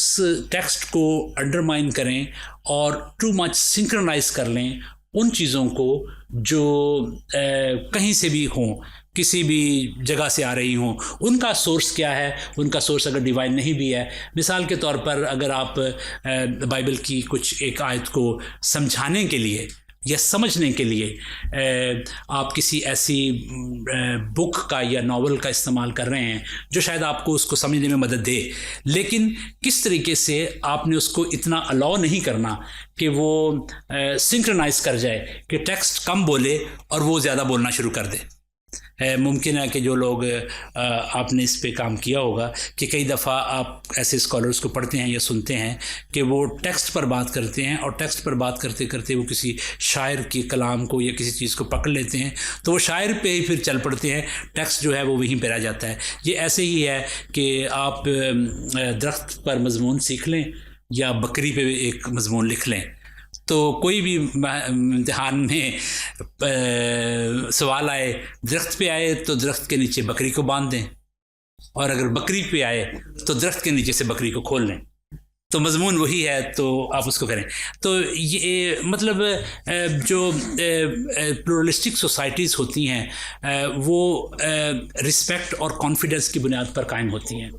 टेक्स्ट को अंडरमाइन करें और टू मच सिंक्रोनाइज कर लें उन चीज़ों को जो कहीं से भी हों, किसी भी जगह से आ रही हों, उनका सोर्स क्या है, उनका सोर्स अगर डिवाइन नहीं भी है। मिसाल के तौर पर अगर आप बाइबल की कुछ एक आयत को समझाने के लिए या समझने के लिए आप किसी ऐसी बुक का या नॉवल का इस्तेमाल कर रहे हैं जो शायद आपको उसको समझने में मदद दे, लेकिन किस तरीके से आपने उसको इतना अलाउ नहीं करना कि वो सिंक्रोनाइज कर जाए कि टेक्स्ट कम बोले और वो ज़्यादा बोलना शुरू कर दे। मुमकिन है कि जो लोग आपने इस पे काम किया होगा कि कई दफ़ा आप ऐसे स्कॉलर्स को पढ़ते हैं या सुनते हैं कि वो टेक्स्ट पर बात करते हैं और टेक्स्ट पर बात करते करते वो किसी शायर के कलाम को या किसी चीज़ को पकड़ लेते हैं, तो वो शायर पे ही फिर चल पड़ते हैं, टेक्स्ट जो है वो वहीं पर रह जाता है। ये ऐसे ही है कि आप दरख्त पर मजमून सीख लें या बकरी पे एक मजमून लिख लें, तो कोई भी इम्तिहान में सवाल आए, दरख्त पे आए तो दरख्त के नीचे बकरी को बांध दें, और अगर बकरी पे आए तो दरख्त के नीचे से बकरी को खोल लें, तो मजमून वही है, तो आप उसको करें। तो ये मतलब जो प्लूरलिस्टिक सोसाइटीज़ होती हैं वो रिस्पेक्ट और कॉन्फिडेंस की बुनियाद पर कायम होती हैं,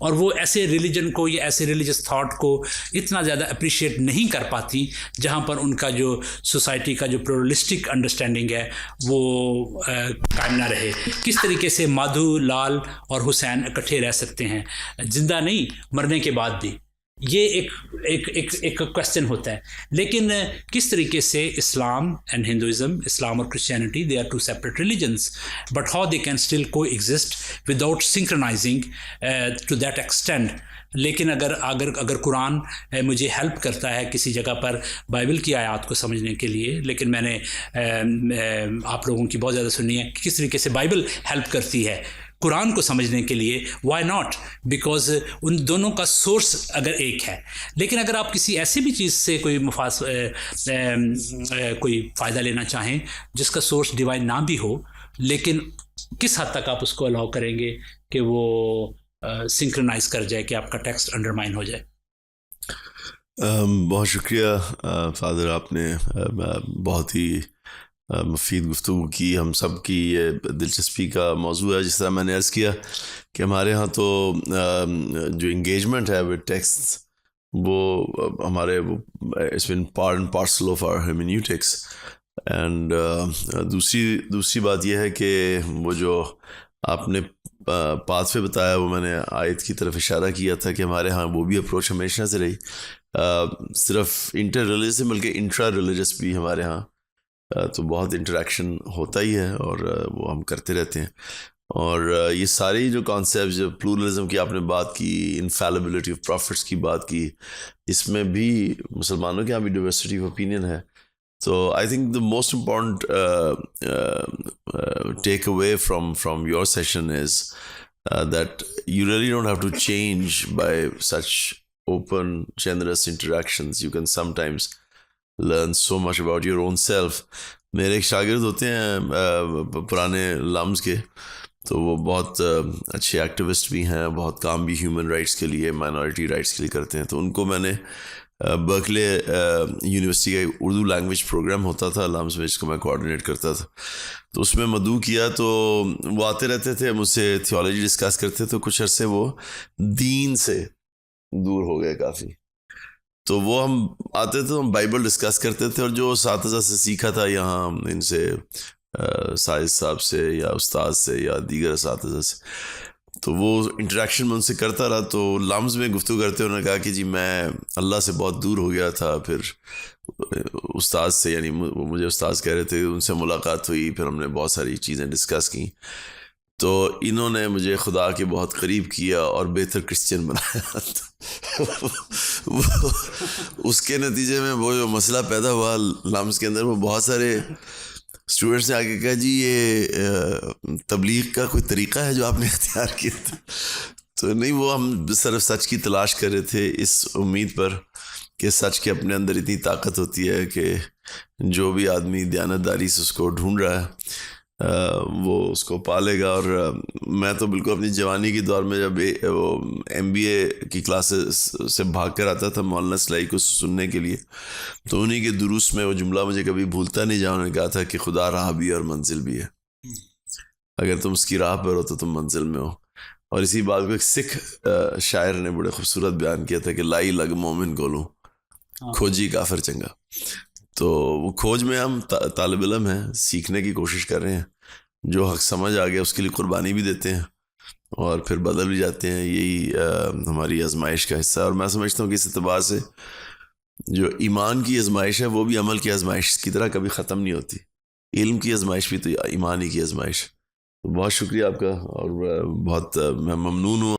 और वो ऐसे रिलीजन को या ऐसे रिलीजियस थॉट को इतना ज़्यादा अप्रिशिएट नहीं कर पाती जहाँ पर उनका जो सोसाइटी का जो प्लूरलिस्टिक अंडरस्टैंडिंग है वो कायम ना रहे। किस तरीके से माधु, लाल और हुसैन इकट्ठे रह सकते हैं, जिंदा नहीं मरने के बाद भी, ये एक क्वेश्चन होता है। लेकिन किस तरीके से इस्लाम एंड हिंदुइज्म, इस्लाम और Christianity, they are two separate religions, but how they can still coexist without synchronizing to that extent. लेकिन अगर कुरान मुझे हेल्प करता है किसी जगह पर बाइबल की आयत को समझने के लिए, लेकिन मैंने आप लोगों की बहुत ज़्यादा सुनी है कि किस तरीके से बाइबल हेल्प करती है कुरान को समझने के लिए, वाई नॉट, बिकॉज उन दोनों का सोर्स अगर एक है। लेकिन अगर आप किसी ऐसी भी चीज़ से कोई फ़ायदा लेना चाहें जिसका सोर्स डिवाइन ना भी हो, लेकिन किस हद तक आप उसको अलाउ करेंगे कि वो सिंक्रोनाइज कर जाए, कि आपका टेक्स्ट अंडरमाइन हो जाए। बहुत शुक्रिया फादर, आपने बहुत ही मुफीद गुफ्तगू की। हम सब की ये दिलचस्पी का मौजू है। जिस तरह मैंने अर्ज़ किया कि हमारे यहाँ तो जो इंगेजमेंट है विद टेक्स्ट वो हमारे it's been part and parcel of our hermeneutics. And दूसरी बात यह है कि वो जो आपने पाथवे बताया, वो मैंने आयत की तरफ इशारा किया था कि हमारे यहाँ वो भी अप्रोच हमेशा से रही, सिर्फ इंटर रिलीजियस बल्कि इंट्रा रिलीजियस भी हमारे यहाँ तो बहुत इंटरेक्शन होता ही है और वो हम करते रहते हैं। और ये सारी जो कॉन्सेप्ट, जो प्लूरलिज्म की आपने बात की, इनफैलिबिलिटी ऑफ प्रॉफिट्स की बात की, इसमें भी मुसलमानों के यहाँ भी डाइवर्सिटी ऑफ ओपिनियन है। So I think the most important takeaway from your session is that you really don't have to change by such open, generous interactions. You can sometimes learn so much about your own self. मेरे एक शागिर्द होते हैं पुराने lumps के, तो वो बहुत अच्छे एक्टिविस्ट भी हैं, बहुत काम भी ह्यूमन राइट्स के लिए, माइनॉरिटी राइट्स के लिए करते हैं. तो उनको मैंने बर्कले यूनिवर्सिटी का उर्दू लैंग्वेज प्रोग्राम होता था लम्स में, जिसको मैं कोऑर्डिनेट करता था, तो उसमें मदऊ किया. तो वो आते रहते थे, मुझसे थियोलॉजी डिस्कस करते, तो कुछ अरसे वो दीन से दूर हो गए काफ़ी. तो वो हम आते थे, तो हम बाइबल डिस्कस करते थे, और जो साथीज़ा से सीखा था यहाँ इनसे, साजिद साहब से या उस्ताद से या दीगर साथीज़ा से, तो वो इंटरेक्शन में उनसे करता रहा. तो लम्स में गुफ्तगू करते उन्होंने कहा कि जी मैं अल्लाह से बहुत दूर हो गया था, फिर उस्ताद से, यानी मुझे उस्ताद कह रहे थे, उनसे मुलाकात हुई, फिर हमने बहुत सारी चीज़ें डिस्कस की. तो इन्होंने मुझे खुदा के बहुत करीब किया और बेहतर क्रिश्चियन बनाया. वो उसके नतीजे में वो जो मसला पैदा हुआ लम्स के अंदर, वो बहुत सारे स्टूडेंट्स ने आके कहा जी ये तबलीग का कोई तरीक़ा है जो आपने इख्तियार किया था. तो नहीं, वो हम सिर्फ सच की तलाश कर रहे थे, इस उम्मीद पर कि सच के अपने अंदर इतनी ताकत होती है कि जो भी आदमी दयानतदारी से उसको ढूंढ रहा है वो उसको पालेगा. और मैं तो बिल्कुल अपनी जवानी की दौर में जब वो MBA की क्लासेस से भाग कर आता था मौलाना सलाई को सुनने के लिए, तो उन्हीं के दुरूस में वो जुमला मुझे कभी भूलता नहीं. जहाँ उन्होंने कहा था कि खुदा राह भी है और मंजिल भी है, अगर तुम उसकी राह पर हो तो तुम मंजिल में हो. और इसी बात को एक सिख शायर ने बड़े खूबसूरत बयान किया था कि लाई लग मोमिन गोलूं खोजी काफिर चंगा. तो वो खोज में हम तालिब इल्म हैं, सीखने की कोशिश कर रहे हैं, जो हक समझ आ गया उसके लिए कुर्बानी भी देते हैं और फिर बदल भी जाते हैं. यही हमारी आजमाइश का हिस्सा है. और मैं समझता हूँ कि इस एतबार से जो ईमान की आजमाइश है वो भी अमल की आजमाइश की तरह कभी ख़त्म नहीं होती. इल्म की आजमाइश भी तो ईमान ही की आजमाइश. तो बहुत शुक्रिया आपका, और बहुत मैं ममनून हूँ